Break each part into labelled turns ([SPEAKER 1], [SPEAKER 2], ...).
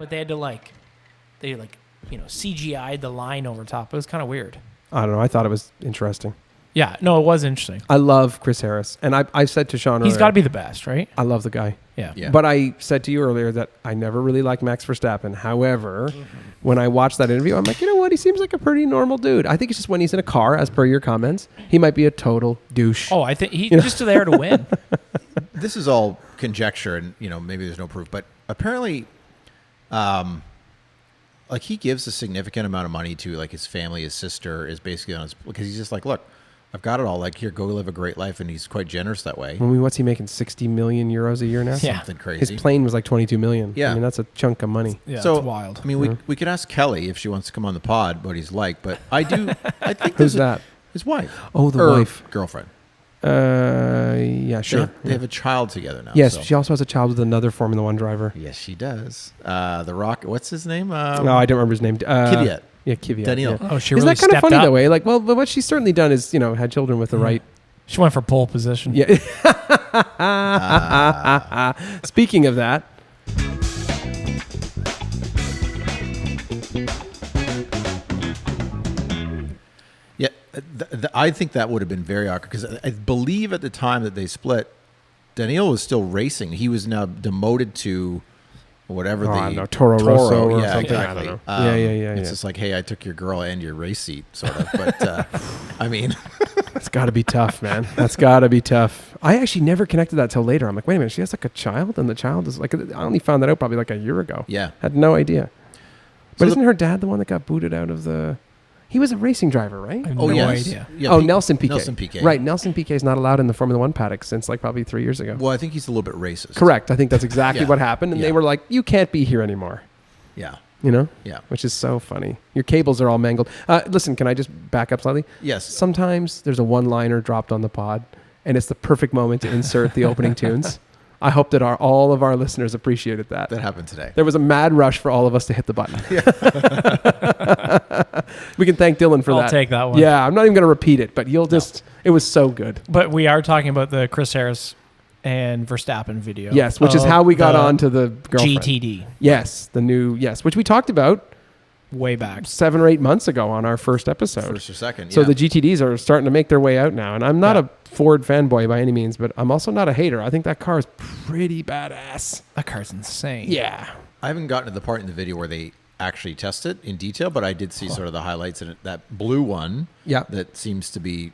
[SPEAKER 1] But they had to CGI'd the line over top. It was kind of weird.
[SPEAKER 2] I don't know. I thought it was interesting.
[SPEAKER 1] Yeah, no, it was interesting.
[SPEAKER 2] I love Chris Harris. And I said to Sean
[SPEAKER 1] He's
[SPEAKER 2] earlier,
[SPEAKER 1] got to be the best, right?
[SPEAKER 2] I love the guy.
[SPEAKER 1] Yeah.
[SPEAKER 2] But I said to you earlier that I never really liked Max Verstappen. However, when I watched that interview, I'm like, you know what? He seems like a pretty normal dude. I think it's just when he's in a car, as per your comments, he might be a total douche.
[SPEAKER 1] Oh, I think he's just there to win.
[SPEAKER 3] This is all conjecture, and maybe there's no proof, but apparently, like he gives a significant amount of money to like his family. His sister is basically on his, because he's just like, look, I've got it all. Like, here, go live a great life, and he's quite generous that way.
[SPEAKER 2] I mean, what's he making? 60 million euros a year now?
[SPEAKER 1] Yeah.
[SPEAKER 3] Something crazy.
[SPEAKER 2] His plane was like 22 million.
[SPEAKER 3] Yeah.
[SPEAKER 2] I mean, that's a chunk of money.
[SPEAKER 1] Yeah,
[SPEAKER 3] So
[SPEAKER 1] it's wild.
[SPEAKER 3] I mean, we could ask Kelly if she wants to come on the pod what he's like, but I think
[SPEAKER 2] Who's that?
[SPEAKER 3] His wife.
[SPEAKER 2] Oh, the
[SPEAKER 3] Or
[SPEAKER 2] wife.
[SPEAKER 3] girlfriend.
[SPEAKER 2] Yeah, sure.
[SPEAKER 3] They have a child together now.
[SPEAKER 2] Yes,
[SPEAKER 3] so.
[SPEAKER 2] she also has a child with another Formula One driver.
[SPEAKER 3] Yes, she does. The Rock. What's his name?
[SPEAKER 2] No, I don't remember his name.
[SPEAKER 3] Kvyat.
[SPEAKER 2] Yeah, Kvyat.
[SPEAKER 3] Daniel.
[SPEAKER 2] Yeah.
[SPEAKER 1] Oh, she
[SPEAKER 2] Isn't
[SPEAKER 1] really
[SPEAKER 2] that kind of
[SPEAKER 1] stepped
[SPEAKER 2] funny
[SPEAKER 1] up.
[SPEAKER 2] that way? Like, well, but what she's certainly done is, had children with the right.
[SPEAKER 1] She went for pole position.
[SPEAKER 2] Yeah. Speaking of that,
[SPEAKER 3] Yeah, I think that would have been very awkward because I believe at the time that they split, Daniel was still racing. He was now demoted to whatever
[SPEAKER 2] Toro Rosso or
[SPEAKER 3] yeah,
[SPEAKER 2] something.
[SPEAKER 3] exactly.
[SPEAKER 2] I don't know. Yeah.
[SPEAKER 3] It's just like, hey, I took your girl and your race seat, sort of. But I mean,
[SPEAKER 2] It's got to be tough, man. That's got to be tough. I actually never connected that till later. I'm like, wait a minute, she has like a child, and the child is like, I only found that out probably like a year ago.
[SPEAKER 3] yeah.
[SPEAKER 2] Had no idea. But
[SPEAKER 3] So
[SPEAKER 2] isn't her dad the one that got booted out of the? He was a racing driver, right?
[SPEAKER 1] I have
[SPEAKER 3] Oh,
[SPEAKER 1] no
[SPEAKER 3] yes.
[SPEAKER 1] idea.
[SPEAKER 3] Yeah,
[SPEAKER 2] Oh, Nelson Piquet.
[SPEAKER 3] Nelson Piquet.
[SPEAKER 2] Right, Nelson Piquet is not allowed in the Formula One paddock since like probably 3 years ago.
[SPEAKER 3] Well, I think he's a little bit racist.
[SPEAKER 2] Correct. I think that's exactly
[SPEAKER 3] Yeah.
[SPEAKER 2] what happened, and
[SPEAKER 3] Yeah.
[SPEAKER 2] they were like, "You can't be here anymore."
[SPEAKER 3] Yeah. Yeah.
[SPEAKER 2] Which is so funny. Your cables are all mangled. Listen, can I just back up slightly?
[SPEAKER 3] Yes.
[SPEAKER 2] Sometimes there's a one-liner dropped on the pod, and it's the perfect moment to insert the opening tunes. I hope that all of our listeners appreciated that.
[SPEAKER 3] That happened today.
[SPEAKER 2] There was a mad rush for all of us to hit the button. We can thank Dylan for that.
[SPEAKER 1] I'll take that one.
[SPEAKER 2] Yeah, I'm not even going to repeat it, but you'll just, it was so good.
[SPEAKER 1] But we are talking about the Chris Harris and Verstappen video.
[SPEAKER 2] Yes, which is
[SPEAKER 1] of
[SPEAKER 2] how we got
[SPEAKER 1] the
[SPEAKER 2] on to the girlfriend.
[SPEAKER 1] GTD
[SPEAKER 2] Yes, the new, which we talked about
[SPEAKER 1] way back.
[SPEAKER 2] 7 or 8 months ago on our first episode.
[SPEAKER 3] First or second.
[SPEAKER 2] So
[SPEAKER 3] yeah.
[SPEAKER 2] the GTDs are starting to make their way out now. And I'm not a Ford fanboy by any means, but I'm also not a hater. I think that car is pretty badass.
[SPEAKER 1] That car's insane.
[SPEAKER 2] Yeah.
[SPEAKER 3] I haven't gotten to the part in the video where they actually test it in detail, but I did see sort of the highlights in it. That blue one
[SPEAKER 2] Yeah.
[SPEAKER 3] that seems to be,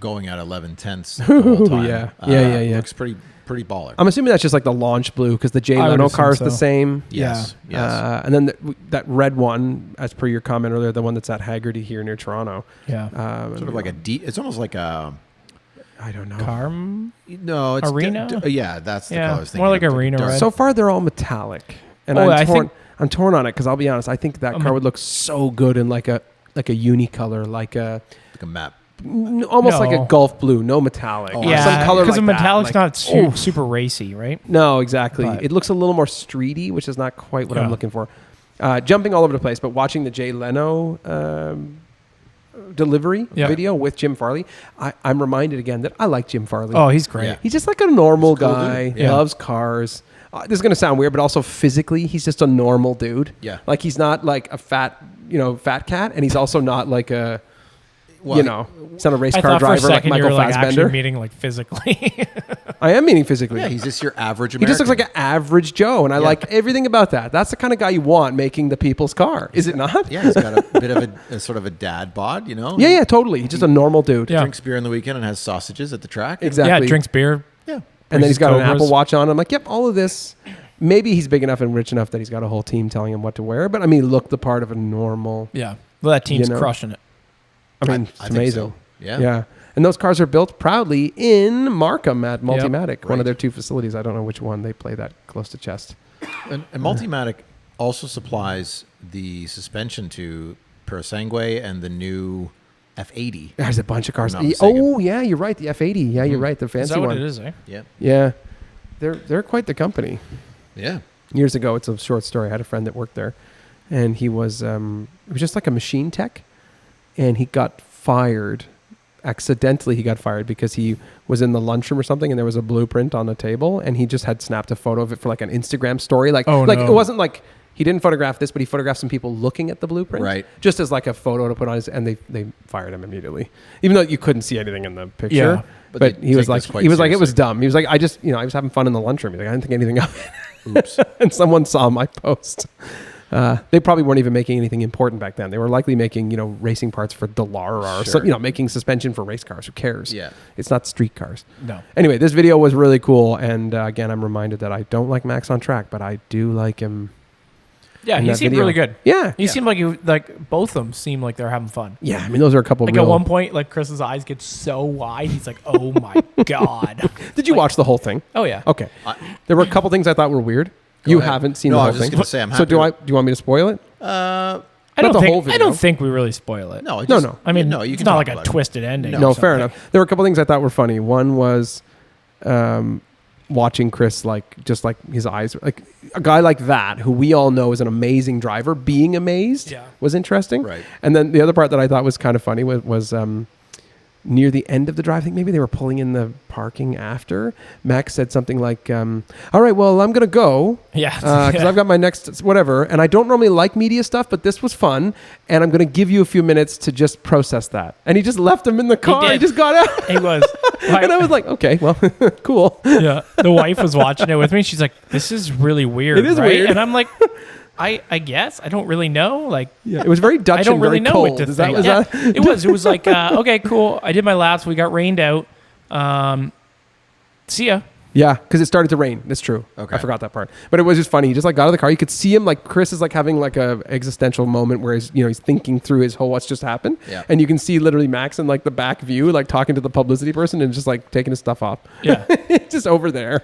[SPEAKER 3] going at 11/10 the whole time.
[SPEAKER 2] Yeah.
[SPEAKER 3] Looks pretty baller.
[SPEAKER 2] I'm assuming that's just like the launch blue because the Jay
[SPEAKER 1] I would
[SPEAKER 2] Leno
[SPEAKER 1] assume
[SPEAKER 2] car is
[SPEAKER 1] so.
[SPEAKER 2] the same.
[SPEAKER 3] yes.
[SPEAKER 2] And then that red one, as per your comment earlier, the one that's at Haggerty here near Toronto.
[SPEAKER 1] Yeah.
[SPEAKER 3] Sort of like it's almost like a,
[SPEAKER 2] I don't know.
[SPEAKER 1] Carm.
[SPEAKER 3] no, it's
[SPEAKER 1] Arena?
[SPEAKER 3] Yeah, that's the
[SPEAKER 1] Yeah,
[SPEAKER 3] color I was thinking
[SPEAKER 1] more like
[SPEAKER 3] of.
[SPEAKER 1] arena
[SPEAKER 3] Dark-
[SPEAKER 1] red.
[SPEAKER 2] So far, they're all metallic, and
[SPEAKER 1] Oh,
[SPEAKER 2] I'm torn on it because I'll be honest. I think that car would look so good in like a unicolor, like a
[SPEAKER 3] like a map.
[SPEAKER 2] almost like a
[SPEAKER 1] No.
[SPEAKER 2] Gulf blue, no metallic.
[SPEAKER 3] Oh,
[SPEAKER 2] Or
[SPEAKER 1] Yeah,
[SPEAKER 2] some color
[SPEAKER 1] because
[SPEAKER 2] like
[SPEAKER 1] a metallic's
[SPEAKER 2] that.
[SPEAKER 1] not super racy, right?
[SPEAKER 2] No, exactly.
[SPEAKER 1] But-
[SPEAKER 2] It looks a little more streety, which is not quite what I'm
[SPEAKER 1] Yeah.
[SPEAKER 2] looking for. Jumping all over the place, but watching the Jay Leno delivery
[SPEAKER 1] Yeah.
[SPEAKER 2] video with Jim Farley, I'm reminded again that I like Jim Farley.
[SPEAKER 1] Oh, he's great.
[SPEAKER 3] Yeah.
[SPEAKER 2] He's just like a normal
[SPEAKER 3] He's a cool
[SPEAKER 2] guy.
[SPEAKER 3] dude.
[SPEAKER 1] Yeah.
[SPEAKER 2] Loves cars. This is going to sound weird, but also physically, he's just a normal dude.
[SPEAKER 3] Yeah.
[SPEAKER 2] Like he's not like a fat cat, and he's also not like a,
[SPEAKER 3] Well,
[SPEAKER 2] he's not a race
[SPEAKER 1] I
[SPEAKER 2] car
[SPEAKER 1] thought for a
[SPEAKER 2] driver like
[SPEAKER 1] second you
[SPEAKER 2] Michael
[SPEAKER 1] were like
[SPEAKER 2] Fassbender.
[SPEAKER 1] actually meaning like physically.
[SPEAKER 2] I am meaning physically.
[SPEAKER 3] Yeah, he's just your average
[SPEAKER 2] He
[SPEAKER 3] American.
[SPEAKER 2] just looks like an average Joe, and I like everything about that. That's the kind of guy you want making the people's car, is it not?
[SPEAKER 3] Yeah, he's got a bit of a sort of a dad bod,
[SPEAKER 2] Yeah, totally. He's just a normal dude.
[SPEAKER 1] Yeah.
[SPEAKER 3] Drinks beer on the weekend and has sausages at the track.
[SPEAKER 2] Exactly.
[SPEAKER 1] Yeah, drinks beer.
[SPEAKER 3] Yeah.
[SPEAKER 2] And then he's got an
[SPEAKER 1] Cobras.
[SPEAKER 2] Apple Watch on. I'm like, yep, all of this. Maybe he's big enough and rich enough that he's got a whole team telling him what to wear. But I mean, look the part of a normal.
[SPEAKER 1] Yeah. Well, that team's
[SPEAKER 2] You know.
[SPEAKER 1] crushing it.
[SPEAKER 2] I mean,
[SPEAKER 3] I
[SPEAKER 2] it's
[SPEAKER 3] think
[SPEAKER 2] amazing.
[SPEAKER 3] so. Yeah.
[SPEAKER 2] Yeah. And those cars are built proudly in Markham at Multimatic, one
[SPEAKER 3] Right.
[SPEAKER 2] of their 2 facilities. I don't know which one they play that close to chest.
[SPEAKER 3] And Multimatic also supplies the suspension to Parasangue and the new F80.
[SPEAKER 2] There's a bunch of cars.
[SPEAKER 3] I'm not mistaken.
[SPEAKER 2] Oh, yeah, you're right. The F80. Yeah, you're right. The fancy
[SPEAKER 1] Is that
[SPEAKER 2] one.
[SPEAKER 1] what it is, eh?
[SPEAKER 3] Yeah.
[SPEAKER 2] Yeah. They're quite the company.
[SPEAKER 3] Yeah.
[SPEAKER 2] Years ago, it's a short story. I had a friend that worked there, and he was just like a machine tech, and he got fired accidentally he got fired because he was in the lunchroom or something, and there was a blueprint on the table, and he just had snapped a photo of it for like an Instagram story. Like, it wasn't like he didn't photograph this, but he photographed some people looking at the blueprint,
[SPEAKER 3] Right.
[SPEAKER 2] just as like a photo to put on his, and they fired him immediately, even though you couldn't see anything in the picture.
[SPEAKER 1] Yeah.
[SPEAKER 3] But
[SPEAKER 2] But
[SPEAKER 3] they
[SPEAKER 2] he was
[SPEAKER 3] take
[SPEAKER 2] like,
[SPEAKER 3] this quite
[SPEAKER 2] it was
[SPEAKER 3] seriously.
[SPEAKER 2] dumb. He was like, I was having fun in the lunchroom. He's like, I didn't think anything of it.
[SPEAKER 3] Oops.
[SPEAKER 2] And someone saw my post. They probably weren't even making anything important back then. They were likely making, racing parts for Delara or
[SPEAKER 3] Sure.
[SPEAKER 2] so, making suspension for race cars. Who cares?
[SPEAKER 3] Yeah.
[SPEAKER 2] It's not street cars.
[SPEAKER 1] No.
[SPEAKER 2] Anyway, this video was really cool. And again, I'm reminded that I don't like Max on track, but I do like him.
[SPEAKER 1] Yeah,
[SPEAKER 2] in
[SPEAKER 1] he
[SPEAKER 2] that
[SPEAKER 1] seemed
[SPEAKER 2] video.
[SPEAKER 1] really good.
[SPEAKER 2] Yeah.
[SPEAKER 1] He seemed like both of them seemed like they're having fun.
[SPEAKER 2] Yeah. I mean, those are a couple
[SPEAKER 1] Like
[SPEAKER 2] real...
[SPEAKER 1] at one point, like Chris's eyes get so wide, he's like, "Oh my god!"
[SPEAKER 2] Did you watch the whole thing?
[SPEAKER 1] Oh yeah.
[SPEAKER 2] Okay. There were a couple things I thought were weird.
[SPEAKER 3] Go
[SPEAKER 2] You
[SPEAKER 3] ahead.
[SPEAKER 2] haven't seen
[SPEAKER 3] No,
[SPEAKER 2] the
[SPEAKER 3] I
[SPEAKER 2] whole
[SPEAKER 3] was just
[SPEAKER 2] thing.
[SPEAKER 3] gonna say, I'm
[SPEAKER 2] So
[SPEAKER 3] happy
[SPEAKER 2] do
[SPEAKER 3] with-
[SPEAKER 2] you want me to spoil it?
[SPEAKER 1] I
[SPEAKER 2] Not
[SPEAKER 1] don't
[SPEAKER 2] the
[SPEAKER 1] think
[SPEAKER 2] whole video.
[SPEAKER 1] I don't think we really spoil it.
[SPEAKER 3] No,
[SPEAKER 2] No.
[SPEAKER 1] I mean,
[SPEAKER 3] no, you
[SPEAKER 1] it's
[SPEAKER 3] can
[SPEAKER 1] not
[SPEAKER 3] talk
[SPEAKER 1] like a
[SPEAKER 3] about it.
[SPEAKER 1] twisted ending.
[SPEAKER 3] No.
[SPEAKER 1] or
[SPEAKER 2] No, fair
[SPEAKER 1] something.
[SPEAKER 2] enough. There were a couple things I thought were funny. One was watching Chris, just like his eyes, like a guy like that, who we all know is an amazing driver, being amazed was interesting.
[SPEAKER 3] Right.
[SPEAKER 2] And then the other part that I thought was kind of funny was near the end of the drive, I think maybe they were pulling in the parking after, Max said something like, all right, well, I'm going to go.
[SPEAKER 1] Yeah.
[SPEAKER 2] Because I've got my next whatever, and I don't normally like media stuff, but this was fun, and I'm going to give you a few minutes to just process that. And he just left him in the car. He
[SPEAKER 1] did.
[SPEAKER 2] just got out.
[SPEAKER 1] He was.
[SPEAKER 2] And I was like, okay, well, cool.
[SPEAKER 1] Yeah. The wife was watching it with me. She's like, "This is really weird."
[SPEAKER 2] It is
[SPEAKER 1] right?
[SPEAKER 2] weird.
[SPEAKER 1] And I'm like, I guess I don't really know. Like,
[SPEAKER 2] Yeah, it was very Dutch
[SPEAKER 1] I don't
[SPEAKER 2] and
[SPEAKER 1] really
[SPEAKER 2] very
[SPEAKER 1] know
[SPEAKER 2] cold.
[SPEAKER 1] what to
[SPEAKER 2] Is that,
[SPEAKER 1] think.
[SPEAKER 2] was
[SPEAKER 1] Yeah,
[SPEAKER 2] that?
[SPEAKER 1] it was like, okay, cool. I did my laps. We got rained out. See ya.
[SPEAKER 2] Yeah, because it started to rain. That's true.
[SPEAKER 3] Okay.
[SPEAKER 2] I forgot that part. But it was just funny. He just got out of the car. You could see him, like Chris is like having like a existential moment where he's thinking through his whole what's just happened.
[SPEAKER 3] Yeah.
[SPEAKER 2] And you can see literally Max in like the back view, like talking to the publicity person and just like taking his stuff off.
[SPEAKER 1] Yeah.
[SPEAKER 2] Just over there.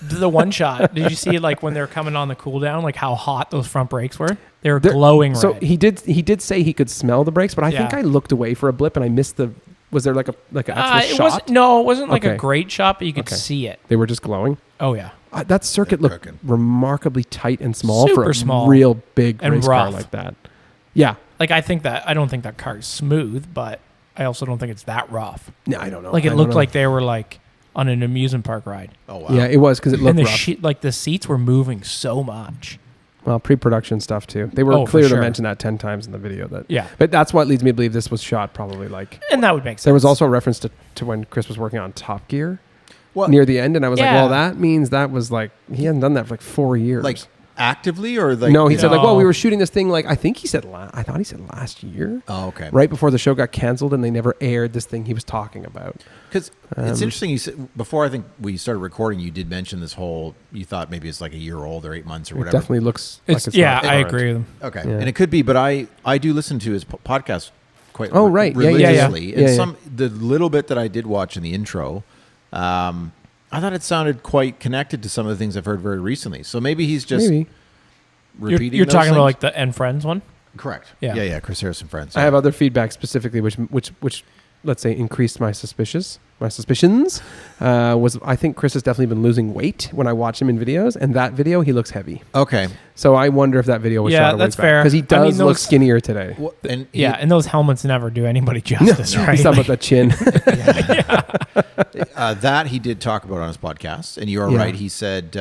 [SPEAKER 1] The one shot. Did you see like when they were coming on the cool down, like how hot those front brakes were? They were glowing red.
[SPEAKER 2] So he did say he could smell the brakes, but I think
[SPEAKER 1] Yeah.
[SPEAKER 2] I looked away for a blip and I missed the. Was there like an actual
[SPEAKER 1] it
[SPEAKER 2] shot?
[SPEAKER 1] wasn't like
[SPEAKER 2] Okay.
[SPEAKER 1] a great shot, but you could
[SPEAKER 2] Okay.
[SPEAKER 1] see it.
[SPEAKER 2] They were just glowing.
[SPEAKER 1] Oh yeah.
[SPEAKER 2] That circuit
[SPEAKER 3] They're
[SPEAKER 2] looked
[SPEAKER 3] cooking.
[SPEAKER 2] remarkably tight and small for
[SPEAKER 1] Super
[SPEAKER 2] a
[SPEAKER 1] small
[SPEAKER 2] real big
[SPEAKER 1] and
[SPEAKER 2] race car
[SPEAKER 1] rough.
[SPEAKER 2] like that. Yeah.
[SPEAKER 1] Like I don't think that car's smooth, but I also don't think it's that rough.
[SPEAKER 2] No, I don't know.
[SPEAKER 1] Like
[SPEAKER 2] I
[SPEAKER 1] it
[SPEAKER 2] don't
[SPEAKER 1] looked
[SPEAKER 2] know.
[SPEAKER 1] like they were like on an amusement park ride.
[SPEAKER 3] Oh wow.
[SPEAKER 2] Yeah, it was because it looked
[SPEAKER 1] And
[SPEAKER 2] rough.
[SPEAKER 1] the seats were moving so much.
[SPEAKER 2] Well, pre-production stuff too. They were
[SPEAKER 1] Oh, for
[SPEAKER 2] clear to
[SPEAKER 1] sure.
[SPEAKER 2] mention that 10 times in the video.
[SPEAKER 1] Yeah.
[SPEAKER 2] But that's what leads me to believe this was shot probably like.
[SPEAKER 1] And that would make sense.
[SPEAKER 2] There was also a reference to when Chris was working on Top Gear
[SPEAKER 3] Well,
[SPEAKER 2] near the end, and I was like,
[SPEAKER 1] Yeah.
[SPEAKER 2] well, that means that was like he hadn't done that for like 4 years.
[SPEAKER 3] like actively or like
[SPEAKER 2] no, he said like,
[SPEAKER 1] No.
[SPEAKER 2] well, we were shooting this thing like I think he said I thought he said last year.
[SPEAKER 3] Oh, okay.
[SPEAKER 2] Right before the show got canceled, and they never aired this thing he was talking about.
[SPEAKER 3] Because it's interesting. You said before I think we started recording, you did mention this whole. You thought maybe it's like a year old or 8 months or
[SPEAKER 2] It
[SPEAKER 3] whatever.
[SPEAKER 2] definitely looks like it's
[SPEAKER 1] yeah,
[SPEAKER 2] not
[SPEAKER 1] I
[SPEAKER 2] current.
[SPEAKER 1] agree with him.
[SPEAKER 3] Okay,
[SPEAKER 2] Yeah.
[SPEAKER 3] and it could be, but I do listen to his podcast quite
[SPEAKER 2] Oh, right. Yeah, yeah, yeah.
[SPEAKER 3] religiously, and
[SPEAKER 2] Yeah, yeah.
[SPEAKER 3] the little bit that I did watch in the intro, I thought it sounded quite connected to some of the things I've heard very recently. So maybe he's just
[SPEAKER 2] Maybe.
[SPEAKER 3] repeating.
[SPEAKER 1] You're
[SPEAKER 3] those
[SPEAKER 1] talking about
[SPEAKER 3] things?
[SPEAKER 1] like the N Friends one?
[SPEAKER 3] Correct.
[SPEAKER 1] Yeah.
[SPEAKER 3] yeah. Chris Harrison Friends.
[SPEAKER 2] I have other feedback specifically, which let's say increased my suspicions. Was I think Chris has definitely been losing weight when I watch him in videos, and that video he looks heavy.
[SPEAKER 3] Okay.
[SPEAKER 2] So I wonder if that video was
[SPEAKER 1] Yeah,
[SPEAKER 2] shot
[SPEAKER 1] that's fair.
[SPEAKER 2] because he
[SPEAKER 1] I
[SPEAKER 2] does
[SPEAKER 1] mean,
[SPEAKER 2] look
[SPEAKER 1] those-
[SPEAKER 2] skinnier today.
[SPEAKER 3] Well, and
[SPEAKER 1] Yeah, and those helmets never do anybody justice, right?
[SPEAKER 2] He's talking about that chin.
[SPEAKER 3] that he did talk about on his podcast, and you are
[SPEAKER 2] Yeah.
[SPEAKER 3] right. He said, he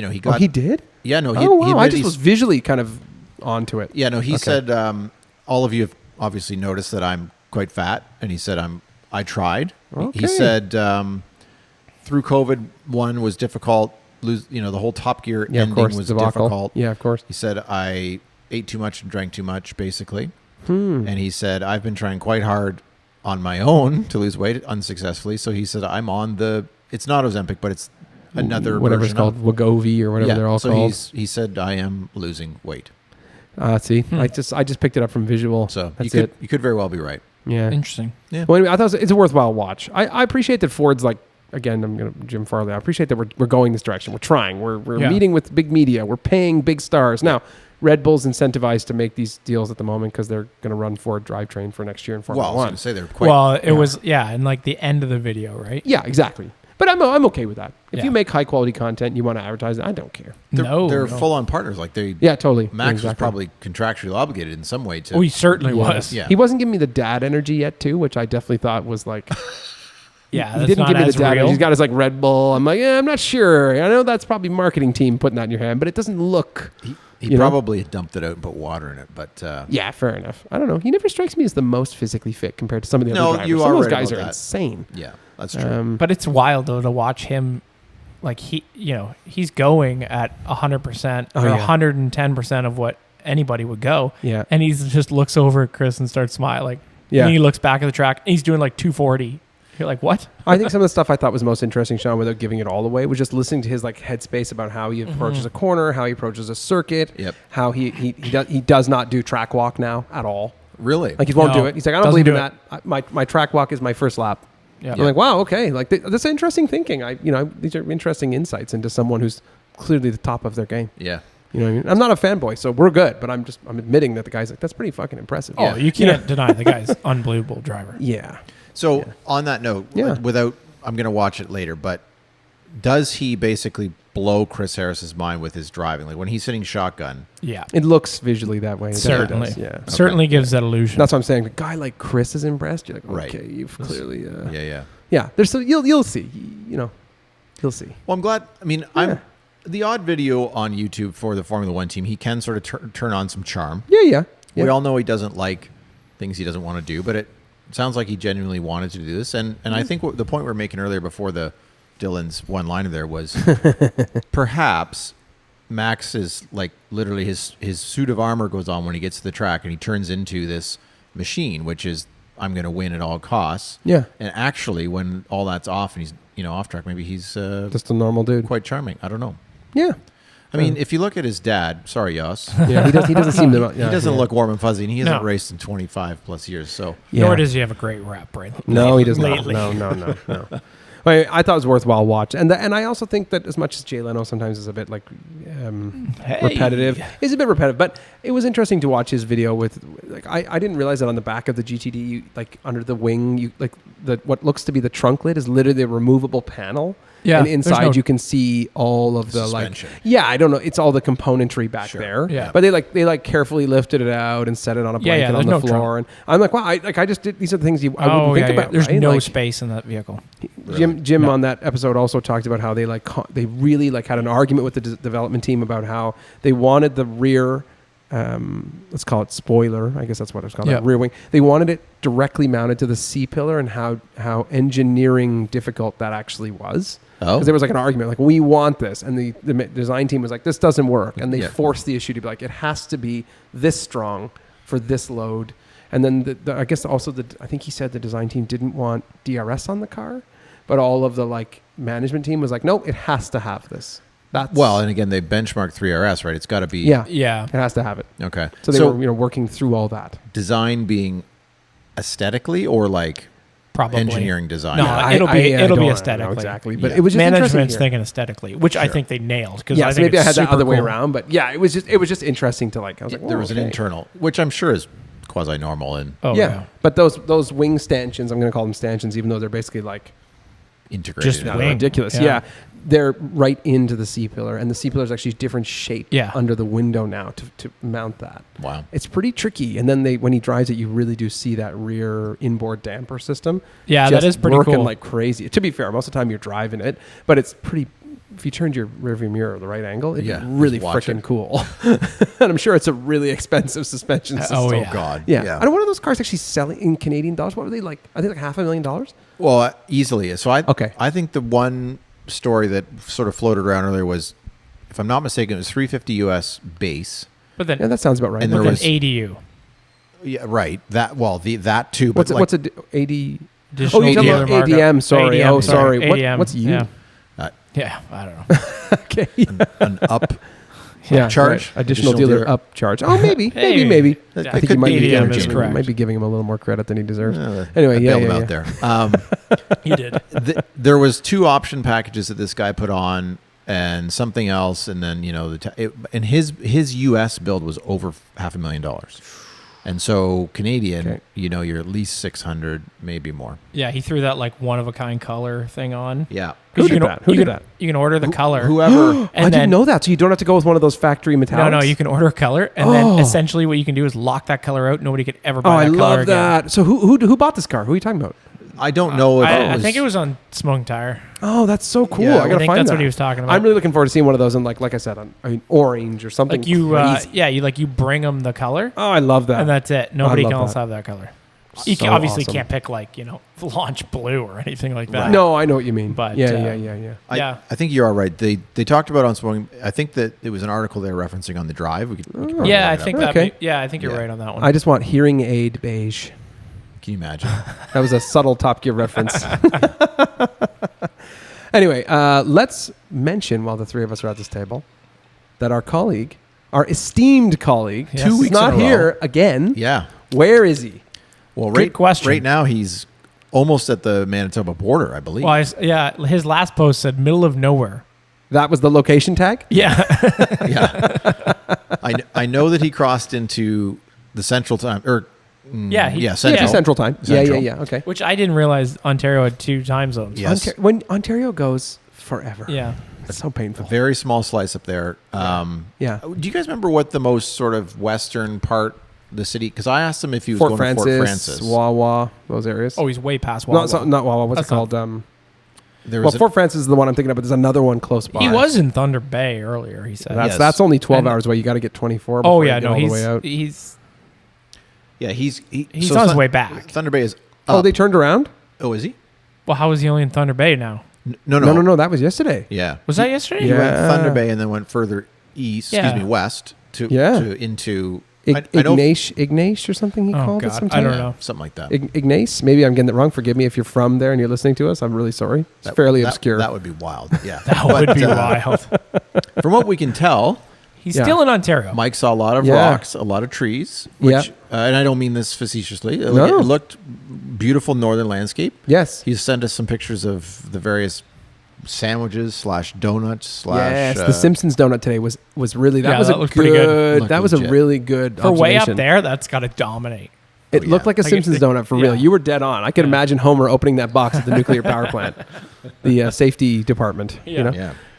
[SPEAKER 2] Oh,
[SPEAKER 3] got.
[SPEAKER 2] he did.
[SPEAKER 3] Yeah, no. He,
[SPEAKER 2] Oh wow!
[SPEAKER 3] he
[SPEAKER 2] I
[SPEAKER 3] admitted
[SPEAKER 2] just
[SPEAKER 3] he's-
[SPEAKER 2] was visually kind of onto it.
[SPEAKER 3] Yeah, no, he
[SPEAKER 2] Okay.
[SPEAKER 3] said all of you have obviously noticed that I'm quite fat, and he said I tried.
[SPEAKER 2] Okay.
[SPEAKER 3] He said through COVID, one was difficult. The whole Top Gear
[SPEAKER 2] Yeah, of
[SPEAKER 3] ending
[SPEAKER 2] course.
[SPEAKER 3] was
[SPEAKER 2] debacle.
[SPEAKER 3] difficult.
[SPEAKER 2] Yeah, of course.
[SPEAKER 3] He said I ate too much and drank too much, basically.
[SPEAKER 2] Hmm.
[SPEAKER 3] And he said I've been trying quite hard on my own to lose weight unsuccessfully. So he said I'm on the. It's not Ozempic, but it's another
[SPEAKER 2] whatever it's
[SPEAKER 3] version
[SPEAKER 2] called,
[SPEAKER 3] of-
[SPEAKER 2] Wegovy or whatever they're all
[SPEAKER 3] so
[SPEAKER 2] called.
[SPEAKER 3] he said I am losing weight.
[SPEAKER 2] See, I just picked it up from visual.
[SPEAKER 3] So
[SPEAKER 2] that's
[SPEAKER 3] you
[SPEAKER 2] it.
[SPEAKER 3] could very well be right.
[SPEAKER 2] Yeah.
[SPEAKER 1] Interesting.
[SPEAKER 3] Yeah.
[SPEAKER 2] Well, anyway, I thought it's a worthwhile watch. I appreciate that Ford's like, again, I'm going to Jim Farley. I appreciate that we're going this direction. We're trying. We're
[SPEAKER 1] Yeah.
[SPEAKER 2] meeting with big media. We're paying big stars. Now, Red Bull's incentivized to make these deals at the moment because they're going to run Ford drivetrain for next year in Formula
[SPEAKER 3] Well, I was
[SPEAKER 2] One.
[SPEAKER 3] going to say they're quite.
[SPEAKER 1] Well, it was in like the end of the video, right?
[SPEAKER 2] Yeah, exactly. But I'm okay with that. If
[SPEAKER 1] Yeah.
[SPEAKER 2] you make high quality content, you want to advertise it, I don't care.
[SPEAKER 3] They're full on partners. Like
[SPEAKER 2] Yeah, totally.
[SPEAKER 3] Max was
[SPEAKER 2] Exactly.
[SPEAKER 3] probably contractually obligated in some way to.
[SPEAKER 1] Oh, he certainly
[SPEAKER 2] Yeah.
[SPEAKER 1] was.
[SPEAKER 3] Yeah.
[SPEAKER 2] He wasn't giving me the dad energy yet, too, which I definitely thought was like.
[SPEAKER 1] Yeah,
[SPEAKER 2] he
[SPEAKER 1] that's
[SPEAKER 2] didn't
[SPEAKER 1] not
[SPEAKER 2] give me the
[SPEAKER 1] as
[SPEAKER 2] dad
[SPEAKER 1] real.
[SPEAKER 2] energy. He's got his like Red Bull. I'm like, I'm not sure. I know that's probably marketing team putting that in your hand, but it doesn't look.
[SPEAKER 3] He probably dumped it out and put water in it, but
[SPEAKER 2] Yeah, fair enough. I don't know. He never strikes me as the most physically fit compared to some of the other drivers.
[SPEAKER 3] you
[SPEAKER 2] Some
[SPEAKER 3] are
[SPEAKER 2] of those
[SPEAKER 3] right
[SPEAKER 2] guys
[SPEAKER 3] about
[SPEAKER 2] are
[SPEAKER 3] that.
[SPEAKER 2] insane.
[SPEAKER 3] yeah, that's true.
[SPEAKER 1] But it's wild though to watch him, like he's going at 100% or 110% of what anybody would go.
[SPEAKER 2] Yeah.
[SPEAKER 1] And he just looks over at Chris and starts smiling.
[SPEAKER 2] Yeah.
[SPEAKER 1] And he looks back at the track and he's doing like 240. You're like, what?
[SPEAKER 2] I think some of the stuff I thought was most interesting, Sean, without giving it all away, was just listening to his like headspace about how he approaches a corner, how he approaches a circuit,
[SPEAKER 3] Yep.
[SPEAKER 2] how he does not do track walk now at all.
[SPEAKER 3] Really?
[SPEAKER 2] Like he won't
[SPEAKER 1] No,
[SPEAKER 2] do it. He's like, I don't
[SPEAKER 1] doesn't
[SPEAKER 2] believe in
[SPEAKER 1] do
[SPEAKER 2] that. My track walk is my first lap.
[SPEAKER 1] Yeah.
[SPEAKER 2] I'm like, wow, okay, like that's interesting thinking. These are interesting insights into someone who's clearly the top of their game.
[SPEAKER 3] yeah.
[SPEAKER 2] You know what I mean? I'm not a fanboy, so we're good. But I'm admitting that the guy's like, that's pretty fucking impressive.
[SPEAKER 1] Oh, you can't deny the guy's unbelievable driver.
[SPEAKER 2] Yeah.
[SPEAKER 3] So on that note,
[SPEAKER 2] Yeah.
[SPEAKER 3] without I'm going to watch it later, but does he basically blow Chris Harris's mind with his driving? Like when he's sitting shotgun.
[SPEAKER 1] Yeah.
[SPEAKER 2] It looks visually that way. It definitely
[SPEAKER 1] Certainly.
[SPEAKER 2] does, yeah.
[SPEAKER 1] Certainly gives that illusion.
[SPEAKER 2] That's what I'm saying. A guy like Chris is impressed. You're like,
[SPEAKER 3] Right.
[SPEAKER 2] okay, you've clearly,
[SPEAKER 3] Yeah.
[SPEAKER 2] yeah. There's so you'll see. You'll see.
[SPEAKER 3] Well, I'm glad. I mean, I'm the odd video on YouTube for the Formula One team. He can sort of turn on some charm.
[SPEAKER 2] Yeah.
[SPEAKER 3] We all know he doesn't like things he doesn't want to do, but it sounds like he genuinely wanted to do this. And I think the point we were making earlier before the Dylan's one-liner there was perhaps Max is like literally his suit of armor goes on when he gets to the track and he turns into this machine, which is I'm going to win at all costs.
[SPEAKER 2] Yeah.
[SPEAKER 3] And actually, when all that's off and he's off track, maybe he's
[SPEAKER 2] Just a normal dude.
[SPEAKER 3] quite charming. I don't know.
[SPEAKER 2] Yeah.
[SPEAKER 3] I mean, if you look at his dad, sorry, Yoss,
[SPEAKER 2] Yeah. He doesn't seem to.
[SPEAKER 3] he doesn't look warm and fuzzy, and he hasn't
[SPEAKER 1] No.
[SPEAKER 3] raced in 25 plus years. So
[SPEAKER 2] Yeah.
[SPEAKER 1] Nor does he have a great rap, right?
[SPEAKER 2] No, he does not.
[SPEAKER 1] Lately.
[SPEAKER 2] No. I thought it was worthwhile watch, and I also think that as much as Jay Leno sometimes is a bit like repetitive, he's a bit repetitive. But it was interesting to watch his video with like I didn't realize that on the back of the GTD, like under the wing, you like what looks to be the trunk lid is literally a removable panel.
[SPEAKER 1] Yeah,
[SPEAKER 2] and
[SPEAKER 1] there's
[SPEAKER 2] inside
[SPEAKER 1] no-
[SPEAKER 2] you can see all of the
[SPEAKER 3] Suspension.
[SPEAKER 2] I don't know, it's all the componentry back
[SPEAKER 3] Sure.
[SPEAKER 2] there.
[SPEAKER 1] Yeah.
[SPEAKER 2] But they carefully lifted it out and set it on a
[SPEAKER 1] Yeah,
[SPEAKER 2] blanket on
[SPEAKER 1] there's
[SPEAKER 2] the
[SPEAKER 1] no
[SPEAKER 2] floor, and I'm like, wow, I just did these are the things I wouldn't think about.
[SPEAKER 1] There's
[SPEAKER 2] right?
[SPEAKER 1] no
[SPEAKER 2] Like,
[SPEAKER 1] space in that vehicle.
[SPEAKER 2] Jim on that episode also talked about how they they really had an argument with the development team about how they wanted the rear, let's call it spoiler. I guess that's what it's called.
[SPEAKER 1] Yeah.
[SPEAKER 2] That rear wing. They wanted it directly mounted to the C pillar, and how engineering difficult that actually was.
[SPEAKER 3] Oh.
[SPEAKER 2] Because there was like an argument, like we want this, and the design team was like, this doesn't work, and they
[SPEAKER 3] Yeah.
[SPEAKER 2] forced the issue to be like, it has to be this strong for this load. And then I guess also I think he said the design team didn't want DRS on the car, but all of the management team was like, no, it has to have this. That's
[SPEAKER 3] and again, they benchmarked 3RS, right? It's got to be
[SPEAKER 2] yeah,
[SPEAKER 1] Yeah.
[SPEAKER 2] it has to have it.
[SPEAKER 3] Okay.
[SPEAKER 2] So they were working through all that.
[SPEAKER 3] Design being aesthetically or like
[SPEAKER 1] Probably.
[SPEAKER 3] engineering design.
[SPEAKER 1] No, it'll be
[SPEAKER 2] I don't know
[SPEAKER 1] aesthetically.
[SPEAKER 2] exactly, but
[SPEAKER 3] Yeah.
[SPEAKER 2] it was just
[SPEAKER 1] Management's
[SPEAKER 2] interesting here.
[SPEAKER 1] thinking aesthetically, which I think they nailed. Because
[SPEAKER 2] Yeah,
[SPEAKER 1] I
[SPEAKER 2] so
[SPEAKER 1] think
[SPEAKER 2] maybe I
[SPEAKER 1] it's
[SPEAKER 2] had that
[SPEAKER 1] super
[SPEAKER 2] other way
[SPEAKER 1] cool.
[SPEAKER 2] around, but yeah, it was just interesting to I was like,
[SPEAKER 3] There was an internal, which I'm sure is quasi normal and
[SPEAKER 1] Oh,
[SPEAKER 2] yeah. But those wing stanchions, I'm going to call them stanchions, even though they're basically
[SPEAKER 3] integrated.
[SPEAKER 1] Just
[SPEAKER 3] in.
[SPEAKER 1] wing.
[SPEAKER 2] ridiculous.
[SPEAKER 1] Yeah.
[SPEAKER 2] Yeah. They're right into the C pillar, and the C pillar is actually a different shape
[SPEAKER 1] Yeah.
[SPEAKER 2] under the window now to mount that.
[SPEAKER 3] Wow.
[SPEAKER 2] It's pretty tricky. And then when he drives it, you really do see that rear inboard damper system.
[SPEAKER 1] Yeah, that is pretty
[SPEAKER 2] working
[SPEAKER 1] cool.
[SPEAKER 2] like crazy. To be fair, most of the time you're driving it, but it's pretty. If you turned your rearview mirror the right angle, it's
[SPEAKER 3] Yeah,
[SPEAKER 2] really
[SPEAKER 3] just watch
[SPEAKER 2] freaking
[SPEAKER 3] it.
[SPEAKER 2] cool. And I'm sure it's a really expensive suspension system.
[SPEAKER 1] Oh,
[SPEAKER 3] Oh
[SPEAKER 1] yeah.
[SPEAKER 3] God.
[SPEAKER 2] Yeah. I know one of those cars actually selling in Canadian dollars. What were they like? I think like $500,000.
[SPEAKER 3] Well, easily. So
[SPEAKER 2] Okay.
[SPEAKER 3] I think the one story that sort of floated around earlier was, if I'm not mistaken, it was $350 US base.
[SPEAKER 1] But then
[SPEAKER 2] Yeah, that sounds about right.
[SPEAKER 3] And
[SPEAKER 1] with
[SPEAKER 3] there
[SPEAKER 1] an
[SPEAKER 3] was-
[SPEAKER 1] ADU.
[SPEAKER 3] Yeah, right. That too. But
[SPEAKER 2] What's a AD?
[SPEAKER 1] Additional
[SPEAKER 2] Oh, you're talking
[SPEAKER 1] dealer
[SPEAKER 2] about
[SPEAKER 1] markup.
[SPEAKER 2] ADM. Sorry.
[SPEAKER 1] ADM,
[SPEAKER 2] Oh, sorry.
[SPEAKER 1] ADM,
[SPEAKER 2] What's U?
[SPEAKER 1] Yeah.
[SPEAKER 3] Uh,
[SPEAKER 1] Yeah, I don't know.
[SPEAKER 2] Okay.
[SPEAKER 3] an up
[SPEAKER 2] Yeah,
[SPEAKER 3] charge?
[SPEAKER 2] right. Additional dealer up charge. Oh, maybe.
[SPEAKER 1] Maybe.
[SPEAKER 2] I
[SPEAKER 1] Yeah,
[SPEAKER 2] think
[SPEAKER 3] could
[SPEAKER 2] you might
[SPEAKER 3] be
[SPEAKER 2] be,
[SPEAKER 1] ADM is
[SPEAKER 2] giving,
[SPEAKER 1] correct.
[SPEAKER 2] might be giving him a little more credit than he deserves.
[SPEAKER 3] I
[SPEAKER 2] Anyway,
[SPEAKER 3] bailed him
[SPEAKER 2] yeah.
[SPEAKER 3] out there.
[SPEAKER 1] You did.
[SPEAKER 3] There was 2 option packages that this guy put on, and something else, and then and his US build was over $500,000. And so Canadian,
[SPEAKER 2] Okay.
[SPEAKER 3] you're at least 600, maybe more.
[SPEAKER 1] Yeah, he threw that like one of a kind color thing on.
[SPEAKER 3] Yeah.
[SPEAKER 2] Who
[SPEAKER 1] 'Cause
[SPEAKER 2] did that? Who did that?
[SPEAKER 1] You can order the color.
[SPEAKER 3] Whoever.
[SPEAKER 1] And
[SPEAKER 2] I
[SPEAKER 1] then,
[SPEAKER 2] didn't know that. So you don't have to go with one of those factory metallics?
[SPEAKER 1] No, you can order a color, and then essentially what you can do is lock that color out. Nobody could ever buy
[SPEAKER 2] I
[SPEAKER 1] that color
[SPEAKER 2] love
[SPEAKER 1] again.
[SPEAKER 2] that. So who bought this car? Who are you talking about?
[SPEAKER 3] I don't know if
[SPEAKER 1] I think it was on Smoking Tire.
[SPEAKER 2] Oh, that's so cool.
[SPEAKER 3] Yeah,
[SPEAKER 2] I
[SPEAKER 3] I
[SPEAKER 2] gotta
[SPEAKER 1] think
[SPEAKER 2] find
[SPEAKER 1] that's
[SPEAKER 2] that.
[SPEAKER 1] what he was talking about.
[SPEAKER 2] I'm really looking forward to seeing one of those in like I said, on orange or something.
[SPEAKER 1] Like you,
[SPEAKER 2] crazy.
[SPEAKER 1] you bring them the color,
[SPEAKER 2] Oh, I love that.
[SPEAKER 1] and that's it. Nobody
[SPEAKER 2] love
[SPEAKER 1] can else
[SPEAKER 2] that.
[SPEAKER 1] have that color.
[SPEAKER 2] So
[SPEAKER 1] You obviously
[SPEAKER 2] awesome.
[SPEAKER 1] can't pick launch blue or anything like that.
[SPEAKER 2] No, I know what you mean.
[SPEAKER 1] But,
[SPEAKER 2] yeah.
[SPEAKER 1] Yeah.
[SPEAKER 3] I think you are right. They talked about on Smoking. I think that it was an article they were referencing on the drive. We could probably
[SPEAKER 1] Yeah, I
[SPEAKER 3] look it
[SPEAKER 1] think
[SPEAKER 3] up.
[SPEAKER 1] that.
[SPEAKER 2] Okay.
[SPEAKER 1] I think you're
[SPEAKER 3] Yeah.
[SPEAKER 1] right on that one.
[SPEAKER 2] I just want hearing aid beige.
[SPEAKER 3] Can you imagine?
[SPEAKER 2] That was a subtle Top Gear reference. Anyway, let's mention while the three of us are at this table that our esteemed colleague,
[SPEAKER 1] Yes.
[SPEAKER 2] 2 weeks
[SPEAKER 3] in a
[SPEAKER 2] not
[SPEAKER 3] row.
[SPEAKER 2] here again.
[SPEAKER 3] Yeah.
[SPEAKER 2] Where is he?
[SPEAKER 3] Well,
[SPEAKER 1] Good question.
[SPEAKER 3] Right now, he's almost at the Manitoba border, I believe.
[SPEAKER 1] Well, his last post said middle of nowhere.
[SPEAKER 2] That was the location tag?
[SPEAKER 1] Yeah.
[SPEAKER 3] Yeah. I know that he crossed into the Central Time, or
[SPEAKER 1] Yeah,
[SPEAKER 3] Central.
[SPEAKER 2] Yeah, Central Time.
[SPEAKER 3] Central.
[SPEAKER 2] Yeah. Okay.
[SPEAKER 1] Which I didn't realize Ontario had 2 time zones.
[SPEAKER 3] Yes.
[SPEAKER 2] When Ontario goes forever.
[SPEAKER 1] Yeah.
[SPEAKER 2] It's so painful.
[SPEAKER 3] Very small slice up there.
[SPEAKER 2] Yeah.
[SPEAKER 3] Do you guys remember what the most sort of western part of the city? Because I asked him if he was
[SPEAKER 2] Fort
[SPEAKER 3] going
[SPEAKER 2] Francis,
[SPEAKER 3] to Fort Francis.
[SPEAKER 2] Wawa, those areas.
[SPEAKER 1] Oh, he's way past
[SPEAKER 2] No,
[SPEAKER 1] Wawa.
[SPEAKER 2] not Wawa. What's
[SPEAKER 1] That's
[SPEAKER 2] it called?
[SPEAKER 3] There
[SPEAKER 2] Well,
[SPEAKER 3] was
[SPEAKER 2] Fort Francis is the one I'm thinking of, but there's another one close by.
[SPEAKER 1] He was in Thunder Bay earlier, he said.
[SPEAKER 3] Yes.
[SPEAKER 2] That's only 12
[SPEAKER 1] And-
[SPEAKER 2] hours away. You got to get 24
[SPEAKER 1] Oh,
[SPEAKER 2] before
[SPEAKER 1] yeah.
[SPEAKER 2] you get
[SPEAKER 1] No,
[SPEAKER 2] all the way out.
[SPEAKER 1] he's
[SPEAKER 3] he's
[SPEAKER 1] on his way back.
[SPEAKER 3] Thunder Bay is.
[SPEAKER 2] Oh,
[SPEAKER 3] up.
[SPEAKER 2] they turned around?
[SPEAKER 3] Oh, is he?
[SPEAKER 1] Well, how was he only in Thunder Bay now?
[SPEAKER 2] No. That was yesterday.
[SPEAKER 3] Yeah.
[SPEAKER 1] Was that yesterday?
[SPEAKER 3] He
[SPEAKER 2] Yeah.
[SPEAKER 3] went Thunder Bay and then went further east.
[SPEAKER 1] Yeah.
[SPEAKER 3] Excuse me, west to into. I know
[SPEAKER 2] Ignace or something he
[SPEAKER 1] Oh,
[SPEAKER 2] called it
[SPEAKER 1] God.
[SPEAKER 2] sometime?
[SPEAKER 1] I don't know.
[SPEAKER 3] something like that.
[SPEAKER 2] Ignace? Maybe I'm getting it wrong. Forgive me if you're from there and you're listening to us. I'm really sorry. It's fairly obscure.
[SPEAKER 3] That would be wild. Yeah.
[SPEAKER 1] That would be wild.
[SPEAKER 3] From what we can tell,
[SPEAKER 1] He's
[SPEAKER 2] Yeah.
[SPEAKER 1] still in Ontario.
[SPEAKER 3] Mike saw a lot of
[SPEAKER 2] Yeah.
[SPEAKER 3] rocks, a lot of trees, which,
[SPEAKER 2] Yeah.
[SPEAKER 3] and I don't mean this facetiously.
[SPEAKER 2] No.
[SPEAKER 3] It looked beautiful northern landscape.
[SPEAKER 2] Yes.
[SPEAKER 3] He sent us some pictures of the various sandwiches / donuts /
[SPEAKER 2] Yes, the Simpsons donut today was really that
[SPEAKER 1] Yeah,
[SPEAKER 2] was
[SPEAKER 1] that
[SPEAKER 2] a
[SPEAKER 1] looked pretty good.
[SPEAKER 2] good. That was a
[SPEAKER 3] Legit.
[SPEAKER 2] really good
[SPEAKER 1] For way up
[SPEAKER 2] observation.
[SPEAKER 1] there, that's got to dominate.
[SPEAKER 2] It
[SPEAKER 3] Oh,
[SPEAKER 2] looked
[SPEAKER 3] yeah.
[SPEAKER 2] like a
[SPEAKER 1] Like
[SPEAKER 2] Simpsons
[SPEAKER 1] it-
[SPEAKER 2] donut for real.
[SPEAKER 1] yeah.
[SPEAKER 2] You were dead on. I could imagine Homer opening that box at the nuclear power plant, the safety department.
[SPEAKER 1] Yeah.
[SPEAKER 2] You know.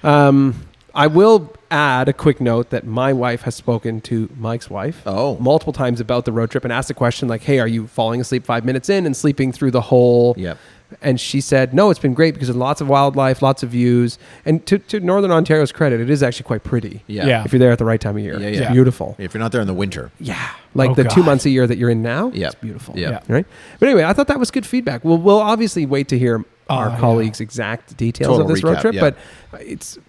[SPEAKER 3] Yeah.
[SPEAKER 2] I will add a quick note that my wife has spoken to Mike's wife multiple times about the road trip and asked the question like, "Hey, are you falling asleep 5 minutes in and sleeping through the whole?"
[SPEAKER 3] Yep.
[SPEAKER 2] And she said, "No, it's been great because of lots of wildlife, lots of views, and to Northern Ontario's credit, it is actually quite pretty.
[SPEAKER 1] Yeah.
[SPEAKER 2] If you're there at the right time of year,
[SPEAKER 3] Yeah,
[SPEAKER 2] it's
[SPEAKER 3] yeah.
[SPEAKER 2] beautiful.
[SPEAKER 3] If you're not there in the winter.
[SPEAKER 2] Yeah, like
[SPEAKER 1] Oh,
[SPEAKER 2] the 2
[SPEAKER 1] God.
[SPEAKER 2] months a year that you're in now,
[SPEAKER 3] Yep.
[SPEAKER 2] it's beautiful.
[SPEAKER 3] Yep.
[SPEAKER 1] Yeah.
[SPEAKER 2] Right. But anyway, I thought that was good feedback. We'll obviously wait to hear our
[SPEAKER 1] yeah.
[SPEAKER 2] colleagues' exact details
[SPEAKER 3] Total
[SPEAKER 2] of this road
[SPEAKER 3] recap,
[SPEAKER 2] trip.
[SPEAKER 3] yeah.
[SPEAKER 2] But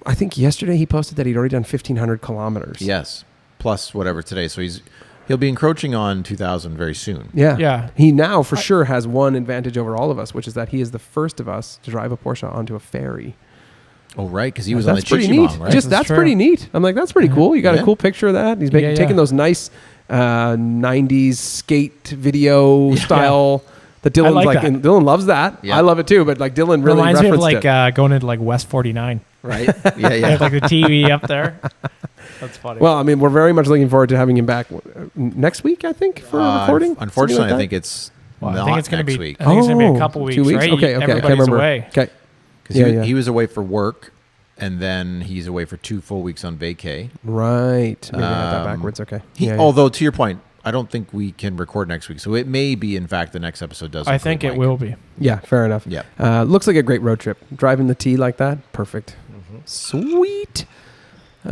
[SPEAKER 2] I think yesterday he posted that he'd already done 1,500 kilometers.
[SPEAKER 3] Yes. Plus whatever today. So he'll be encroaching on 2,000 very soon.
[SPEAKER 2] Yeah.
[SPEAKER 1] Yeah.
[SPEAKER 2] He now for sure has one advantage over all of us, which is that he is the first of us to drive a Porsche onto a ferry.
[SPEAKER 3] Oh, right. Because he was on the
[SPEAKER 2] That's pretty neat.
[SPEAKER 3] Chichimong, right?
[SPEAKER 2] Just that's
[SPEAKER 1] true.
[SPEAKER 2] pretty neat. I'm like, that's pretty cool. You got
[SPEAKER 3] Yeah.
[SPEAKER 2] a cool picture of that. He's
[SPEAKER 1] Yeah,
[SPEAKER 2] taking those nice 90s skate video style. That Dylan's
[SPEAKER 1] like
[SPEAKER 2] like,
[SPEAKER 1] that.
[SPEAKER 2] and Dylan loves that.
[SPEAKER 3] Yeah.
[SPEAKER 2] I love it too. But like Dylan really
[SPEAKER 1] Reminds me of
[SPEAKER 2] referenced
[SPEAKER 1] like
[SPEAKER 2] it.
[SPEAKER 1] going into like West 49.
[SPEAKER 3] right? Yeah,
[SPEAKER 1] They
[SPEAKER 3] yeah.
[SPEAKER 1] have like the TV up there. That's funny.
[SPEAKER 2] Well, I mean, we're very much looking forward to having him back next week. I think for recording.
[SPEAKER 3] Unfortunately,
[SPEAKER 2] Something like
[SPEAKER 3] I think it's
[SPEAKER 1] Well,
[SPEAKER 3] not
[SPEAKER 1] I think it's going to
[SPEAKER 3] next
[SPEAKER 1] be.
[SPEAKER 3] week.
[SPEAKER 1] I think it's going to be a couple weeks,
[SPEAKER 2] 2 weeks.
[SPEAKER 1] right?
[SPEAKER 2] Okay, I can't
[SPEAKER 1] Everybody's
[SPEAKER 2] remember.
[SPEAKER 1] away.
[SPEAKER 2] Okay,
[SPEAKER 3] Because
[SPEAKER 2] Yeah.
[SPEAKER 3] he was away for work, and then he's away for 2 full weeks on vacay.
[SPEAKER 2] right. Maybe I got that
[SPEAKER 3] Um,
[SPEAKER 2] backwards. Okay.
[SPEAKER 3] Although, to your point, I don't think we can record next week. So it may be, in fact, the next episode does.
[SPEAKER 1] I
[SPEAKER 3] include
[SPEAKER 1] think it
[SPEAKER 3] Mike.
[SPEAKER 1] will be.
[SPEAKER 2] Yeah, fair enough.
[SPEAKER 3] Yeah.
[SPEAKER 2] Looks like a great road trip. Driving the T like that, perfect. Sweet.
[SPEAKER 3] He's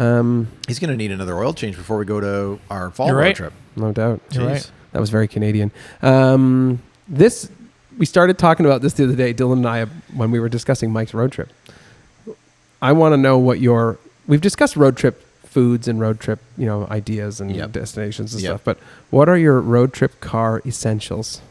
[SPEAKER 3] going to need another oil change before we go to our fall
[SPEAKER 1] You're
[SPEAKER 3] road
[SPEAKER 1] right.
[SPEAKER 3] trip.
[SPEAKER 2] No doubt.
[SPEAKER 1] You're
[SPEAKER 3] Jeez.
[SPEAKER 1] right.
[SPEAKER 2] That was very Canadian. We started talking about this the other day, Dylan and I, when we were discussing Mike's road trip. I want to know what we've discussed road trip foods and road trip, ideas and
[SPEAKER 3] Yep.
[SPEAKER 2] destinations and
[SPEAKER 3] Yep.
[SPEAKER 2] stuff. But what are your road trip car essentials?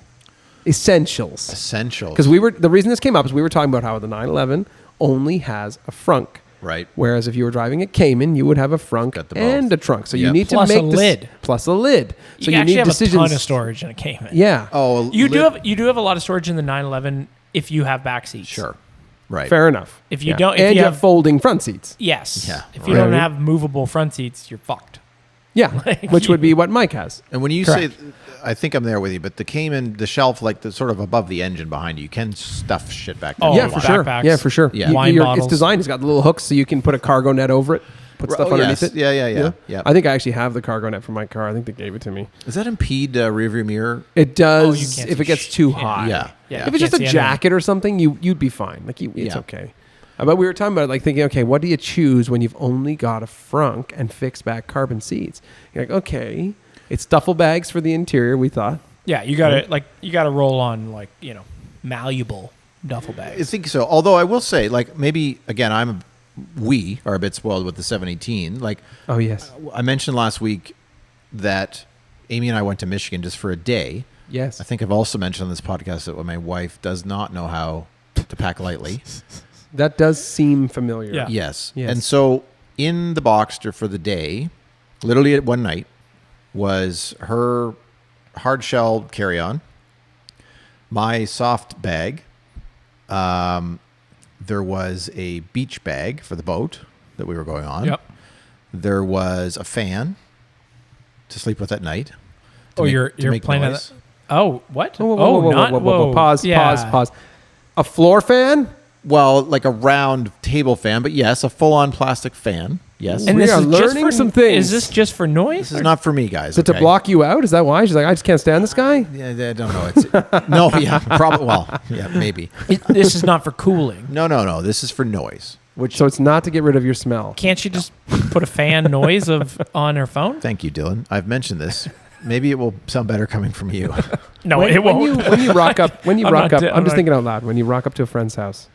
[SPEAKER 2] Essentials.
[SPEAKER 3] Essentials.
[SPEAKER 2] Because the reason this came up is we were talking about how the 911 only has a frunk.
[SPEAKER 3] Right.
[SPEAKER 2] Whereas if you were driving a Cayman, you would have a frunk
[SPEAKER 3] Got the
[SPEAKER 2] and
[SPEAKER 3] both.
[SPEAKER 2] a trunk. So you
[SPEAKER 3] Yep.
[SPEAKER 2] need
[SPEAKER 1] Plus
[SPEAKER 2] to
[SPEAKER 1] a
[SPEAKER 2] make
[SPEAKER 1] lid.
[SPEAKER 2] plus a lid. So
[SPEAKER 1] You
[SPEAKER 2] you
[SPEAKER 1] actually
[SPEAKER 2] need
[SPEAKER 1] have
[SPEAKER 2] decisions.
[SPEAKER 1] a ton of storage in a Cayman.
[SPEAKER 2] Yeah.
[SPEAKER 3] Oh,
[SPEAKER 1] You do have a lot of storage in the 911 if you have back seats.
[SPEAKER 3] Sure. Right.
[SPEAKER 2] Fair enough.
[SPEAKER 1] If you
[SPEAKER 2] Yeah.
[SPEAKER 1] don't- if
[SPEAKER 2] and
[SPEAKER 1] you
[SPEAKER 2] you have
[SPEAKER 1] have-
[SPEAKER 2] folding front seats.
[SPEAKER 1] Yes.
[SPEAKER 3] Yeah,
[SPEAKER 1] If you
[SPEAKER 2] right.
[SPEAKER 1] don't have movable front seats, you're fucked.
[SPEAKER 2] Yeah,
[SPEAKER 1] Like,
[SPEAKER 2] which would be what Mike has.
[SPEAKER 3] And when you
[SPEAKER 1] Correct.
[SPEAKER 3] say, I think I'm there with you, but the Cayman, the shelf, like the sort of above the engine behind you can stuff shit back there.
[SPEAKER 1] Oh,
[SPEAKER 2] Yeah,
[SPEAKER 3] a
[SPEAKER 2] for
[SPEAKER 3] lot.
[SPEAKER 2] sure.
[SPEAKER 1] backpacks,
[SPEAKER 2] Yeah, for sure.
[SPEAKER 3] Yeah.
[SPEAKER 1] wine
[SPEAKER 2] It's
[SPEAKER 1] bottles.
[SPEAKER 2] designed. It's got the little hooks so you can put a cargo net over it, put stuff underneath
[SPEAKER 3] yes.
[SPEAKER 2] it.
[SPEAKER 3] Yeah.
[SPEAKER 2] I think I actually have the cargo net for my car. I think they gave it to me.
[SPEAKER 3] Does that impede rear view mirror?
[SPEAKER 2] It
[SPEAKER 1] Oh, you
[SPEAKER 2] does
[SPEAKER 1] can't
[SPEAKER 2] if
[SPEAKER 1] see
[SPEAKER 2] it gets too
[SPEAKER 1] shit.
[SPEAKER 2] high.
[SPEAKER 3] Yeah.
[SPEAKER 1] Yeah.
[SPEAKER 2] If it's just a jacket or something, you'd be fine. Like it's
[SPEAKER 3] Yeah.
[SPEAKER 2] okay. But we were talking about like thinking, okay, what do you choose when you've only got a frunk and fixed back carbon seats? You're like, okay, it's duffel bags for the interior. We thought.
[SPEAKER 1] Yeah, you gotta roll on like malleable duffel
[SPEAKER 3] I
[SPEAKER 1] bags.
[SPEAKER 3] think so. Although I will say, like maybe again, we are a bit spoiled with the 718. Like
[SPEAKER 2] Oh yes,
[SPEAKER 3] I mentioned last week that Amy and I went to Michigan just for a day.
[SPEAKER 2] yes.
[SPEAKER 3] I think I've also mentioned on this podcast that my wife does not know how to pack lightly.
[SPEAKER 2] That does seem familiar.
[SPEAKER 1] Yeah.
[SPEAKER 3] Yes.
[SPEAKER 2] Yes.
[SPEAKER 3] And so in the Boxster for the day, literally at one night, was her hard shell carry-on, my soft bag. There was a beach bag for the boat that we were going on.
[SPEAKER 1] Yep.
[SPEAKER 3] There was a fan to sleep with at night.
[SPEAKER 1] Oh, you're
[SPEAKER 3] make
[SPEAKER 1] playing at
[SPEAKER 3] noise.
[SPEAKER 1] that. Oh, what?
[SPEAKER 2] Whoa, whoa, whoa, whoa,
[SPEAKER 1] not
[SPEAKER 2] whoa, whoa, whoa. Pause.
[SPEAKER 1] Yeah.
[SPEAKER 2] Pause. A floor fan.
[SPEAKER 3] Well, like a round table fan, but yes, a full-on plastic fan. Yes.
[SPEAKER 2] And
[SPEAKER 1] And
[SPEAKER 2] We
[SPEAKER 1] this
[SPEAKER 2] are
[SPEAKER 1] is just
[SPEAKER 2] learning
[SPEAKER 1] for,
[SPEAKER 2] some things.
[SPEAKER 1] Is this just for noise?
[SPEAKER 3] This is not for me, guys.
[SPEAKER 2] Is it to
[SPEAKER 3] okay?
[SPEAKER 2] block you out? Is that why? She's like, I just can't stand this guy.
[SPEAKER 3] Yeah, I don't know. It's no, yeah, probably. Well, yeah, maybe.
[SPEAKER 1] This is not for cooling.
[SPEAKER 3] No. This is for noise. Which
[SPEAKER 2] So it's not to get rid of your smell.
[SPEAKER 1] Can't you just put a fan noise on her phone?
[SPEAKER 3] thank you, Dylan. I've mentioned this. Maybe it will sound better coming from you.
[SPEAKER 1] No, it won't.
[SPEAKER 2] When you rock up,
[SPEAKER 1] I'm not-
[SPEAKER 2] I'm
[SPEAKER 1] I'm
[SPEAKER 2] just
[SPEAKER 1] not-
[SPEAKER 2] thinking out loud. When you rock up to a friend's house,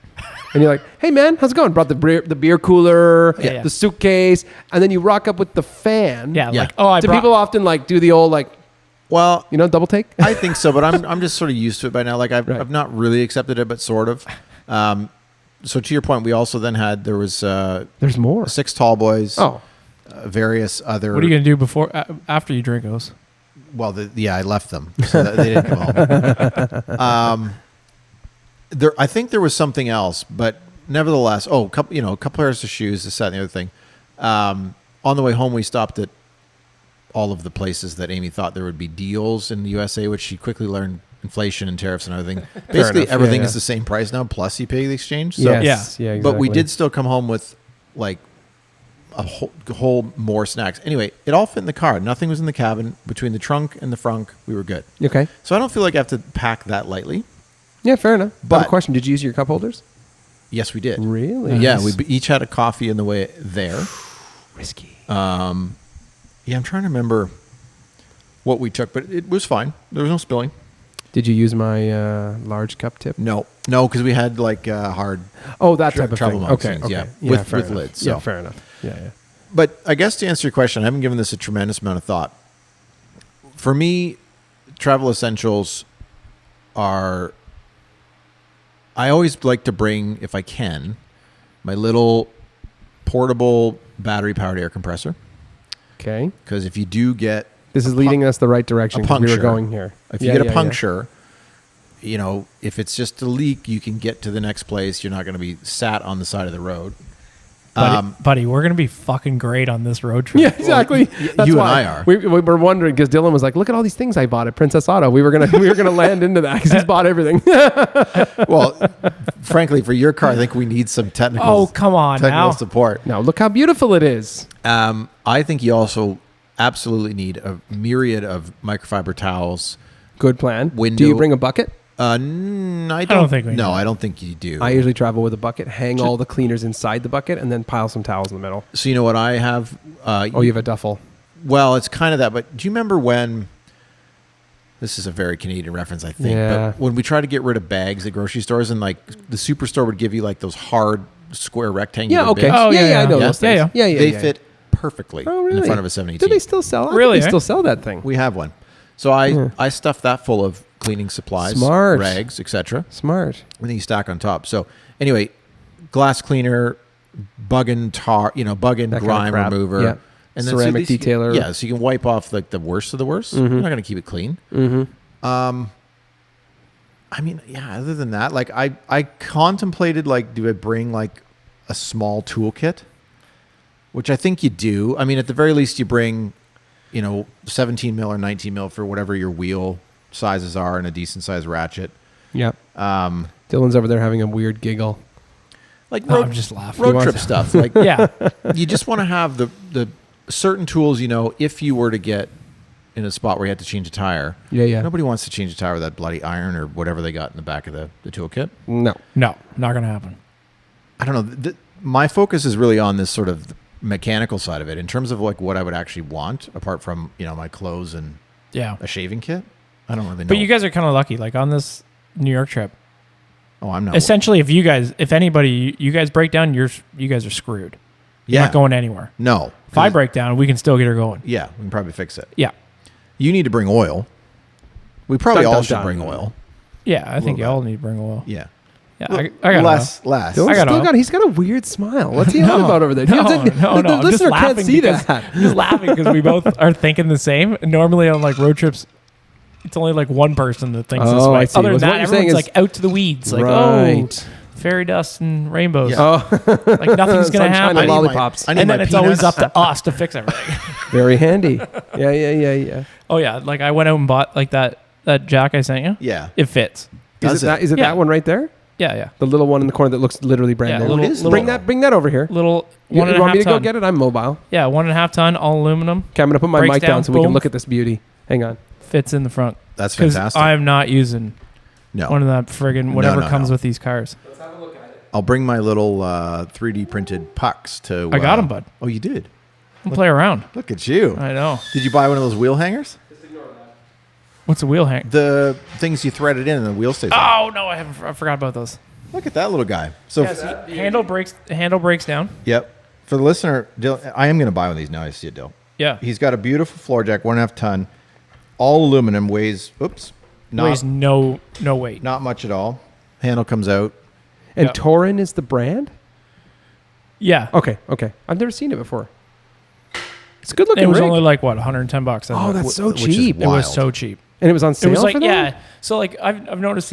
[SPEAKER 2] and you're like, "Hey man, how's it going?" Brought the beer cooler,
[SPEAKER 1] Yeah.
[SPEAKER 2] the suitcase, and then you rock up with the fan.
[SPEAKER 1] Yeah,
[SPEAKER 3] Yeah.
[SPEAKER 1] like I
[SPEAKER 2] Do
[SPEAKER 1] brought,
[SPEAKER 2] people often like do the old like
[SPEAKER 3] Well,
[SPEAKER 2] double take?
[SPEAKER 3] I think so, but I'm just sort of used to it by now. Like
[SPEAKER 2] Right.
[SPEAKER 3] I've not really accepted it, but sort of. So to your point, we also then had there was
[SPEAKER 2] There's more.
[SPEAKER 3] 6 tall boys.
[SPEAKER 2] Oh,
[SPEAKER 3] Various other.
[SPEAKER 1] what are you gonna do before after you drink those?
[SPEAKER 3] Well, I left them, so that they didn't come home. I think there was something else, but nevertheless, a couple pairs of shoes, this, that, and the other thing. On the way home, we stopped at all of the places that Amy thought there would be deals in the USA, which she quickly learned inflation and tariffs and everything. Basically,
[SPEAKER 2] enough.
[SPEAKER 3] everything
[SPEAKER 2] Yeah,
[SPEAKER 3] is the same price now, plus you pay the exchange. So,
[SPEAKER 2] yes. Yeah.
[SPEAKER 3] But we
[SPEAKER 2] exactly.
[SPEAKER 3] did still come home with like a whole more snacks. Anyway, it all fit in the car. Nothing was in the cabin. Between the trunk and the frunk, we were good.
[SPEAKER 2] Okay.
[SPEAKER 3] So I don't feel like I have to pack that lightly.
[SPEAKER 2] Yeah, fair enough. But I have
[SPEAKER 3] But-
[SPEAKER 2] a question: did you use your cup holders?
[SPEAKER 3] Yes, we did.
[SPEAKER 2] Really?
[SPEAKER 3] Yeah, we each had a coffee in the way there.
[SPEAKER 2] Risky.
[SPEAKER 3] Yeah, I'm trying to remember what we took, but it was fine. There was no spilling.
[SPEAKER 2] Did you use my large cup tip?
[SPEAKER 3] No, because we had like hard.
[SPEAKER 2] Oh, that type of
[SPEAKER 3] travel
[SPEAKER 2] thing.
[SPEAKER 3] mugs
[SPEAKER 2] Okay.
[SPEAKER 3] things,
[SPEAKER 2] Okay.
[SPEAKER 3] yeah. With
[SPEAKER 2] fair enough.
[SPEAKER 3] lids,
[SPEAKER 2] Yeah,
[SPEAKER 3] so.
[SPEAKER 2] fair enough. Yeah.
[SPEAKER 3] But I guess to answer your question, I haven't given this a tremendous amount of thought. For me, travel essentials are. I always like to bring, if I can, my little portable battery-powered air compressor.
[SPEAKER 2] Okay.
[SPEAKER 3] Because if you do get
[SPEAKER 2] This is leading us the right direction.
[SPEAKER 3] a
[SPEAKER 2] 'Cause we were
[SPEAKER 3] puncture.
[SPEAKER 2] going here.
[SPEAKER 3] If you get a puncture, if it's just a leak, you can get to the next place. You're not going to be sat on the side of the road.
[SPEAKER 1] Buddy, we're gonna be fucking great on this road trip.
[SPEAKER 2] Yeah, exactly. That's
[SPEAKER 3] you and
[SPEAKER 2] why.
[SPEAKER 3] I are.
[SPEAKER 2] We were wondering because Dylan was like, "Look at all these things I bought at Princess Auto." We were gonna land into that because he's bought everything.
[SPEAKER 3] Well, frankly, for your car, I think we need some technical.
[SPEAKER 1] Oh, come on
[SPEAKER 3] technical
[SPEAKER 1] now.
[SPEAKER 3] support.
[SPEAKER 2] Now look how beautiful it is.
[SPEAKER 3] I think you also absolutely need a myriad of microfiber towels.
[SPEAKER 2] Good plan.
[SPEAKER 3] Window-
[SPEAKER 2] Do you bring a bucket?
[SPEAKER 3] I
[SPEAKER 1] don't think we
[SPEAKER 3] No,
[SPEAKER 1] do.
[SPEAKER 3] I don't think you do.
[SPEAKER 2] I usually travel with a bucket, hang all the cleaners inside the bucket, and then pile some towels in the middle.
[SPEAKER 3] So you know what I have?
[SPEAKER 2] Oh, you have a duffel.
[SPEAKER 3] Well, it's kind of that. But do you remember when? This is a very Canadian reference, I think.
[SPEAKER 2] Yeah.
[SPEAKER 3] But when we try to get rid of bags at grocery stores, and like the superstore would give you like those hard square rectangular.
[SPEAKER 2] Yeah. Okay.
[SPEAKER 3] bins,
[SPEAKER 1] Oh,
[SPEAKER 2] yeah,
[SPEAKER 1] yeah,
[SPEAKER 2] I know
[SPEAKER 3] yeah.
[SPEAKER 2] those things.
[SPEAKER 1] Yeah,
[SPEAKER 2] Yeah.
[SPEAKER 3] they
[SPEAKER 2] yeah.
[SPEAKER 3] fit perfectly
[SPEAKER 2] Oh, really?
[SPEAKER 3] in the front of a
[SPEAKER 2] Do
[SPEAKER 3] 718.
[SPEAKER 2] they still sell?
[SPEAKER 1] Really,
[SPEAKER 2] They
[SPEAKER 1] eh?
[SPEAKER 2] still sell that thing.
[SPEAKER 3] We have one. So I stuffed that full of cleaning supplies,
[SPEAKER 2] Smart.
[SPEAKER 3] rags, etc.
[SPEAKER 2] Smart.
[SPEAKER 3] And then you stack on top. So anyway, glass cleaner, bug and tar, bug and
[SPEAKER 2] That kind of
[SPEAKER 3] grime
[SPEAKER 2] crap.
[SPEAKER 3] remover,
[SPEAKER 2] Yeah.
[SPEAKER 3] and
[SPEAKER 2] Ceramic
[SPEAKER 3] at least
[SPEAKER 2] detailer.
[SPEAKER 3] Yeah, so you can wipe off like the worst of the worst. You're not going to keep it clean.
[SPEAKER 2] Mm-hmm.
[SPEAKER 3] I mean, yeah. Other than that, like I contemplated like, do I bring like a small toolkit, which I think you do. I mean, at the very least, you bring 17 mil or 19 mil for whatever your wheel sizes are, and a decent size ratchet.
[SPEAKER 2] Yep. Dylan's over there having a weird giggle.
[SPEAKER 3] Like
[SPEAKER 1] I'm just laughing.
[SPEAKER 3] road trip stuff. Like
[SPEAKER 1] Yeah.
[SPEAKER 3] you just want to have the certain tools. If you were to get in a spot where you had to change a tire.
[SPEAKER 2] Yeah.
[SPEAKER 3] Nobody wants to change a tire with that bloody iron or whatever they got in the back of the toolkit.
[SPEAKER 2] No,
[SPEAKER 1] not gonna happen.
[SPEAKER 3] I don't know. My focus is really on this sort of mechanical side of it in terms of like what I would actually want apart from my clothes and a shaving kit. I don't really know.
[SPEAKER 1] But you guys are kind of lucky. Like on this New York trip.
[SPEAKER 3] Oh, I'm not.
[SPEAKER 1] Essentially, if anybody, you guys break down, you guys are screwed. You're
[SPEAKER 3] Yeah.
[SPEAKER 1] not going anywhere.
[SPEAKER 3] No.
[SPEAKER 1] If I break down, we can still get her going.
[SPEAKER 3] Yeah, we can probably fix it.
[SPEAKER 1] Yeah.
[SPEAKER 3] You need to bring oil. We probably
[SPEAKER 2] Dun,
[SPEAKER 3] all
[SPEAKER 2] dun,
[SPEAKER 3] should
[SPEAKER 2] dun.
[SPEAKER 3] bring oil.
[SPEAKER 1] Yeah, I think
[SPEAKER 3] little
[SPEAKER 1] y'all need to bring oil.
[SPEAKER 3] Yeah.
[SPEAKER 1] Yeah, I got
[SPEAKER 3] less.
[SPEAKER 2] Dylan's
[SPEAKER 1] got oil.
[SPEAKER 2] he's got a weird smile. What's he on about over there?
[SPEAKER 1] No,
[SPEAKER 2] The
[SPEAKER 1] I'm just
[SPEAKER 2] listener can't
[SPEAKER 1] laughing
[SPEAKER 2] see
[SPEAKER 1] because,
[SPEAKER 2] that.
[SPEAKER 1] I'm just laughing because we both are thinking the same. And normally on like road trips, it's only like one person that thinks this
[SPEAKER 2] Oh,
[SPEAKER 1] way.
[SPEAKER 2] I see.
[SPEAKER 1] Other than
[SPEAKER 2] What
[SPEAKER 1] that,
[SPEAKER 2] you're saying
[SPEAKER 1] everyone's
[SPEAKER 2] is-
[SPEAKER 1] like out to the weeds. Like,
[SPEAKER 2] Right.
[SPEAKER 1] fairy dust and rainbows.
[SPEAKER 3] Yeah.
[SPEAKER 2] Oh,
[SPEAKER 1] Like nothing's going
[SPEAKER 2] Sunshine
[SPEAKER 1] to happen.
[SPEAKER 2] and lollipops.
[SPEAKER 3] I need
[SPEAKER 1] And
[SPEAKER 3] my
[SPEAKER 1] then it's always
[SPEAKER 3] peanuts.
[SPEAKER 1] up to us to fix everything.
[SPEAKER 2] very handy. Yeah.
[SPEAKER 1] Oh, yeah. Like I went out and bought like that jack I sent you.
[SPEAKER 3] Yeah.
[SPEAKER 1] It fits.
[SPEAKER 3] Does it?
[SPEAKER 2] Is it
[SPEAKER 1] Yeah.
[SPEAKER 2] that one right there?
[SPEAKER 1] Yeah.
[SPEAKER 2] The little one in the corner that looks literally brand
[SPEAKER 1] Yeah,
[SPEAKER 2] new.
[SPEAKER 1] little-
[SPEAKER 3] It is
[SPEAKER 2] bring
[SPEAKER 3] little.
[SPEAKER 2] that over here.
[SPEAKER 1] Little
[SPEAKER 2] You
[SPEAKER 1] 1.5
[SPEAKER 2] want me to
[SPEAKER 1] ton.
[SPEAKER 2] go get it? I'm mobile.
[SPEAKER 1] Yeah, 1.5 ton, all aluminum.
[SPEAKER 2] Okay, I'm gonna put my
[SPEAKER 1] Breaks
[SPEAKER 2] mic down
[SPEAKER 1] down,
[SPEAKER 2] so we can
[SPEAKER 1] boom.
[SPEAKER 2] look at this beauty. Hang on.
[SPEAKER 1] Fits in the front.
[SPEAKER 3] That's
[SPEAKER 1] Because
[SPEAKER 3] fantastic.
[SPEAKER 1] I'm not using
[SPEAKER 3] No.
[SPEAKER 1] one of that friggin' whatever
[SPEAKER 3] no,
[SPEAKER 1] comes
[SPEAKER 3] no.
[SPEAKER 1] with these cars.
[SPEAKER 3] I'll bring my little 3D printed pucks to.
[SPEAKER 1] I got 'em, bud.
[SPEAKER 3] Oh, you did?
[SPEAKER 1] I'll play around.
[SPEAKER 3] Look at you.
[SPEAKER 1] I know.
[SPEAKER 3] Did you buy one of those wheel hangers?
[SPEAKER 1] What's a wheel hang?
[SPEAKER 3] The things you thread it in and the wheel stays on.
[SPEAKER 1] Oh no, I forgot about those.
[SPEAKER 3] Look at that little guy. So,
[SPEAKER 1] Handle breaks down.
[SPEAKER 3] yep. For the listener, Dill, I am going to buy one of these now. I see it, Dill.
[SPEAKER 1] Yeah.
[SPEAKER 3] He's got a beautiful floor jack, 1.5 ton, all aluminum, weighs,
[SPEAKER 1] Weighs no weight.
[SPEAKER 3] not much at all. Handle comes out.
[SPEAKER 2] And
[SPEAKER 1] Yep.
[SPEAKER 2] Torin is the brand?
[SPEAKER 1] Yeah.
[SPEAKER 2] Okay. I've never seen it before. It's a good looking
[SPEAKER 1] It was
[SPEAKER 2] rig.
[SPEAKER 1] only like what, $110.
[SPEAKER 2] Oh, that's so
[SPEAKER 3] which is
[SPEAKER 2] cheap.
[SPEAKER 1] It was
[SPEAKER 3] wild.
[SPEAKER 1] so cheap.
[SPEAKER 2] And it was on
[SPEAKER 1] It
[SPEAKER 2] sale
[SPEAKER 1] was like
[SPEAKER 2] for that?
[SPEAKER 1] So like I've noticed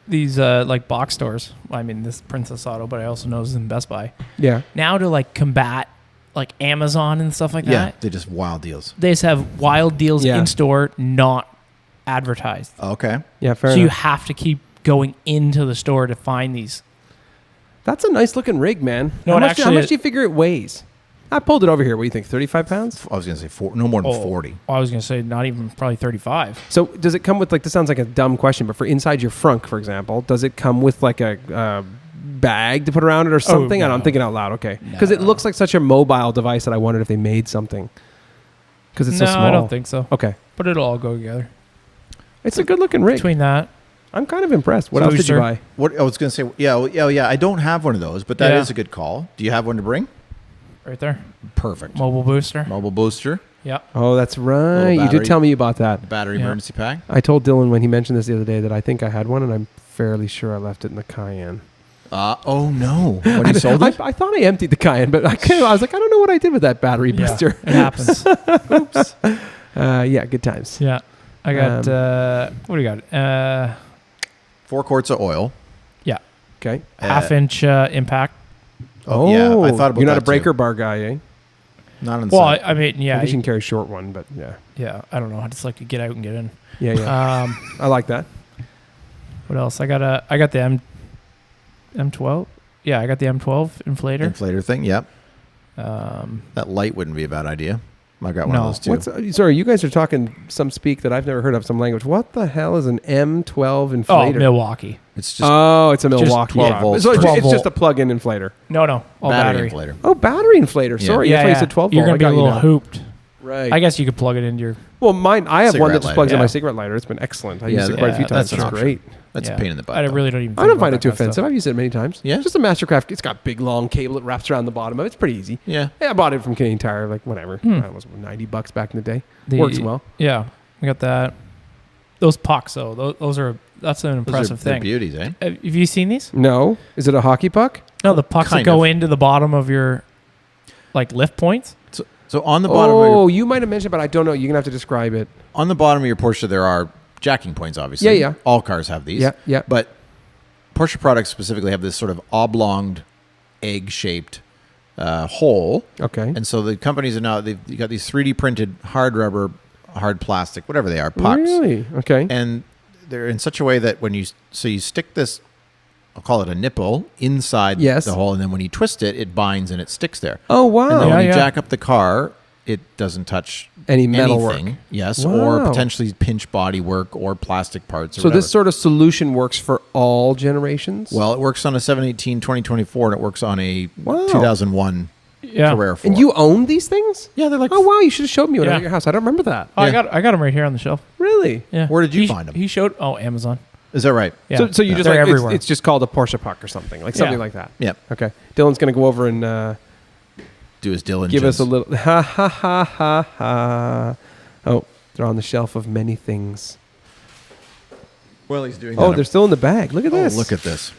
[SPEAKER 1] these like box stores. I mean, this Princess Auto, but I also know this in Best Buy.
[SPEAKER 2] Yeah.
[SPEAKER 1] Now to like combat like Amazon and stuff like
[SPEAKER 3] Yeah,
[SPEAKER 1] that,
[SPEAKER 3] they're just wild deals.
[SPEAKER 1] they just have wild deals
[SPEAKER 2] Yeah.
[SPEAKER 1] in store, not advertised.
[SPEAKER 3] Okay.
[SPEAKER 2] Yeah, fair
[SPEAKER 1] So you
[SPEAKER 2] enough.
[SPEAKER 1] have to keep going into the store to find these.
[SPEAKER 2] That's a nice looking rig, man.
[SPEAKER 1] No,
[SPEAKER 2] how
[SPEAKER 1] it
[SPEAKER 2] much
[SPEAKER 1] actually-
[SPEAKER 2] do you figure it weighs? I pulled it over here. What do you think? 35 pounds?
[SPEAKER 3] I was going to say no more than 40.
[SPEAKER 1] I was gonna say not even probably 35.
[SPEAKER 2] So does it come with this sounds like a dumb question, but for inside your frunk, for example, does it come with like a bag to put around it or something?
[SPEAKER 1] no.
[SPEAKER 2] I'm thinking out loud. Okay. Because it looks like such a mobile device that I wondered if they made something. Because it's
[SPEAKER 1] No,
[SPEAKER 2] so small.
[SPEAKER 1] I don't think so.
[SPEAKER 2] Okay.
[SPEAKER 1] But it'll all go together.
[SPEAKER 2] It's a good looking rig.
[SPEAKER 1] Between that,
[SPEAKER 2] I'm kind of impressed. What else did you
[SPEAKER 1] Booster.
[SPEAKER 2] buy?
[SPEAKER 3] What I was going to say, yeah. I don't have one of those, but that is
[SPEAKER 1] Yeah.
[SPEAKER 3] a good call. Do you have one to bring?
[SPEAKER 1] right there,
[SPEAKER 3] Perfect.
[SPEAKER 1] mobile booster.
[SPEAKER 3] Mobile booster,
[SPEAKER 1] Yeah.
[SPEAKER 2] Oh, that's right. You
[SPEAKER 3] battery.
[SPEAKER 2] did tell me you bought that.
[SPEAKER 3] battery
[SPEAKER 1] Yeah.
[SPEAKER 3] emergency pack.
[SPEAKER 2] I told Dylan when he mentioned this the other day that I think I had one, and I'm fairly sure I left it in the Cayenne.
[SPEAKER 3] Oh no! When you sold it?
[SPEAKER 2] I thought I emptied the Cayenne, but I was like, I don't know what I did with that battery
[SPEAKER 1] Yeah,
[SPEAKER 2] booster.
[SPEAKER 1] it happens.
[SPEAKER 2] Yeah, good times.
[SPEAKER 1] Yeah. I got what do you got?
[SPEAKER 3] 4 quarts of oil.
[SPEAKER 1] Yeah.
[SPEAKER 2] Okay.
[SPEAKER 1] Half-inch impact.
[SPEAKER 3] Oh, yeah, I thought about
[SPEAKER 2] You're not
[SPEAKER 3] that
[SPEAKER 2] a breaker
[SPEAKER 3] too.
[SPEAKER 2] bar guy, eh?
[SPEAKER 3] Not on
[SPEAKER 1] Well,
[SPEAKER 3] site.
[SPEAKER 1] I mean, yeah,
[SPEAKER 2] I guess you can carry a short one, but yeah.
[SPEAKER 1] yeah. I don't know. I just like to get out and get in.
[SPEAKER 2] Yeah. I like that.
[SPEAKER 1] What else? I got the M12. Yeah, I got the M12 inflator.
[SPEAKER 3] Inflator thing. Yep. That light wouldn't be a bad idea. I got one
[SPEAKER 1] No.
[SPEAKER 3] of those too.
[SPEAKER 2] Sorry, you guys are talking some speak that I've never heard of, some language. What the hell is an M12 inflator?
[SPEAKER 1] Oh, Milwaukee.
[SPEAKER 3] It's just
[SPEAKER 2] It's a Milwaukee.
[SPEAKER 3] 12
[SPEAKER 2] yeah.
[SPEAKER 3] volts
[SPEAKER 2] So it's,
[SPEAKER 3] per-
[SPEAKER 2] it's
[SPEAKER 1] 12
[SPEAKER 2] just a plug-in inflator.
[SPEAKER 1] No, all
[SPEAKER 3] battery
[SPEAKER 1] battery.
[SPEAKER 3] inflator.
[SPEAKER 2] Oh, battery inflator.
[SPEAKER 3] Yeah.
[SPEAKER 2] Sorry,
[SPEAKER 1] Yeah,
[SPEAKER 2] that's why
[SPEAKER 1] yeah.
[SPEAKER 2] you said 12
[SPEAKER 1] You're
[SPEAKER 2] volt.
[SPEAKER 1] gonna be
[SPEAKER 2] I
[SPEAKER 1] a
[SPEAKER 2] got you
[SPEAKER 1] little
[SPEAKER 2] now.
[SPEAKER 1] hooped.
[SPEAKER 2] Right.
[SPEAKER 1] I guess you could plug it into your.
[SPEAKER 2] Well, mine. I have one that
[SPEAKER 3] Cigarette
[SPEAKER 2] just plugs in
[SPEAKER 1] lighter.
[SPEAKER 2] my
[SPEAKER 1] Yeah.
[SPEAKER 2] cigarette lighter. It's been excellent. I
[SPEAKER 3] Yeah,
[SPEAKER 2] used it quite a few
[SPEAKER 3] yeah,
[SPEAKER 2] times.
[SPEAKER 3] that's an
[SPEAKER 2] It's
[SPEAKER 3] option.
[SPEAKER 2] great.
[SPEAKER 3] That's
[SPEAKER 1] Yeah.
[SPEAKER 3] a pain in the butt.
[SPEAKER 1] I
[SPEAKER 3] though.
[SPEAKER 1] really don't even.
[SPEAKER 2] I
[SPEAKER 1] think
[SPEAKER 2] don't
[SPEAKER 1] about
[SPEAKER 2] find it
[SPEAKER 1] that
[SPEAKER 2] too
[SPEAKER 1] kind of stuff.
[SPEAKER 2] offensive. I've used it many times.
[SPEAKER 3] Yeah?
[SPEAKER 2] Just a Mastercraft. It's got big long cable that wraps around the bottom of it. It's pretty easy.
[SPEAKER 3] Yeah.
[SPEAKER 2] Yeah, I bought it from Canadian Tire, like whatever. That was $90 back in the day. Works well.
[SPEAKER 1] Yeah, I got that. Those pucks, though, that's an impressive
[SPEAKER 3] They're
[SPEAKER 1] thing.
[SPEAKER 3] beauties, eh?
[SPEAKER 1] Have you seen these?
[SPEAKER 2] No, is it a hockey puck?
[SPEAKER 1] No, the pucks that
[SPEAKER 3] Kind
[SPEAKER 1] go
[SPEAKER 3] of.
[SPEAKER 1] into the bottom of your like lift points.
[SPEAKER 3] So on the bottom
[SPEAKER 2] Oh, you might have mentioned, but I don't know. You're gonna have to describe it.
[SPEAKER 3] on the bottom of your Porsche there are jacking points, obviously.
[SPEAKER 2] Yeah.
[SPEAKER 3] All cars have these.
[SPEAKER 2] Yeah.
[SPEAKER 3] But Porsche products specifically have this sort of oblonged, egg-shaped hole.
[SPEAKER 2] Okay.
[SPEAKER 3] And so the companies are now, they've got these 3D printed hard rubber, hard plastic, whatever they are, pucks.
[SPEAKER 2] Really? Okay.
[SPEAKER 3] And they're in such a way that when you stick this, I'll call it a nipple, inside the hole, and then when you twist it, it binds and it sticks there.
[SPEAKER 2] Oh, wow.
[SPEAKER 3] And then when you jack up the car, it doesn't touch
[SPEAKER 2] any metal
[SPEAKER 3] anything,
[SPEAKER 2] work.
[SPEAKER 3] yes,
[SPEAKER 2] Wow.
[SPEAKER 3] or potentially pinch body work or plastic parts. Or
[SPEAKER 2] so
[SPEAKER 3] whatever.
[SPEAKER 2] this sort of solution works for all generations?
[SPEAKER 3] Well, it works on a 718 2024, and it works on a 2001 Carrera 4.
[SPEAKER 2] And you own these things?
[SPEAKER 3] Yeah, they're like...
[SPEAKER 2] Oh, wow, you should have showed me when I was at your house. I don't remember that.
[SPEAKER 1] Oh, I got them right here on the shelf.
[SPEAKER 2] Really?
[SPEAKER 1] Yeah.
[SPEAKER 3] Where did you find them?
[SPEAKER 1] He showed... Oh, Amazon.
[SPEAKER 3] Is that right?
[SPEAKER 1] Yeah.
[SPEAKER 2] So you just
[SPEAKER 1] They're
[SPEAKER 2] like...
[SPEAKER 1] everywhere.
[SPEAKER 2] It's just called a Porsche puck or something. Like something like that.
[SPEAKER 3] Yeah.
[SPEAKER 2] Okay. Dylan's going to go over and...
[SPEAKER 3] do his Dylan.
[SPEAKER 2] Give us a little... Ha, ha, ha, ha, ha. Oh, they're on the shelf of many things.
[SPEAKER 3] Well, he's doing that.
[SPEAKER 2] Oh, they're still in the bag. Look at this.
[SPEAKER 3] Look at this.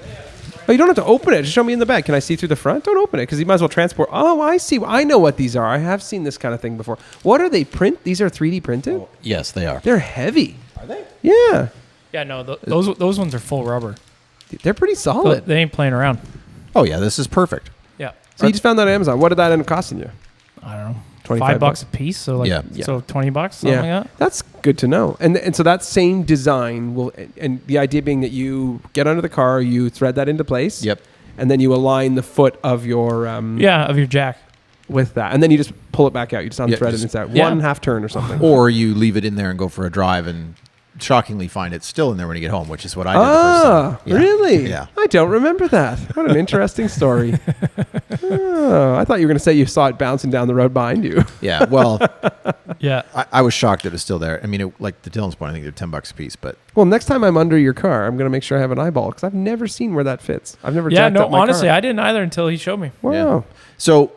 [SPEAKER 2] Oh, you don't have to open it. Just show me in the bag. Can I see through the front? Don't open it because you might as well transport. Oh, I see. I know what these are. I have seen this kind of thing before. What are they print? These are 3D printed?
[SPEAKER 3] Oh, yes, they are.
[SPEAKER 2] They're heavy.
[SPEAKER 3] Are they?
[SPEAKER 2] Yeah.
[SPEAKER 1] Yeah, no, those ones are full rubber.
[SPEAKER 2] They're pretty solid.
[SPEAKER 1] They ain't playing around.
[SPEAKER 3] Oh, yeah, this is perfect.
[SPEAKER 1] Yeah.
[SPEAKER 2] So you just found that on Amazon. What did that end up costing you?
[SPEAKER 1] I don't know.
[SPEAKER 2] 25
[SPEAKER 1] $5 a piece. So like, so $20, something like that.
[SPEAKER 2] That's good to know. And so that same design will, and the idea being that you get under the car, you thread that into place.
[SPEAKER 3] Yep.
[SPEAKER 2] And then you align the foot of your
[SPEAKER 1] of your jack
[SPEAKER 2] with that, and then you just pull it back out. You just unthread it inside 1/2 turn or something,
[SPEAKER 3] or you leave it in there and go for a drive and shockingly find it still in there when you get home, which is what I did the first time. Yeah.
[SPEAKER 2] Really?
[SPEAKER 3] Yeah.
[SPEAKER 2] I don't remember that. What an interesting story. I thought you were going to say you saw it bouncing down the road behind you.
[SPEAKER 3] Yeah. Well,
[SPEAKER 1] yeah.
[SPEAKER 3] I was shocked that it was still there. I mean, like the Dylan's point, I think they're $10 a piece, but.
[SPEAKER 2] Well, next time I'm under your car, I'm going to make sure I have an eyeball because I've never seen where that fits. I've never jacked up my
[SPEAKER 1] honestly,
[SPEAKER 2] car.
[SPEAKER 1] I didn't either until he showed me.
[SPEAKER 2] Wow.
[SPEAKER 3] Yeah. So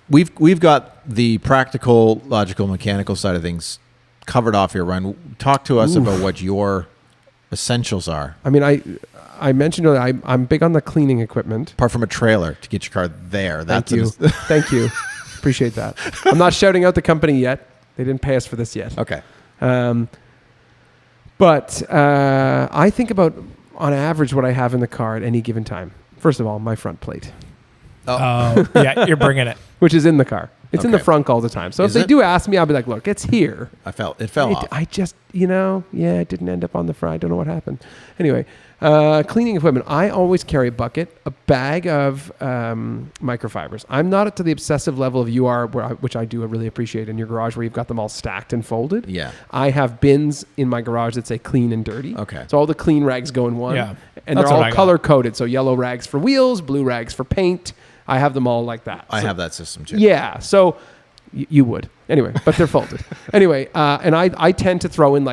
[SPEAKER 3] we've got the practical, logical, mechanical side of things covered off here, Ryan. Talk to us about what your essentials are.
[SPEAKER 2] I mean, I mentioned earlier, I'm big on the cleaning equipment.
[SPEAKER 3] Apart from a trailer to get your car there.
[SPEAKER 2] Thank you. Thank you. Appreciate that. I'm not shouting out the company yet. They didn't pay us for this yet.
[SPEAKER 3] Okay.
[SPEAKER 2] But I think about, on average, what I have in the car at any given time. First of all, my front plate.
[SPEAKER 1] Oh, yeah, you're bringing it.
[SPEAKER 2] Which is in the car. It's in the front all the time. So if they do ask me, I'll be like, look, it's here.
[SPEAKER 3] It fell off.
[SPEAKER 2] I just, it didn't end up on the front. I don't know what happened. Anyway, cleaning equipment. I always carry a bucket, a bag of microfibers. I'm not to the obsessive level of you are, which I do really appreciate in your garage where you've got them all stacked and folded.
[SPEAKER 3] Yeah.
[SPEAKER 2] I have bins in my garage that say clean and dirty.
[SPEAKER 3] Okay.
[SPEAKER 2] So all the clean rags go in one.
[SPEAKER 1] Yeah.
[SPEAKER 2] And they're all color coded. So yellow rags for wheels, blue rags for paint. I have them all like that.
[SPEAKER 3] I have that system too.
[SPEAKER 2] Yeah. So you would. Anyway, but they're folded. Anyway, and I tend to throw in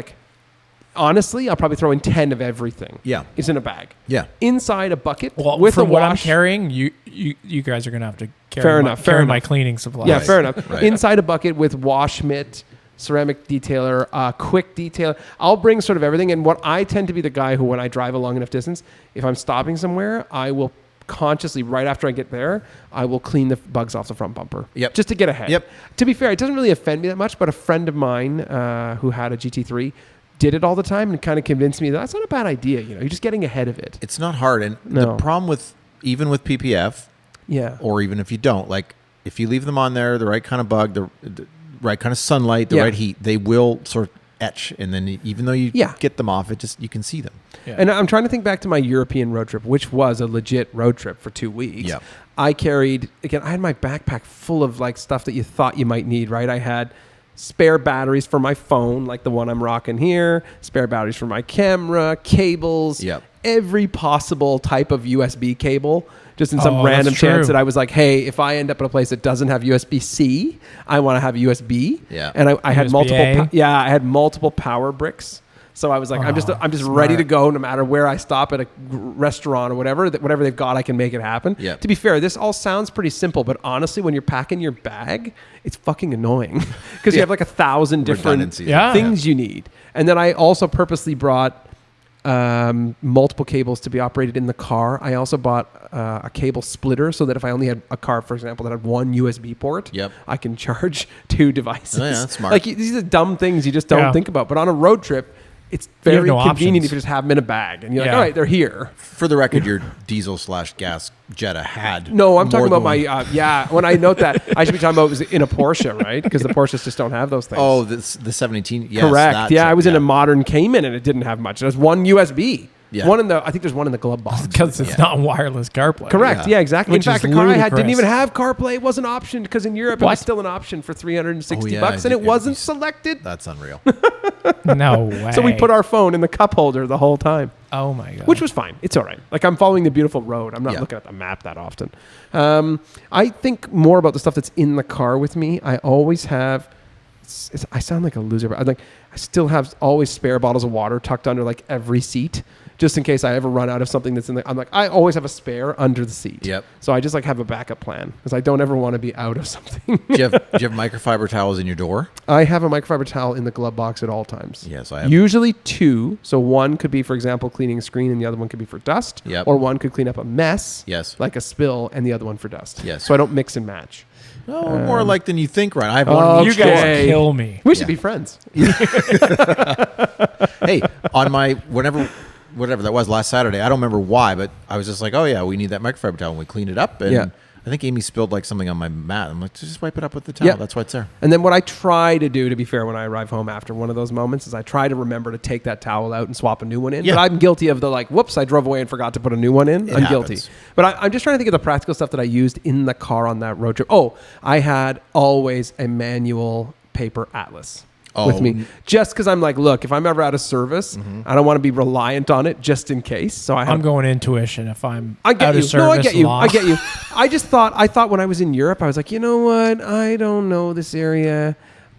[SPEAKER 2] honestly, I'll probably throw in 10 of everything.
[SPEAKER 3] Yeah.
[SPEAKER 2] It's in a bag.
[SPEAKER 3] Yeah.
[SPEAKER 2] Inside a bucket
[SPEAKER 1] with
[SPEAKER 2] a
[SPEAKER 1] what
[SPEAKER 2] wash.
[SPEAKER 1] I'm carrying, you guys are going to have to
[SPEAKER 2] carry
[SPEAKER 1] my cleaning supplies.
[SPEAKER 2] Yeah, fair enough.
[SPEAKER 3] Right.
[SPEAKER 2] Inside a bucket with wash mitt, ceramic detailer, quick detailer. I'll bring sort of everything. And what I tend to be the guy who, when I drive a long enough distance, if I'm stopping somewhere, I will consciously, right after I get there, I will clean the bugs off the front bumper.
[SPEAKER 3] Yep.
[SPEAKER 2] Just to get ahead.
[SPEAKER 3] Yep.
[SPEAKER 2] To be fair, it doesn't really offend me that much, but a friend of mine who had a GT3 did it all the time and kind of convinced me that that's not a bad idea. You're just getting ahead of it.
[SPEAKER 3] It's not hard. And the problem even with PPF, or even if you don't, if you leave them on there, the right kind of bug, the right kind of sunlight, the right heat, they will sort of etch. And then even though you get them off, you can see them.
[SPEAKER 2] Yeah. And I'm trying to think back to my European road trip, which was a legit road trip for 2 weeks.
[SPEAKER 3] Yeah.
[SPEAKER 2] I had my backpack full of stuff that you thought you might need, right? I had spare batteries for my phone, like the one I'm rocking here, spare batteries for my camera, cables, every possible type of USB cable, just in some random chance that I was like, hey, if I end up in a place that doesn't have USB-C, I want to have USB.
[SPEAKER 3] Yeah.
[SPEAKER 2] And I had
[SPEAKER 1] USB-A.
[SPEAKER 2] I had multiple power bricks. So I was like, I'm just
[SPEAKER 1] smart.
[SPEAKER 2] ready to go no matter where I stop at a restaurant or whatever they've got, I can make it happen.
[SPEAKER 3] Yeah.
[SPEAKER 2] To be fair, this all sounds pretty simple, but honestly, when you're packing your bag, it's fucking annoying because you have 1,000 different things you need. And then I also purposely brought multiple cables to be operated in the car. I also bought a cable splitter so that if I only had a car, for example, that had one USB port, I can charge 2 devices.
[SPEAKER 3] Oh, yeah, that's smart.
[SPEAKER 2] These are dumb things you just don't think about. But on a road trip, it's very
[SPEAKER 1] no
[SPEAKER 2] convenient
[SPEAKER 1] options.
[SPEAKER 2] if you just have them in a bag and you're like,
[SPEAKER 1] Yeah.
[SPEAKER 2] all right, they're here.
[SPEAKER 3] For the record, your diesel/gas Jetta had.
[SPEAKER 2] No, I'm talking
[SPEAKER 3] more
[SPEAKER 2] about
[SPEAKER 3] than
[SPEAKER 2] my,
[SPEAKER 3] one.
[SPEAKER 2] when I note that, I should be talking about it was in a Porsche, right? Because the Porsches just don't have those things.
[SPEAKER 3] Oh, the 718. Yes,
[SPEAKER 2] correct.
[SPEAKER 3] that
[SPEAKER 2] Yeah, I was in
[SPEAKER 3] yeah.
[SPEAKER 2] a modern Cayman and it didn't have much. There's one USB.
[SPEAKER 3] Yeah.
[SPEAKER 2] I think there's one in the glove box.
[SPEAKER 1] Because it's not wireless CarPlay.
[SPEAKER 2] Correct. Yeah, exactly.
[SPEAKER 1] Which
[SPEAKER 2] in fact,
[SPEAKER 1] is
[SPEAKER 2] the car I had didn't
[SPEAKER 1] ludicrous.
[SPEAKER 2] even have CarPlay. It wasn't optioned because in Europe it was
[SPEAKER 1] What?
[SPEAKER 2] still an option for $360
[SPEAKER 3] Oh, yeah,
[SPEAKER 2] bucks and it
[SPEAKER 3] yeah,
[SPEAKER 2] wasn't
[SPEAKER 3] you-
[SPEAKER 2] selected.
[SPEAKER 3] That's unreal.
[SPEAKER 1] No way.
[SPEAKER 2] So we put our phone in the cup holder the whole time.
[SPEAKER 1] Oh my god.
[SPEAKER 2] Which was fine. It's all right. Like I'm following the beautiful road. I'm not
[SPEAKER 3] Yeah.
[SPEAKER 2] looking at the map that often. I think more about the stuff that's in the car with me. I always have. I sound like a loser, but I still have always spare bottles of water tucked under like every seat, just in case I ever run out of something that's in the. I always have a spare under the seat.
[SPEAKER 3] Yep.
[SPEAKER 2] So I just like have a backup plan because I don't ever want to be out of something.
[SPEAKER 3] Do you have microfiber towels in your door?
[SPEAKER 2] I have a microfiber towel in the glove box at all times.
[SPEAKER 3] Yes, I have.
[SPEAKER 2] Usually two. So one could be, for example, cleaning a screen, and the other one could be for dust.
[SPEAKER 3] Yep.
[SPEAKER 2] Or one could clean up a mess.
[SPEAKER 3] Yes.
[SPEAKER 2] Like a spill, and the other one for dust.
[SPEAKER 3] Yes.
[SPEAKER 2] So I don't mix and match.
[SPEAKER 3] No, more like than you think, right? I have one.
[SPEAKER 1] You guys kill me.
[SPEAKER 2] We should
[SPEAKER 3] Yeah.
[SPEAKER 2] be friends.
[SPEAKER 3] Hey, on my whatever that was last Saturday, I don't remember why, but I was just like, oh yeah, we need that microfiber towel. And we cleaned it up, and
[SPEAKER 2] Yeah.
[SPEAKER 3] I think Amy spilled like something on my mat. I'm like, just wipe it up with the towel.
[SPEAKER 2] Yeah.
[SPEAKER 3] That's why it's there.
[SPEAKER 2] And then what I try to do, to be fair, when I arrive home after one of those moments, is I try to remember to take that towel out and swap a new one in.
[SPEAKER 3] Yeah.
[SPEAKER 2] But I'm guilty of the whoops, I drove away and forgot to put a new one in.
[SPEAKER 3] It
[SPEAKER 2] I'm
[SPEAKER 3] happens.
[SPEAKER 2] guilty. But I'm just trying to think of the practical stuff that I used in the car on that road trip. Oh, I had always a manual paper atlas with me. Just because I'm like, look, if I'm ever out of service, I don't want to be reliant on it just in case. So
[SPEAKER 1] I'm going intuition if I'm
[SPEAKER 2] I get
[SPEAKER 1] out
[SPEAKER 2] you.
[SPEAKER 1] of service.
[SPEAKER 2] No, I get you.
[SPEAKER 1] lost.
[SPEAKER 2] I get you. I thought when I was in Europe, I was like, you know what? I don't know this area.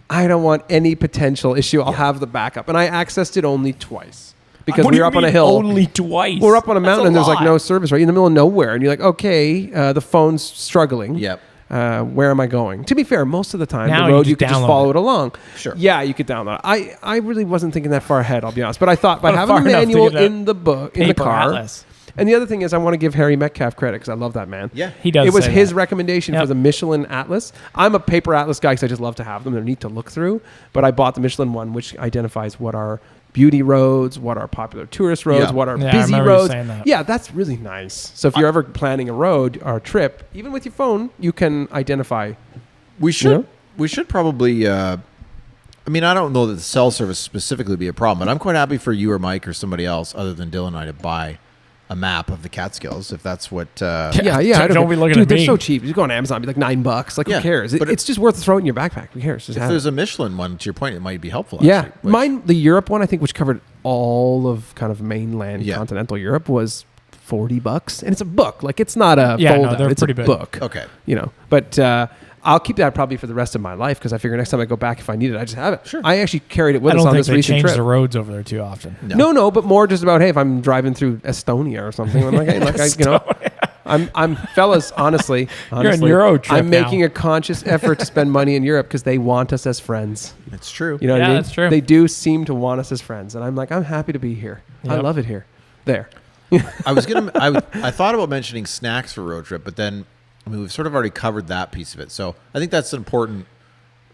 [SPEAKER 2] I don't want any potential issue. I'll have the backup. And I accessed it only twice because
[SPEAKER 1] What
[SPEAKER 2] we
[SPEAKER 1] do
[SPEAKER 2] were
[SPEAKER 1] you
[SPEAKER 2] up on a
[SPEAKER 1] mean
[SPEAKER 2] hill.
[SPEAKER 1] Only twice.
[SPEAKER 2] We're up on a mountain and there's like
[SPEAKER 1] lot.
[SPEAKER 2] no service, right? In the middle of nowhere. And you're like, okay, the phone's struggling.
[SPEAKER 3] Yep.
[SPEAKER 2] Where am I going? To be fair, most of the time,
[SPEAKER 1] Now
[SPEAKER 2] the
[SPEAKER 1] you
[SPEAKER 2] road
[SPEAKER 1] just
[SPEAKER 2] you could just
[SPEAKER 1] download
[SPEAKER 2] follow
[SPEAKER 1] it.
[SPEAKER 2] it along.
[SPEAKER 3] Sure.
[SPEAKER 2] Yeah, you could download it. I really wasn't thinking that far ahead, I'll be honest. But I thought by
[SPEAKER 1] But
[SPEAKER 2] having a
[SPEAKER 1] far enough to
[SPEAKER 2] manual
[SPEAKER 1] get a
[SPEAKER 2] in the book, in the
[SPEAKER 1] paper
[SPEAKER 2] car.
[SPEAKER 1] atlas.
[SPEAKER 2] And the other thing is I want to give Harry Metcalf credit because I love that man.
[SPEAKER 3] Yeah.
[SPEAKER 1] He does.
[SPEAKER 2] It was
[SPEAKER 1] say
[SPEAKER 2] his
[SPEAKER 1] that.
[SPEAKER 2] recommendation for
[SPEAKER 1] Yep.
[SPEAKER 2] the Michelin Atlas. I'm a paper Atlas guy because I just love to have them. They're neat to look through. But I bought the Michelin one, which identifies what are beauty roads, what are popular tourist roads,
[SPEAKER 3] Yeah.
[SPEAKER 2] what are
[SPEAKER 1] Yeah, I
[SPEAKER 2] busy
[SPEAKER 1] remember you
[SPEAKER 2] roads.
[SPEAKER 1] saying that.
[SPEAKER 2] Yeah, that's really nice. So if you're ever planning a road or a trip, even with your phone, you can identify.
[SPEAKER 3] We should.
[SPEAKER 2] know?
[SPEAKER 3] We should probably. I mean, I don't know that the cell service specifically would be a problem, but I'm quite happy for you or Mike or somebody else other than Dylan and I to buy a map of the Catskills if that's what.
[SPEAKER 2] Yeah.
[SPEAKER 1] Don't
[SPEAKER 2] I
[SPEAKER 1] be looking
[SPEAKER 2] Dude,
[SPEAKER 1] at
[SPEAKER 2] they're
[SPEAKER 1] me.
[SPEAKER 2] so cheap. You go on Amazon, it'd be like $9. Like,
[SPEAKER 3] Yeah,
[SPEAKER 2] who cares?
[SPEAKER 3] but
[SPEAKER 2] It's just worth to throw it in your backpack. Who cares? Just
[SPEAKER 3] If
[SPEAKER 2] have
[SPEAKER 3] there's
[SPEAKER 2] it.
[SPEAKER 3] a Michelin one, to your point, it might be helpful.
[SPEAKER 2] Yeah,
[SPEAKER 3] actually, which-
[SPEAKER 2] mine, the Europe one, I think, which covered all of kind of mainland
[SPEAKER 3] Yeah.
[SPEAKER 2] continental Europe, was $40, and it's a book. Like it's not a
[SPEAKER 1] Yeah, no,
[SPEAKER 2] fold out.
[SPEAKER 1] they're
[SPEAKER 2] It's a
[SPEAKER 1] pretty big.
[SPEAKER 2] book.
[SPEAKER 3] Okay.
[SPEAKER 2] You know, but I'll keep that probably for the rest of my life because I figure next time I go back, if I need it, I just have it.
[SPEAKER 3] Sure.
[SPEAKER 2] I actually carried it with
[SPEAKER 1] I
[SPEAKER 2] us
[SPEAKER 1] don't
[SPEAKER 2] on
[SPEAKER 1] think
[SPEAKER 2] this
[SPEAKER 1] they
[SPEAKER 2] recent
[SPEAKER 1] change
[SPEAKER 2] trip.
[SPEAKER 1] the roads over there too often.
[SPEAKER 2] No, but more just about hey, if I'm driving through Estonia or something, I'm like, hey, look, I'm fellas, honestly,
[SPEAKER 1] You're on Euro trip
[SPEAKER 2] I'm making
[SPEAKER 1] now.
[SPEAKER 2] a conscious effort to spend money in Europe because they want us as friends.
[SPEAKER 3] It's true.
[SPEAKER 2] You know what
[SPEAKER 1] Yeah,
[SPEAKER 2] I mean?
[SPEAKER 1] that's true.
[SPEAKER 2] They do seem to want us as friends, and I'm like, I'm happy to be here. I
[SPEAKER 1] Yep.
[SPEAKER 2] love it here. There.
[SPEAKER 3] I was gonna. I thought about mentioning snacks for road trip, but then I mean we've sort of already covered that piece of it. So I think that's an important,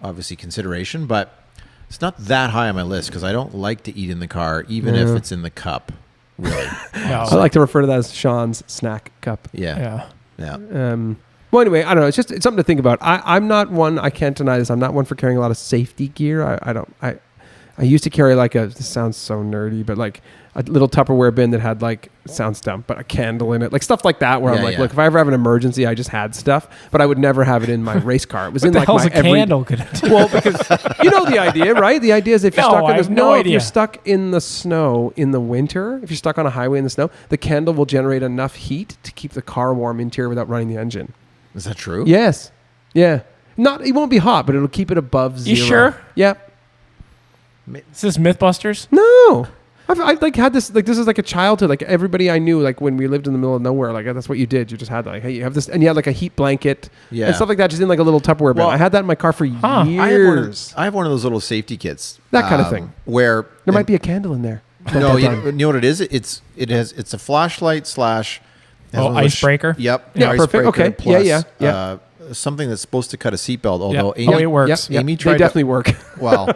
[SPEAKER 3] obviously, consideration, but it's not that high on my list because I don't like to eat in the car, even if it's in the cup. Really.
[SPEAKER 1] No.
[SPEAKER 2] I like to refer to that as Sean's snack cup.
[SPEAKER 3] Yeah.
[SPEAKER 1] Yeah.
[SPEAKER 3] Yeah.
[SPEAKER 2] Well, anyway, I don't know. It's something to think about. I'm not one. I can't deny this. I'm not one for carrying a lot of safety gear. I used to carry like this sounds so nerdy, but like a little Tupperware bin that had like, it sounds dumb, but a candle in it, like stuff like that. Where I'm
[SPEAKER 3] Yeah,
[SPEAKER 2] like,
[SPEAKER 3] yeah.
[SPEAKER 2] look, if I ever have an emergency, I just had stuff, but I would never have it in my race car. It was in
[SPEAKER 1] The
[SPEAKER 2] like
[SPEAKER 1] hell's
[SPEAKER 2] my
[SPEAKER 1] a
[SPEAKER 2] every.
[SPEAKER 1] candle gonna do?
[SPEAKER 2] Well, because you know the idea, right? The idea is if you're
[SPEAKER 1] No,
[SPEAKER 2] stuck in
[SPEAKER 1] I
[SPEAKER 2] the
[SPEAKER 1] have no
[SPEAKER 2] if
[SPEAKER 1] idea.
[SPEAKER 2] you're stuck in the snow in the winter, if you're stuck on a highway in the snow, the candle will generate enough heat to keep the car warm interior without running the engine.
[SPEAKER 3] Is that true?
[SPEAKER 2] Yes. Yeah. It won't be hot, but it'll keep it above zero.
[SPEAKER 1] You sure?
[SPEAKER 2] Yeah.
[SPEAKER 1] Is this Mythbusters?
[SPEAKER 2] No. I've like had this, like this is like a childhood, like everybody I knew, like when we lived in the middle of nowhere, like that's what you did. You just had like, hey, you have this, and you had like a heat blanket
[SPEAKER 3] Yeah.
[SPEAKER 2] and stuff like that, just in like a little Tupperware bin.
[SPEAKER 3] Well,
[SPEAKER 2] I had that in my car for years.
[SPEAKER 3] I have one of those little safety kits.
[SPEAKER 2] That kind of thing.
[SPEAKER 3] Where
[SPEAKER 2] There might be a candle in there.
[SPEAKER 3] No, you know what it is? It's a flashlight slash.
[SPEAKER 1] Oh, icebreaker?
[SPEAKER 3] Yep.
[SPEAKER 2] Yeah, perfect.
[SPEAKER 3] icebreaker
[SPEAKER 2] Okay.
[SPEAKER 3] plus,
[SPEAKER 2] Yeah.
[SPEAKER 3] something that's supposed to cut a seatbelt. Although
[SPEAKER 1] it works.
[SPEAKER 3] Amy tried.
[SPEAKER 2] They definitely work.
[SPEAKER 3] Well,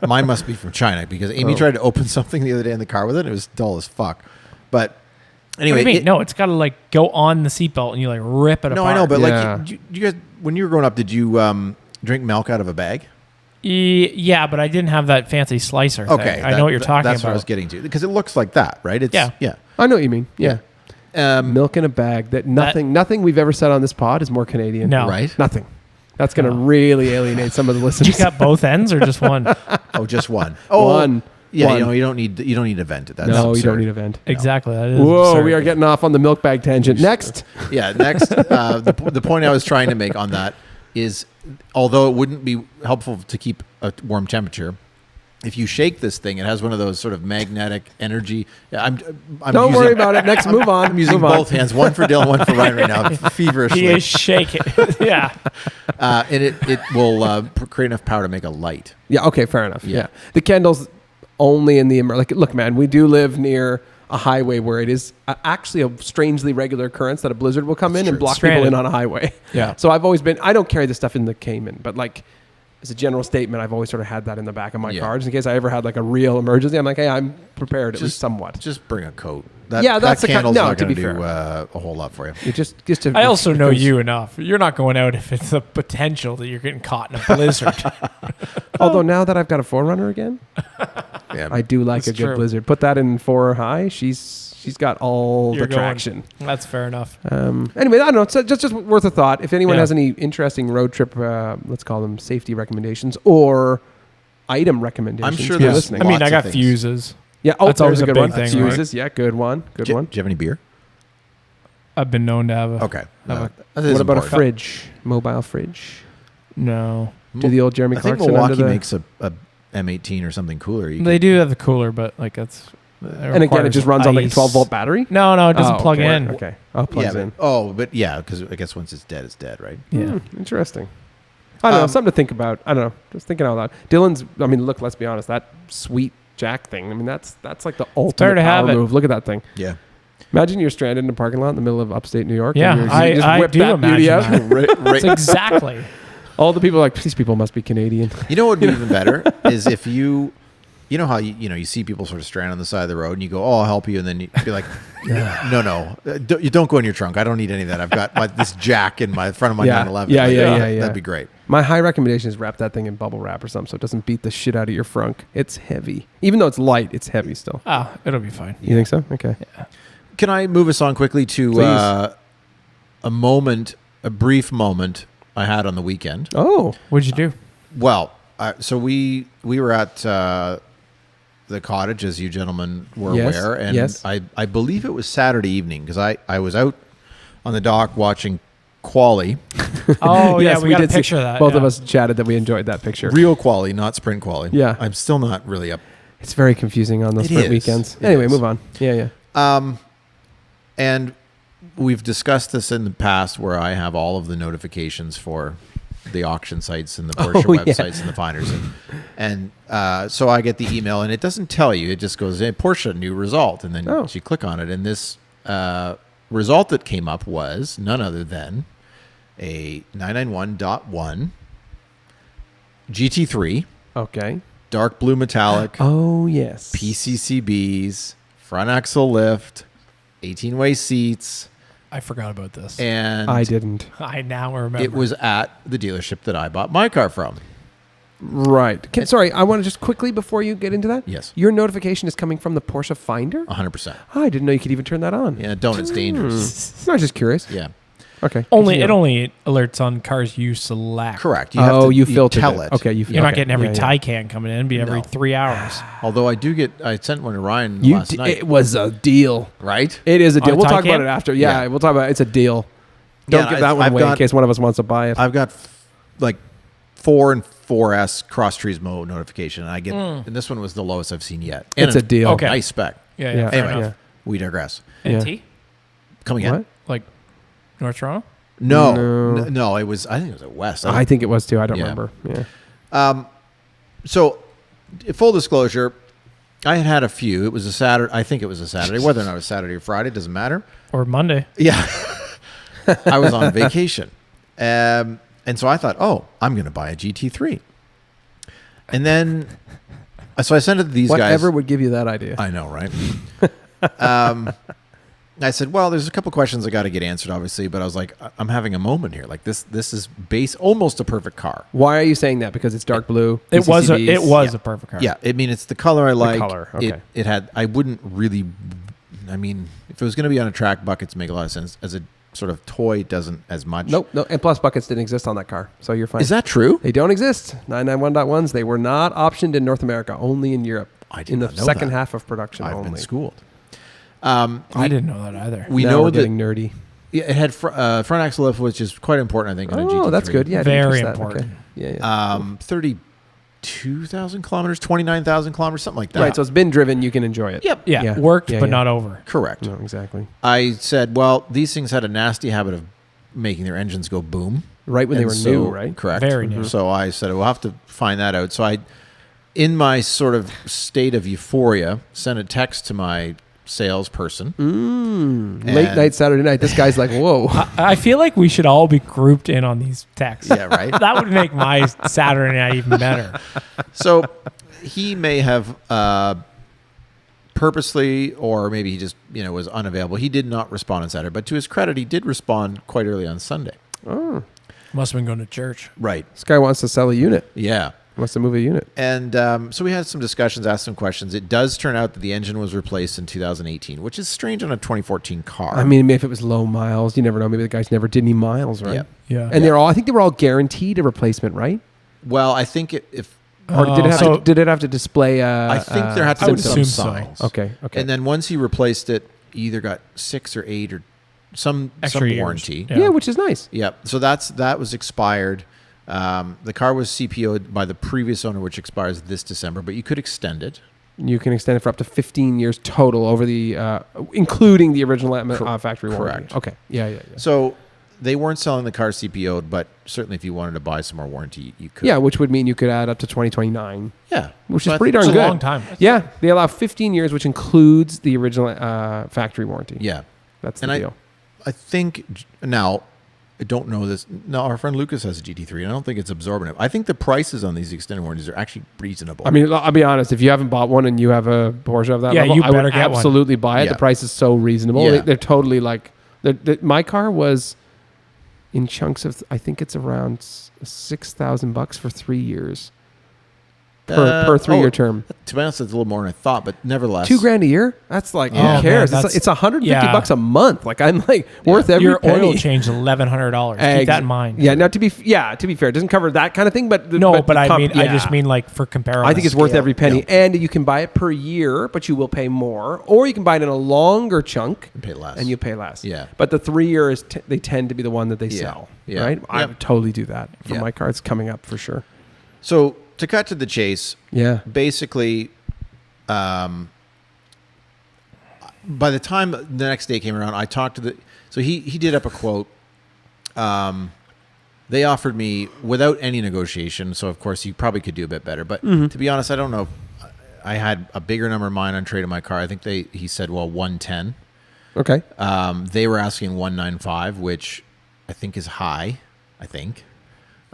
[SPEAKER 3] mine must be from China because Amy tried to open something the other day in the car with it. It was dull as fuck. But anyway,
[SPEAKER 1] what do you mean? No, it's got to like go on the seatbelt and you like rip it apart.
[SPEAKER 3] No, I know, but like you guys, when you were growing up, did you drink milk out of a bag?
[SPEAKER 1] Yeah, but I didn't have that fancy slicer thing.
[SPEAKER 3] Okay,
[SPEAKER 1] I know what you're talking about.
[SPEAKER 3] That's what I was getting to because it looks like that, right? It's, yeah.
[SPEAKER 2] I know what you mean. Yeah. Milk in a bag. Nothing we've ever said on this pod is more Canadian.
[SPEAKER 1] No.
[SPEAKER 3] Right?
[SPEAKER 2] Nothing. That's going to really alienate some of the listeners.
[SPEAKER 1] You got both ends or just one?
[SPEAKER 3] Oh, just one.
[SPEAKER 2] One.
[SPEAKER 3] Yeah,
[SPEAKER 2] One.
[SPEAKER 3] you don't need to vent it. That's
[SPEAKER 2] No,
[SPEAKER 3] absurd.
[SPEAKER 2] you don't need a vent.
[SPEAKER 1] Exactly. That is
[SPEAKER 2] Whoa,
[SPEAKER 1] absurd.
[SPEAKER 2] we are getting off on the milk bag tangent. Next.
[SPEAKER 3] Yeah, next. The point I was trying to make on that is, although it wouldn't be helpful to keep a warm temperature, if you shake this thing, it has one of those sort of magnetic energy.
[SPEAKER 2] Don't worry about it. Next, move on.
[SPEAKER 3] I'm using both hands, one for Dylan, one for Ryan right now, feverishly.
[SPEAKER 1] He is shaking. Yeah.
[SPEAKER 3] And it will create enough power to make a light.
[SPEAKER 2] Yeah, okay, fair enough.
[SPEAKER 3] Yeah.
[SPEAKER 2] The Kendall's only in the... Look, man, we do live near a highway where it is actually a strangely regular occurrence that a blizzard will come in and block people in on a highway.
[SPEAKER 1] Yeah.
[SPEAKER 2] So I've always been... I don't carry this stuff in the Cayman, but like... As a general statement, I've always sort of had that in the back of my car, just in case I ever had like a real emergency. I'm like, hey, I'm prepared at least somewhat.
[SPEAKER 3] Just bring a coat.
[SPEAKER 2] That's
[SPEAKER 3] that candle's not
[SPEAKER 2] to
[SPEAKER 3] going
[SPEAKER 2] be
[SPEAKER 3] to do
[SPEAKER 2] fair.
[SPEAKER 3] a whole lot for you.
[SPEAKER 2] It just to,
[SPEAKER 1] I also know you enough. You're not going out if it's a potential that you're getting caught in a blizzard.
[SPEAKER 2] Although now that I've got a 4Runner again,
[SPEAKER 3] Yeah,
[SPEAKER 2] I do like
[SPEAKER 1] That's
[SPEAKER 2] a good
[SPEAKER 1] true.
[SPEAKER 2] blizzard. Put that in 4 high. She's got all
[SPEAKER 1] You're
[SPEAKER 2] the traction.
[SPEAKER 1] That's fair enough.
[SPEAKER 2] Anyway, I don't know. It's just worth a thought. If anyone
[SPEAKER 1] Yeah.
[SPEAKER 2] has any interesting road trip, let's call them safety recommendations or item recommendations,
[SPEAKER 3] I'm sure
[SPEAKER 2] for
[SPEAKER 3] there's
[SPEAKER 2] listening.
[SPEAKER 1] I mean,
[SPEAKER 3] Lots
[SPEAKER 1] I
[SPEAKER 3] of
[SPEAKER 1] got
[SPEAKER 3] things.
[SPEAKER 1] fuses.
[SPEAKER 2] Yeah,
[SPEAKER 1] That's always
[SPEAKER 2] there's
[SPEAKER 1] a
[SPEAKER 2] good
[SPEAKER 1] big
[SPEAKER 2] one.
[SPEAKER 1] thing, right?
[SPEAKER 2] Fuses, yeah, good one. Good
[SPEAKER 3] Do
[SPEAKER 2] one.
[SPEAKER 3] you have any beer?
[SPEAKER 1] I've been known to have a...
[SPEAKER 3] Okay.
[SPEAKER 1] Have
[SPEAKER 3] That is
[SPEAKER 2] What about a
[SPEAKER 3] important.
[SPEAKER 2] fridge? Mobile fridge?
[SPEAKER 1] No.
[SPEAKER 2] Do the old Jeremy
[SPEAKER 3] I think
[SPEAKER 2] Clarkson under
[SPEAKER 3] Milwaukee
[SPEAKER 2] the...
[SPEAKER 3] makes a M18 or something cooler.
[SPEAKER 1] They do have the cooler, but like that's...
[SPEAKER 2] And again, it just runs on like a 12-volt battery?
[SPEAKER 1] No, it doesn't plug
[SPEAKER 2] okay.
[SPEAKER 1] in.
[SPEAKER 2] Okay. Oh, it plugs in.
[SPEAKER 3] But because I guess once it's dead, right?
[SPEAKER 1] Yeah.
[SPEAKER 2] Interesting. I don't know. Something to think about. I don't know. Just thinking out loud. Dylan's, I mean, look, let's be honest. That sweet jack thing. I mean, that's like the ultimate
[SPEAKER 1] to have
[SPEAKER 2] power
[SPEAKER 1] it.
[SPEAKER 2] move. Look at that thing.
[SPEAKER 3] Yeah.
[SPEAKER 2] Imagine you're stranded in a parking lot in the middle of upstate New York.
[SPEAKER 1] Yeah,
[SPEAKER 2] and you just
[SPEAKER 1] I
[SPEAKER 2] whip
[SPEAKER 1] do
[SPEAKER 2] that beauty
[SPEAKER 1] imagine
[SPEAKER 2] out.
[SPEAKER 1] that. That's exactly.
[SPEAKER 2] All the people are like, these people must be Canadian.
[SPEAKER 3] You know what would be even better is if you know how you see people sort of stranded on the side of the road and you go, oh, I'll help you. And then you'd be like, no, you don't go in your trunk. I don't need any of that. I've got this jack in my front of my 911.
[SPEAKER 2] Yeah,
[SPEAKER 3] Like,
[SPEAKER 2] yeah.
[SPEAKER 3] That'd be great.
[SPEAKER 2] My high recommendation is wrap that thing in bubble wrap or something so it doesn't beat the shit out of your frunk. It's heavy. Even though it's light, it's heavy still.
[SPEAKER 1] It'll be fine.
[SPEAKER 2] You think so? Okay.
[SPEAKER 1] Yeah.
[SPEAKER 3] Can I move us on quickly to a brief moment I had on the weekend?
[SPEAKER 2] Oh.
[SPEAKER 1] What'd you do?
[SPEAKER 3] Well, so we were at the cottage, as you gentlemen were aware, and I believe it was Saturday evening because I was out on the dock watching Quali.
[SPEAKER 1] Oh,
[SPEAKER 2] Yes,
[SPEAKER 1] yeah, we got a
[SPEAKER 2] did
[SPEAKER 1] picture
[SPEAKER 2] see,
[SPEAKER 1] of that.
[SPEAKER 2] Both of us chatted that we enjoyed that picture.
[SPEAKER 3] Real Quali, not sprint Quali.
[SPEAKER 2] Yeah.
[SPEAKER 3] I'm still not really up.
[SPEAKER 2] It's very confusing on those
[SPEAKER 3] It
[SPEAKER 2] sprint
[SPEAKER 3] is.
[SPEAKER 2] weekends.
[SPEAKER 3] It
[SPEAKER 2] Anyway,
[SPEAKER 3] is.
[SPEAKER 2] move on. Yeah.
[SPEAKER 3] And we've discussed this in the past where I have all of the notifications for the auction sites and the Porsche websites and the finders. And so I get the email and it doesn't tell you. It just goes, hey, Porsche, new result. And then you click on it. And this result that came up was none other than a 991.1 GT3.
[SPEAKER 2] Okay.
[SPEAKER 3] Dark blue metallic.
[SPEAKER 2] Oh, yes.
[SPEAKER 3] PCCBs, front axle lift, 18-way seats.
[SPEAKER 1] I forgot about this.
[SPEAKER 3] And
[SPEAKER 2] I didn't.
[SPEAKER 1] I now remember.
[SPEAKER 3] it was at the dealership that I bought my car from.
[SPEAKER 2] Right. Sorry, I want to just quickly, before you get into that.
[SPEAKER 3] Yes.
[SPEAKER 2] Your notification is coming from the Porsche Finder?
[SPEAKER 3] 100%.
[SPEAKER 2] Oh, I didn't know you could even turn that on.
[SPEAKER 3] Yeah, don't. It's dangerous.
[SPEAKER 2] I was just curious.
[SPEAKER 3] Yeah.
[SPEAKER 2] Okay.
[SPEAKER 1] it only alerts on cars you select.
[SPEAKER 3] Correct.
[SPEAKER 2] You filtered
[SPEAKER 3] tell
[SPEAKER 2] it. Okay,
[SPEAKER 1] You're not getting every Taycan coming in. It'd be every 3 hours.
[SPEAKER 3] Although I sent one to Ryan last night.
[SPEAKER 2] It was a deal.
[SPEAKER 3] Right?
[SPEAKER 2] It is a deal.
[SPEAKER 1] On a
[SPEAKER 2] We'll talk about
[SPEAKER 1] Taycan?
[SPEAKER 2] it after. Yeah, we'll talk about it. It's a deal. Don't
[SPEAKER 3] Yeah,
[SPEAKER 2] give that one
[SPEAKER 3] I've
[SPEAKER 2] away in
[SPEAKER 3] got-
[SPEAKER 2] case one of us wants to buy it.
[SPEAKER 3] I've got like 4 and 4S cross Turismo notification. And I get, and this one was the lowest I've seen yet. And
[SPEAKER 2] It's a deal.
[SPEAKER 1] Okay.
[SPEAKER 3] Nice spec.
[SPEAKER 1] Yeah,
[SPEAKER 2] Yeah.
[SPEAKER 1] fair
[SPEAKER 3] Anyway,
[SPEAKER 1] enough.
[SPEAKER 3] we digress.
[SPEAKER 2] Yeah.
[SPEAKER 1] NT?
[SPEAKER 3] Come again?
[SPEAKER 2] What?
[SPEAKER 1] Like North Toronto?
[SPEAKER 3] No, it was. I think it was at West.
[SPEAKER 2] I think it was too. I don't
[SPEAKER 3] Yeah.
[SPEAKER 2] remember. Yeah.
[SPEAKER 3] So, full disclosure, I had a few. It was a Saturday. I think it was a Saturday. Whether or not it was Saturday or Friday doesn't matter.
[SPEAKER 1] Or Monday?
[SPEAKER 3] Yeah, I was on vacation, And so I thought, oh, I'm going to buy a GT3. And then, so I sent it to these guys.
[SPEAKER 2] Whatever would give you that idea?
[SPEAKER 3] I know, right? I said, well, there's a couple questions I got to get answered, obviously, but I was like, I'm having a moment here. Like this is almost a perfect car.
[SPEAKER 2] Why are you saying that? Because it's dark blue.
[SPEAKER 1] It was a perfect car.
[SPEAKER 3] Yeah, I mean, it's the color I like.
[SPEAKER 2] The color, okay.
[SPEAKER 3] It had. I wouldn't really. I mean, if it was going to be on a track, buckets make a lot of sense. As a sort of toy, it doesn't as much.
[SPEAKER 2] Nope. No, and plus buckets didn't exist on that car, so you're fine.
[SPEAKER 3] Is that true?
[SPEAKER 2] They don't exist. 991.1s. They were not optioned in North America, only in Europe.
[SPEAKER 3] I did
[SPEAKER 2] in the
[SPEAKER 3] not know
[SPEAKER 2] second
[SPEAKER 3] that.
[SPEAKER 2] half of production.
[SPEAKER 3] I've
[SPEAKER 2] only.
[SPEAKER 3] been schooled.
[SPEAKER 1] I didn't know that either.
[SPEAKER 3] We
[SPEAKER 2] now
[SPEAKER 3] know
[SPEAKER 2] we're
[SPEAKER 3] that
[SPEAKER 2] getting nerdy.
[SPEAKER 3] Yeah, it had front axle lift, which is quite important, I think, on a GT3.
[SPEAKER 2] Oh, that's good. Yeah, I didn't
[SPEAKER 1] Very
[SPEAKER 2] notice that.
[SPEAKER 1] important.
[SPEAKER 2] Okay. Yeah.
[SPEAKER 3] 32,000 kilometers, 29,000 kilometers, something like that.
[SPEAKER 2] Right. So it's been driven. You can enjoy it.
[SPEAKER 3] Yep.
[SPEAKER 1] Yeah,
[SPEAKER 2] Yeah.
[SPEAKER 1] worked,
[SPEAKER 2] Yeah,
[SPEAKER 1] but
[SPEAKER 2] yeah.
[SPEAKER 1] not over.
[SPEAKER 3] Correct.
[SPEAKER 2] No, exactly.
[SPEAKER 3] I said, well, these things had a nasty habit of making their engines go boom.
[SPEAKER 2] Right when they were new, right?
[SPEAKER 3] Correct.
[SPEAKER 1] Very new.
[SPEAKER 3] So I said, we'll have to find that out. So I, in my sort of state of euphoria, sent a text to my salesperson.
[SPEAKER 2] Late night Saturday night. This guy's like, whoa.
[SPEAKER 1] I feel like we should all be grouped in on these texts.
[SPEAKER 3] Yeah, right.
[SPEAKER 1] That would make my Saturday night even better.
[SPEAKER 3] So he may have purposely, or maybe he just was unavailable. He did not respond on Saturday, but to his credit, he did respond quite early on Sunday.
[SPEAKER 2] Oh.
[SPEAKER 1] Must have been going to church.
[SPEAKER 3] Right.
[SPEAKER 2] This guy wants to sell a unit.
[SPEAKER 3] Yeah.
[SPEAKER 2] Wants to move a unit.
[SPEAKER 3] And so we had some discussions, asked some questions. It does turn out that the engine was replaced in 2018, which is strange on a 2014 car.
[SPEAKER 2] I mean, if it was low miles, you never know. Maybe the guys never did any miles, right?
[SPEAKER 3] Yeah.
[SPEAKER 1] Yeah.
[SPEAKER 2] And I think they were all guaranteed a replacement, right?
[SPEAKER 3] Well, I think
[SPEAKER 2] Or did it have to display?
[SPEAKER 3] I think there had to
[SPEAKER 1] I
[SPEAKER 3] be
[SPEAKER 1] would
[SPEAKER 3] some
[SPEAKER 1] assume so.
[SPEAKER 3] signs.
[SPEAKER 2] Okay.
[SPEAKER 3] And then once he replaced it, he either got 6 or 8 or some
[SPEAKER 1] Extra years.
[SPEAKER 3] warranty.
[SPEAKER 1] Yeah.
[SPEAKER 2] Yeah, which is nice.
[SPEAKER 3] Yep. So that was expired. The car was CPO'd by the previous owner, which expires this December, but you could extend it.
[SPEAKER 2] You can extend it for up to 15 years total over the, including the original factory warranty.
[SPEAKER 3] Correct.
[SPEAKER 2] Okay. Yeah.
[SPEAKER 3] So they weren't selling the car CPO'd, but certainly if you wanted to buy some more warranty, you could.
[SPEAKER 2] Yeah, which would mean you could add up to 2029.
[SPEAKER 3] Yeah.
[SPEAKER 2] Which
[SPEAKER 3] So
[SPEAKER 2] is pretty darn
[SPEAKER 1] It's
[SPEAKER 2] good.
[SPEAKER 1] a long time.
[SPEAKER 2] Yeah, they allow 15 years, which includes the original factory warranty.
[SPEAKER 3] Yeah.
[SPEAKER 2] That's the
[SPEAKER 3] And
[SPEAKER 2] deal.
[SPEAKER 3] I think now, I don't know this. No, our friend Lucas has a GT3, and I don't think it's absorbent. I think the prices on these extended warranties are actually reasonable.
[SPEAKER 2] I mean, I'll be honest. If you haven't bought one and you have a Porsche of that level,
[SPEAKER 1] you
[SPEAKER 2] I would
[SPEAKER 1] better get one.
[SPEAKER 2] absolutely buy it.
[SPEAKER 3] Yeah.
[SPEAKER 2] The price is so reasonable.
[SPEAKER 3] Yeah.
[SPEAKER 2] They're totally like... my car was in chunks of... I think it's around $6,000 for 3 years. Per 3-year term.
[SPEAKER 3] To be honest, it's a little more than I thought, but nevertheless.
[SPEAKER 2] $2,000 a year? That's like,
[SPEAKER 3] Yeah.
[SPEAKER 2] who cares?
[SPEAKER 1] Man,
[SPEAKER 2] It's $150
[SPEAKER 1] yeah.
[SPEAKER 2] a month. Like, I'm like, worth every
[SPEAKER 1] Your
[SPEAKER 2] penny.
[SPEAKER 1] oil change $1,100. Keep that in mind.
[SPEAKER 2] Yeah, now to be fair, it doesn't cover that kind of thing, but
[SPEAKER 1] I just mean like for comparison.
[SPEAKER 2] I think it's worth
[SPEAKER 3] scale.
[SPEAKER 2] every penny,
[SPEAKER 3] Yeah.
[SPEAKER 2] and you can buy it per year, but you will pay more, or you can buy it in a longer chunk
[SPEAKER 3] And pay less.
[SPEAKER 2] and you pay less.
[SPEAKER 3] Yeah.
[SPEAKER 2] But the 3 years, they tend to be the one that they
[SPEAKER 3] Yeah.
[SPEAKER 2] sell,
[SPEAKER 3] Yeah.
[SPEAKER 2] right? I
[SPEAKER 3] Yep.
[SPEAKER 2] would totally do that for
[SPEAKER 3] Yeah.
[SPEAKER 2] my car. It's coming up for sure.
[SPEAKER 3] So to cut to the chase,
[SPEAKER 2] Yeah.
[SPEAKER 3] basically, by the time the next day came around, I talked to so he did up a quote. They offered me without any negotiation. So of course you probably could do a bit better, but to be honest, I don't know. I had a bigger number in mind on trading my car. I think he said, well, 110.
[SPEAKER 2] Okay.
[SPEAKER 3] They were asking 195, which I think is high. I think.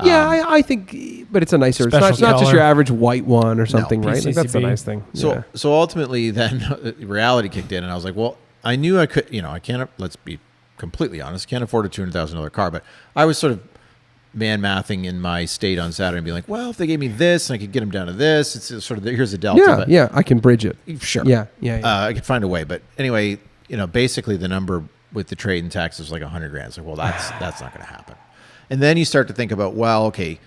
[SPEAKER 2] Yeah, I think, but it's a nicer. It's
[SPEAKER 1] Special
[SPEAKER 2] not just
[SPEAKER 1] color.
[SPEAKER 2] your average white one or something, right? Like, that's a
[SPEAKER 1] PCCB.
[SPEAKER 2] nice thing.
[SPEAKER 3] So
[SPEAKER 2] Yeah.
[SPEAKER 3] so ultimately, then reality kicked in, and I was like, well, I knew I could. I can't. Let's be completely honest. Can't afford a $200,000 car, but I was sort of man-mathing in my state on Saturday and being like, well, if they gave me this and I could get them down to this, it's sort of here's a delta.
[SPEAKER 2] Yeah, I can bridge it.
[SPEAKER 3] Sure.
[SPEAKER 2] Yeah.
[SPEAKER 3] I could find a way, but anyway, basically the number with the trade and taxes was like $100,000. So well, that's not going to happen. And then you start to think about, well, okay,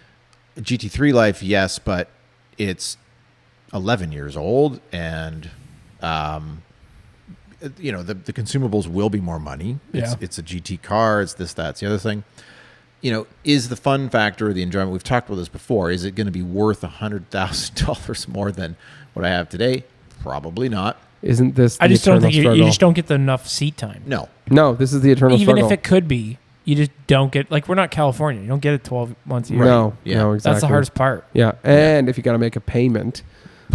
[SPEAKER 3] GT3 life, yes, but it's 11 years old, and the consumables will be more money.
[SPEAKER 1] Yeah.
[SPEAKER 3] It's a GT car. It's this, that's the other thing. Is the fun factor, the enjoyment? We've talked about this before. Is it going to be worth $100,000 more than what I have today? Probably not.
[SPEAKER 2] Isn't this?
[SPEAKER 1] I just don't think you
[SPEAKER 2] struggle?
[SPEAKER 1] just don't get the enough seat time.
[SPEAKER 3] No.
[SPEAKER 2] No, this is the eternal
[SPEAKER 1] Even
[SPEAKER 2] struggle.
[SPEAKER 1] if it could be, you just don't get, like, we're not California. You don't get it 12 months a year.
[SPEAKER 2] No,
[SPEAKER 3] Yeah.
[SPEAKER 2] no, exactly.
[SPEAKER 1] That's the hardest part.
[SPEAKER 2] Yeah, and if you got to make a payment,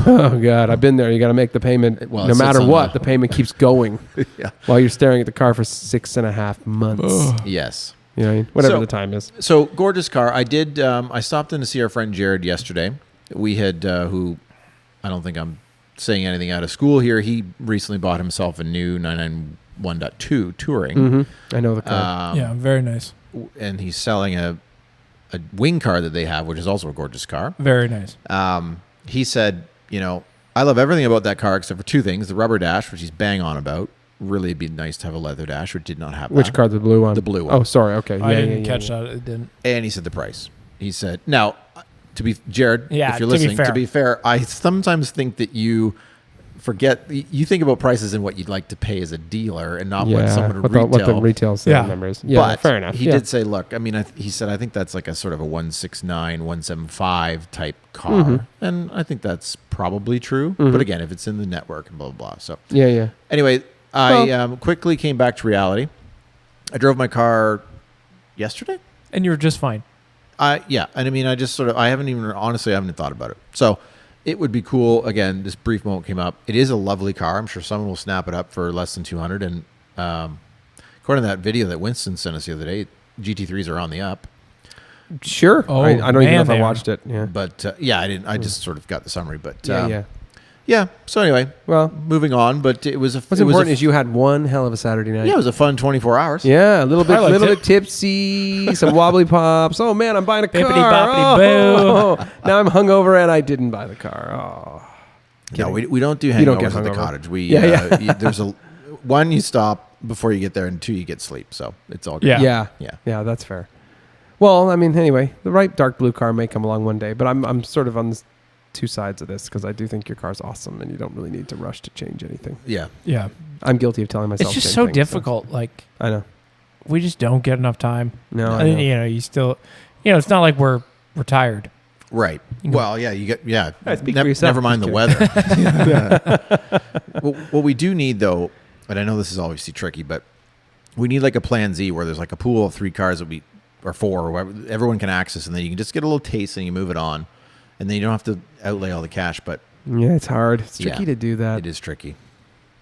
[SPEAKER 2] oh god, I've been there. You got to make the payment
[SPEAKER 3] Well,
[SPEAKER 2] no
[SPEAKER 3] it
[SPEAKER 2] matter
[SPEAKER 3] sits on
[SPEAKER 2] what.
[SPEAKER 3] the-
[SPEAKER 2] The payment keeps going
[SPEAKER 3] Yeah.
[SPEAKER 2] while you're staring at the car for 6.5 months.
[SPEAKER 3] Yes.
[SPEAKER 2] You know, whatever the time is.
[SPEAKER 3] So gorgeous car. I did. I stopped in to see our friend Jared yesterday. We had who I don't think I'm saying anything out of school here. He recently bought himself a new 991.2 Touring.
[SPEAKER 2] Mm-hmm. I know the car.
[SPEAKER 1] Yeah, very nice.
[SPEAKER 3] And he's selling a wing car that they have, which is also a gorgeous car.
[SPEAKER 1] Very nice.
[SPEAKER 3] He said, I love everything about that car except for two things: the rubber dash, which he's bang on about. Really, it'd be nice to have a leather dash, which did not have.
[SPEAKER 2] Which car? The blue one.
[SPEAKER 3] The blue one.
[SPEAKER 2] Oh, sorry. Okay.
[SPEAKER 1] I didn't catch that. It didn't.
[SPEAKER 3] And he said the price. He said, now, Jared,
[SPEAKER 1] Yeah,
[SPEAKER 3] if you're listening,
[SPEAKER 1] to
[SPEAKER 3] to
[SPEAKER 1] be
[SPEAKER 3] be fair, I sometimes think that you forget. You think about prices and what you'd like to pay as a dealer, and not what someone would retail.
[SPEAKER 2] What the retail sale numbers. Yeah,
[SPEAKER 3] but
[SPEAKER 2] fair enough.
[SPEAKER 3] He did say, look, I mean, he said, I think that's like a sort of a 169, 175 type car, and I think that's probably true. But again, if it's in the network and blah blah blah. So
[SPEAKER 2] yeah.
[SPEAKER 3] Anyway, I quickly came back to reality. I drove my car yesterday,
[SPEAKER 1] and you were just fine.
[SPEAKER 3] Yeah, and I mean, I haven't thought about it. So it would be cool. Again, this brief moment came up. It is a lovely car. I'm sure someone will snap it up for less than $200. And according to that video that Winston sent us the other day, GT3s are on the up.
[SPEAKER 2] Sure.
[SPEAKER 1] Oh,
[SPEAKER 2] I don't even know if I watched it. Yeah.
[SPEAKER 3] But I didn't. I just sort of got the summary. But
[SPEAKER 2] yeah.
[SPEAKER 3] So anyway,
[SPEAKER 2] well,
[SPEAKER 3] moving on. But it was
[SPEAKER 2] what's important is you had one hell of a Saturday night.
[SPEAKER 3] Yeah, it was a fun 24 hours.
[SPEAKER 2] Yeah, a little bit tipsy, some wobbly pops. Oh man, I'm buying a car.
[SPEAKER 1] Bippity-boppity-boo.
[SPEAKER 2] Now I'm hungover and I didn't buy the car. Oh.
[SPEAKER 3] No, we don't do hangovers at the cottage. There's one, you stop before you get there, and two, you get sleep. So it's all good.
[SPEAKER 2] Yeah, that's fair. Well, I mean, anyway, the right dark blue car may come along one day, but I'm sort of on the two sides of this because I do think your car's awesome, and you don't really need to rush to change anything.
[SPEAKER 1] Yeah.
[SPEAKER 2] I'm guilty of telling myself.
[SPEAKER 1] It's just so difficult. So. Like
[SPEAKER 2] I know,
[SPEAKER 1] we just don't get enough time.
[SPEAKER 2] No,
[SPEAKER 1] I know. You still, it's not like we're retired.
[SPEAKER 3] Right. Well, yeah, you get
[SPEAKER 2] never
[SPEAKER 3] mind the weather. Well, what we do need though, and I know this is obviously tricky, but we need like a plan Z where there's like a pool of 3 cars or 4 or whatever everyone can access, and then you can just get a little taste and you move it on, and then you don't have to outlay all the cash. But
[SPEAKER 2] yeah, it's hard. It's tricky to do that.
[SPEAKER 3] It is tricky.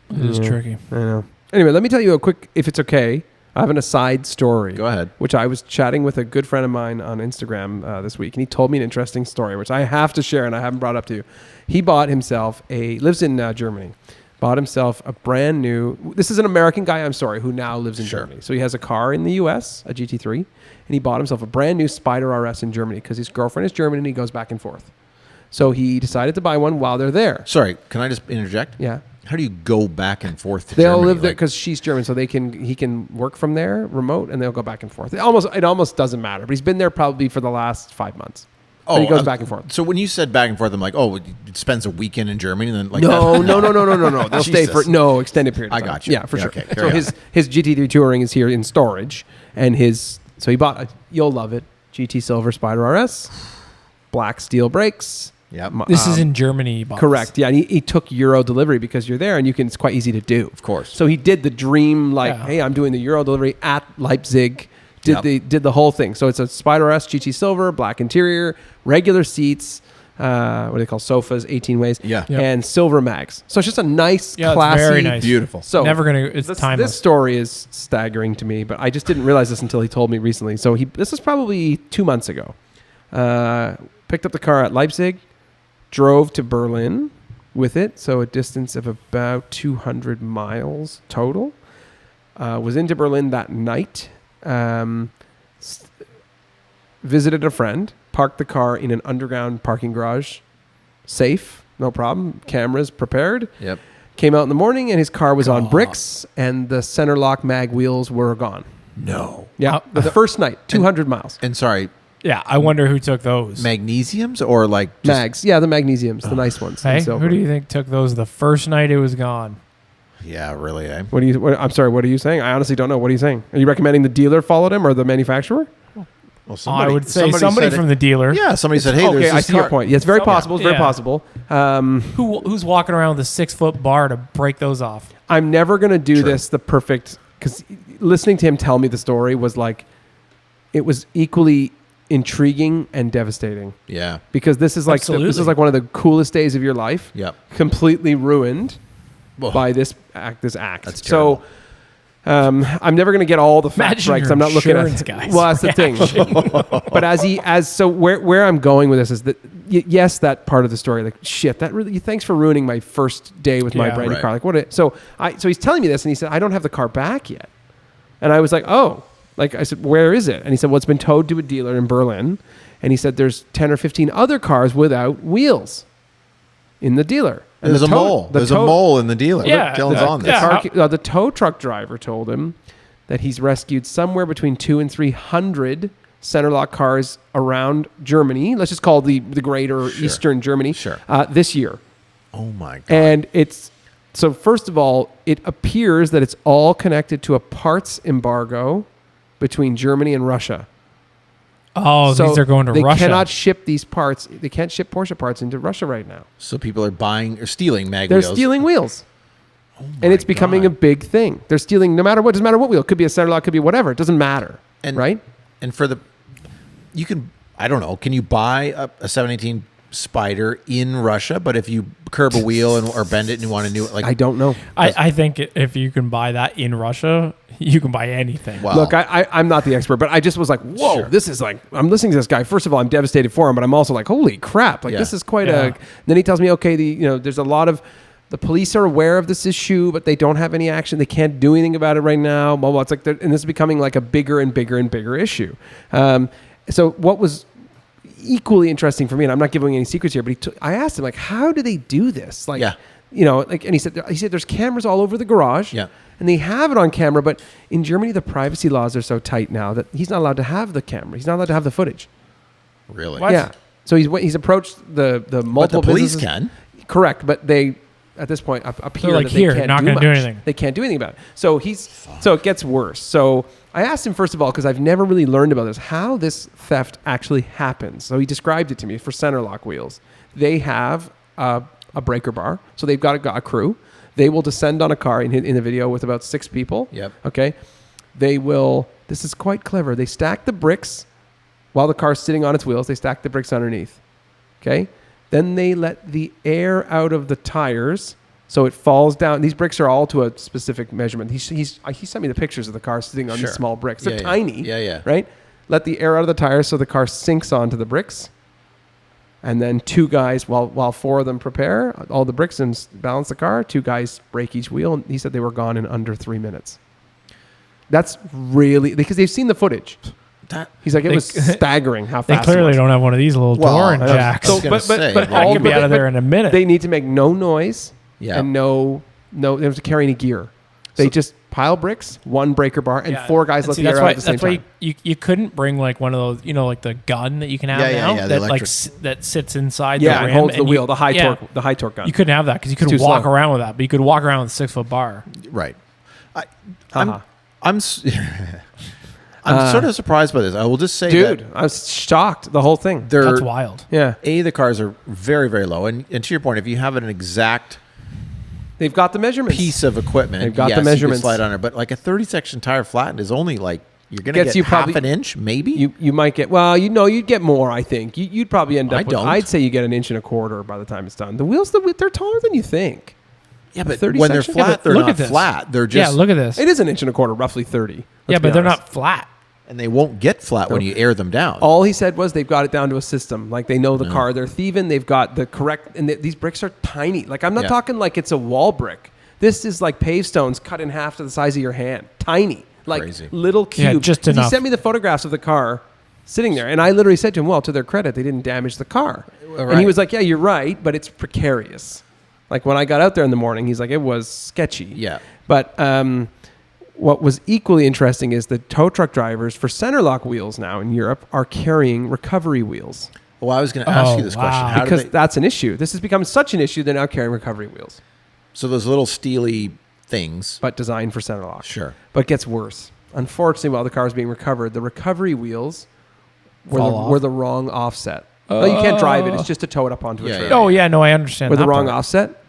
[SPEAKER 1] It is tricky.
[SPEAKER 2] I know. Anyway, let me tell you a quick, if it's okay. I have an aside story.
[SPEAKER 3] Go ahead.
[SPEAKER 2] Which I was chatting with a good friend of mine on Instagram this week, and he told me an interesting story, which I have to share, and I haven't brought up to you. He bought himself lives in Germany, bought himself a brand new, this is an American guy, who now lives in Germany. So he has a car in the US, a GT3, and he bought himself a brand new Spider RS in Germany because his girlfriend is German and he goes back and forth. So he decided to buy one while they're there.
[SPEAKER 3] Sorry, can I just interject?
[SPEAKER 2] Yeah.
[SPEAKER 3] How do you go back and forth to
[SPEAKER 2] They'll
[SPEAKER 3] Germany?
[SPEAKER 2] live there because she's German, so he can work from there remote, and they'll go back and forth. It almost doesn't matter. But he's been there probably for the last 5 months. Oh, and he goes back and forth.
[SPEAKER 3] So when you said back and forth, I'm like, it spends a weekend in Germany, and then like
[SPEAKER 2] no. They'll stay for extended period of time.
[SPEAKER 3] I got you.
[SPEAKER 2] Yeah, for sure.
[SPEAKER 3] Okay,
[SPEAKER 2] so his GT3 Touring is here in storage, and so he bought you'll love it, GT Silver Spider RS, black steel brakes.
[SPEAKER 3] Yep.
[SPEAKER 1] This is in Germany. Boss.
[SPEAKER 2] Correct. Yeah, and he took Euro delivery because you're there and it's quite easy to do.
[SPEAKER 3] Of course.
[SPEAKER 2] So he did the dream, hey, I'm doing the Euro delivery at Leipzig. Did the whole thing. So it's a Spider S GT Silver, black interior, regular seats, what do they call sofas, 18 ways, and silver mags. So it's just a nice, classy,
[SPEAKER 1] it's very nice.
[SPEAKER 3] Beautiful.
[SPEAKER 1] So it's timeless.
[SPEAKER 2] This story is staggering to me, but I just didn't realize this until he told me recently. So this is probably 2 months ago. Picked up the car at Leipzig. Drove to Berlin with it, so a distance of about 200 miles total. Was into Berlin that night. Visited a friend. Parked the car in an underground parking garage. Safe, no problem. Cameras prepared.
[SPEAKER 3] Yep.
[SPEAKER 2] Came out in the morning, and his car was on bricks, and the center lock mag wheels were gone.
[SPEAKER 3] No.
[SPEAKER 2] Yeah, the first night, 200 miles.
[SPEAKER 3] And sorry.
[SPEAKER 1] Yeah, I wonder who took those.
[SPEAKER 3] Magnesiums or like just
[SPEAKER 2] mags? Yeah, the magnesiums, the nice ones.
[SPEAKER 1] Hey, who do you think took those the first night it was gone?
[SPEAKER 3] Yeah, really. Eh?
[SPEAKER 2] I'm sorry. What are you saying? I honestly don't know. What are you saying? Are you recommending the dealer followed him or the manufacturer?
[SPEAKER 3] Well,
[SPEAKER 1] I would say somebody from the dealer.
[SPEAKER 3] Yeah, somebody said, "Hey,
[SPEAKER 2] okay,
[SPEAKER 3] there's this
[SPEAKER 2] I see your point. Yeah, it's very possible. It's very possible.
[SPEAKER 1] Who's walking around with a 6-foot bar to break those off?
[SPEAKER 2] I'm never going to do this the perfect because listening to him tell me the story was like it was equally intriguing and devastating.
[SPEAKER 3] Yeah.
[SPEAKER 2] Because this is like one of the coolest days of your life.
[SPEAKER 3] Yep.
[SPEAKER 2] Completely ruined by this act.
[SPEAKER 3] That's terrible.
[SPEAKER 2] So I'm never going to get all the facts right because I'm not looking at
[SPEAKER 1] guys.
[SPEAKER 2] Well, that's the thing. But so where I'm going with this is that yes, that part of the story, like shit, that really thanks for ruining my first day with my brand new car. Like so he's telling me this, and he said I don't have the car back yet, and I was like, oh, like I said, where is it? And he said, well, it's been towed to a dealer in Berlin, and he said there's 10 or 15 other cars without wheels in the dealer. And
[SPEAKER 3] There's a mole. There's a mole in the dealer.
[SPEAKER 1] Yeah,
[SPEAKER 3] Dylan's on this.
[SPEAKER 2] The tow truck driver told him that he's rescued somewhere between 200 and 300 center lock cars around Germany. Let's just call the greater Eastern Germany. This year.
[SPEAKER 3] Oh my God.
[SPEAKER 2] And so first of all, it appears that it's all connected to a parts embargo between Germany and Russia.
[SPEAKER 1] Oh, so these are going to Russia.
[SPEAKER 2] They cannot ship these parts. They can't ship Porsche parts into Russia right now.
[SPEAKER 3] So people are buying or stealing mag
[SPEAKER 2] wheels.
[SPEAKER 3] They're
[SPEAKER 2] stealing wheels. And it's becoming a big thing. They're stealing no matter what. Doesn't matter what wheel. It could be a center lock. Could be whatever. It doesn't matter. Right?
[SPEAKER 3] And you can, I don't know, can you buy a 718 Spider in Russia? But if you curb a wheel or bend it and you want a new, like,
[SPEAKER 2] I don't know.
[SPEAKER 1] I think if you can buy that in Russia, you can buy anything.
[SPEAKER 3] Wow.
[SPEAKER 2] Look, I'm not the expert, but I just was like, whoa, this is like, I'm listening to this guy. First of all, I'm devastated for him, but I'm also like, holy crap. Like, this is quite a, then he tells me, okay, there's a lot of, the police are aware of this issue, but they don't have any action. They can't do anything about it right now. Blah, blah. It's like, and this is becoming like a bigger and bigger and bigger issue. So what was equally interesting for me, and I'm not giving any secrets here, but I asked him, like, how do they do this? Like, and he said there's cameras all over the garage.
[SPEAKER 3] Yeah.
[SPEAKER 2] And they have it on camera, but in Germany, the privacy laws are so tight now that he's not allowed to have the camera. He's not allowed to have the footage.
[SPEAKER 3] Really?
[SPEAKER 1] What?
[SPEAKER 2] Yeah. So he's approached the multiple
[SPEAKER 3] But the police
[SPEAKER 2] businesses.
[SPEAKER 3] can.
[SPEAKER 2] Correct, but they at this point appear
[SPEAKER 1] like
[SPEAKER 2] that they can't
[SPEAKER 1] not
[SPEAKER 2] do
[SPEAKER 1] gonna
[SPEAKER 2] much.
[SPEAKER 1] do anything.
[SPEAKER 2] They can't do anything about it. So it gets worse. So I asked him first of all because I've never really learned about this how this theft actually happens. So he described it to me for center lock wheels. They have a breaker bar, so they've got a crew. They will descend on a car in a video with about 6 people.
[SPEAKER 3] Yep.
[SPEAKER 2] Okay. They will. This is quite clever. They stack the bricks while the car's sitting on its wheels. They stack the bricks underneath. Okay. Then they let the air out of the tires, so it falls down. These bricks are all to a specific measurement. He sent me the pictures of the car sitting on these small bricks. They're tiny.
[SPEAKER 3] Yeah.
[SPEAKER 2] Right. Let the air out of the tires so the car sinks onto the bricks. And then 2 guys, while 4 of them prepare all the bricks and balance the car, 2 guys break each wheel. And he said they were gone in under 3 minutes. That's really, because they've seen the footage. He's like, it was staggering how fast
[SPEAKER 1] they clearly don't have one of these little door jacks.
[SPEAKER 2] So, but
[SPEAKER 1] all could be out of there in a minute.
[SPEAKER 2] They need to make no noise and no, they have to carry any gear. They just pile bricks, 1 breaker bar, and 4 guys let the air out at the same time.
[SPEAKER 1] That's why you couldn't bring like one of those, like the gun that you can have now that like that sits inside the rim.
[SPEAKER 2] And holds the wheel, the high torque gun.
[SPEAKER 1] You couldn't have that because you could walk around with that, but you could walk around with a 6-foot bar.
[SPEAKER 3] Right. I'm sort of surprised by this. I will just say,
[SPEAKER 2] dude, I was shocked. The whole thing.
[SPEAKER 1] That's wild.
[SPEAKER 2] Yeah.
[SPEAKER 3] The cars are very, very low, and to your point, if you have an exact,
[SPEAKER 2] they've got the measurements.
[SPEAKER 3] Piece of equipment.
[SPEAKER 2] They've got the measurements.
[SPEAKER 3] You can slide on it, but like a 30-section tire flattened is only like you're going to get half an inch, maybe.
[SPEAKER 2] You might get you'd get more. I think you'd probably end up. I'd say you get 1.25 inches by the time it's done. The wheels, they're taller than you think.
[SPEAKER 3] Yeah, but when they're flat, they're not flat. They're just
[SPEAKER 1] look at this.
[SPEAKER 2] It is 1.25 inches, roughly 30.
[SPEAKER 1] Yeah, but they're not flat.
[SPEAKER 3] And they won't get flat when you air them down.
[SPEAKER 2] All he said was they've got it down to a system. Like they know the car they're thieving. They've got the correct, and these bricks are tiny. Like I'm not talking like it's a wall brick. This is like pave stones cut in half to the size of your hand. Tiny, like
[SPEAKER 3] crazy.
[SPEAKER 2] Little cube.
[SPEAKER 1] Yeah, just enough.
[SPEAKER 2] He sent me the photographs of the car sitting there, and I literally said to him, "Well, to their credit, they didn't damage the car." Right. And he was like, "Yeah, you're right, but it's precarious." Like when I got out there in the morning, he's like, "It was sketchy."
[SPEAKER 3] Yeah,
[SPEAKER 2] but what was equally interesting is the tow truck drivers for center lock wheels now in Europe are carrying recovery wheels.
[SPEAKER 3] Well, I was going to ask you this question.
[SPEAKER 2] Because that's an issue. This has become such an issue, they're now carrying recovery wheels.
[SPEAKER 3] So those little steely things.
[SPEAKER 2] But designed for center lock.
[SPEAKER 3] Sure.
[SPEAKER 2] But it gets worse. Unfortunately, while the car is being recovered, the recovery wheels were the wrong offset. No, you can't drive it. It's just to tow it up onto a trailer.
[SPEAKER 1] Oh, yeah. No, I understand.
[SPEAKER 2] With the wrong offset.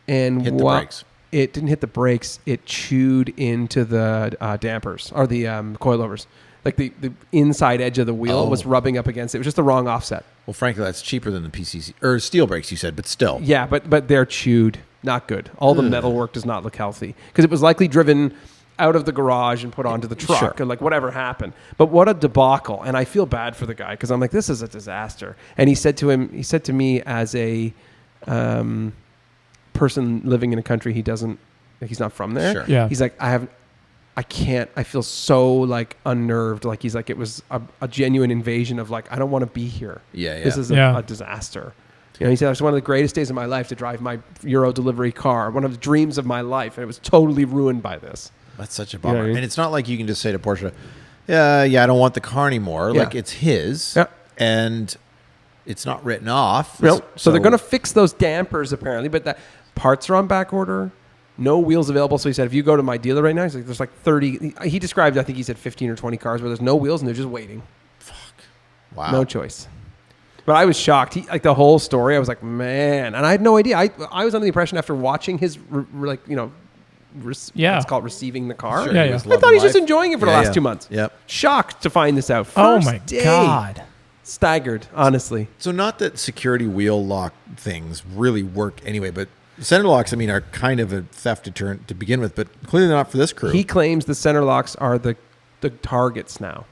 [SPEAKER 2] And
[SPEAKER 3] hit the brakes.
[SPEAKER 2] It didn't hit the brakes. It chewed into the dampers or the coilovers. Like the inside edge of the wheel was rubbing up against it. It was just the wrong offset.
[SPEAKER 3] Well, frankly, that's cheaper than the PCC or steel brakes you said, but still.
[SPEAKER 2] Yeah, but they're chewed. Not good. All the metal work does not look healthy because it was likely driven out of the garage and put onto the truck,
[SPEAKER 3] Sure.
[SPEAKER 2] and like whatever happened. But what a debacle! And I feel bad for the guy because I'm like, this is a disaster. And he said to me as a person living in a country he's not from there.
[SPEAKER 3] Sure.
[SPEAKER 1] Yeah.
[SPEAKER 2] He's like, I can't. I feel so like unnerved. Like he's like, it was a genuine invasion of like, I don't want to be here.
[SPEAKER 3] Yeah.
[SPEAKER 2] This is a disaster. You know, he said, it was one of the greatest days of my life to drive my Euro delivery car. One of the dreams of my life. And it was totally ruined by this.
[SPEAKER 3] That's such a bummer.
[SPEAKER 2] You know what I mean?
[SPEAKER 3] And it's not like you can just say to Porsche, I don't want the car anymore.
[SPEAKER 2] Yeah.
[SPEAKER 3] Like it's his.
[SPEAKER 2] Yeah.
[SPEAKER 3] And it's not written off.
[SPEAKER 2] No. So they're going to fix those dampers apparently, but the parts are on back order. No wheels available. So he said, if you go to my dealer right now, he's like, there's like 30. He described, I think he said 15 or 20 cars where there's no wheels and they're just waiting.
[SPEAKER 3] Wow.
[SPEAKER 2] No choice. But I was shocked. Like the whole story, I was like, man. And I had no idea. I was under the impression after watching his, let's call it receiving the car.
[SPEAKER 3] Sure,
[SPEAKER 1] Yeah,
[SPEAKER 3] he
[SPEAKER 1] yeah.
[SPEAKER 3] was
[SPEAKER 2] I
[SPEAKER 3] loving
[SPEAKER 2] thought he's
[SPEAKER 3] life.
[SPEAKER 2] just enjoying it for the last 2 months.
[SPEAKER 3] Yep.
[SPEAKER 2] Shocked to find this out.
[SPEAKER 1] Oh
[SPEAKER 2] First
[SPEAKER 1] my
[SPEAKER 2] day.
[SPEAKER 1] God.
[SPEAKER 2] Staggered, honestly.
[SPEAKER 3] So not that security wheel lock things really work anyway, but center locks, I mean, are kind of a theft deterrent to begin with, but clearly not for this crew.
[SPEAKER 2] He claims the center locks are the targets now.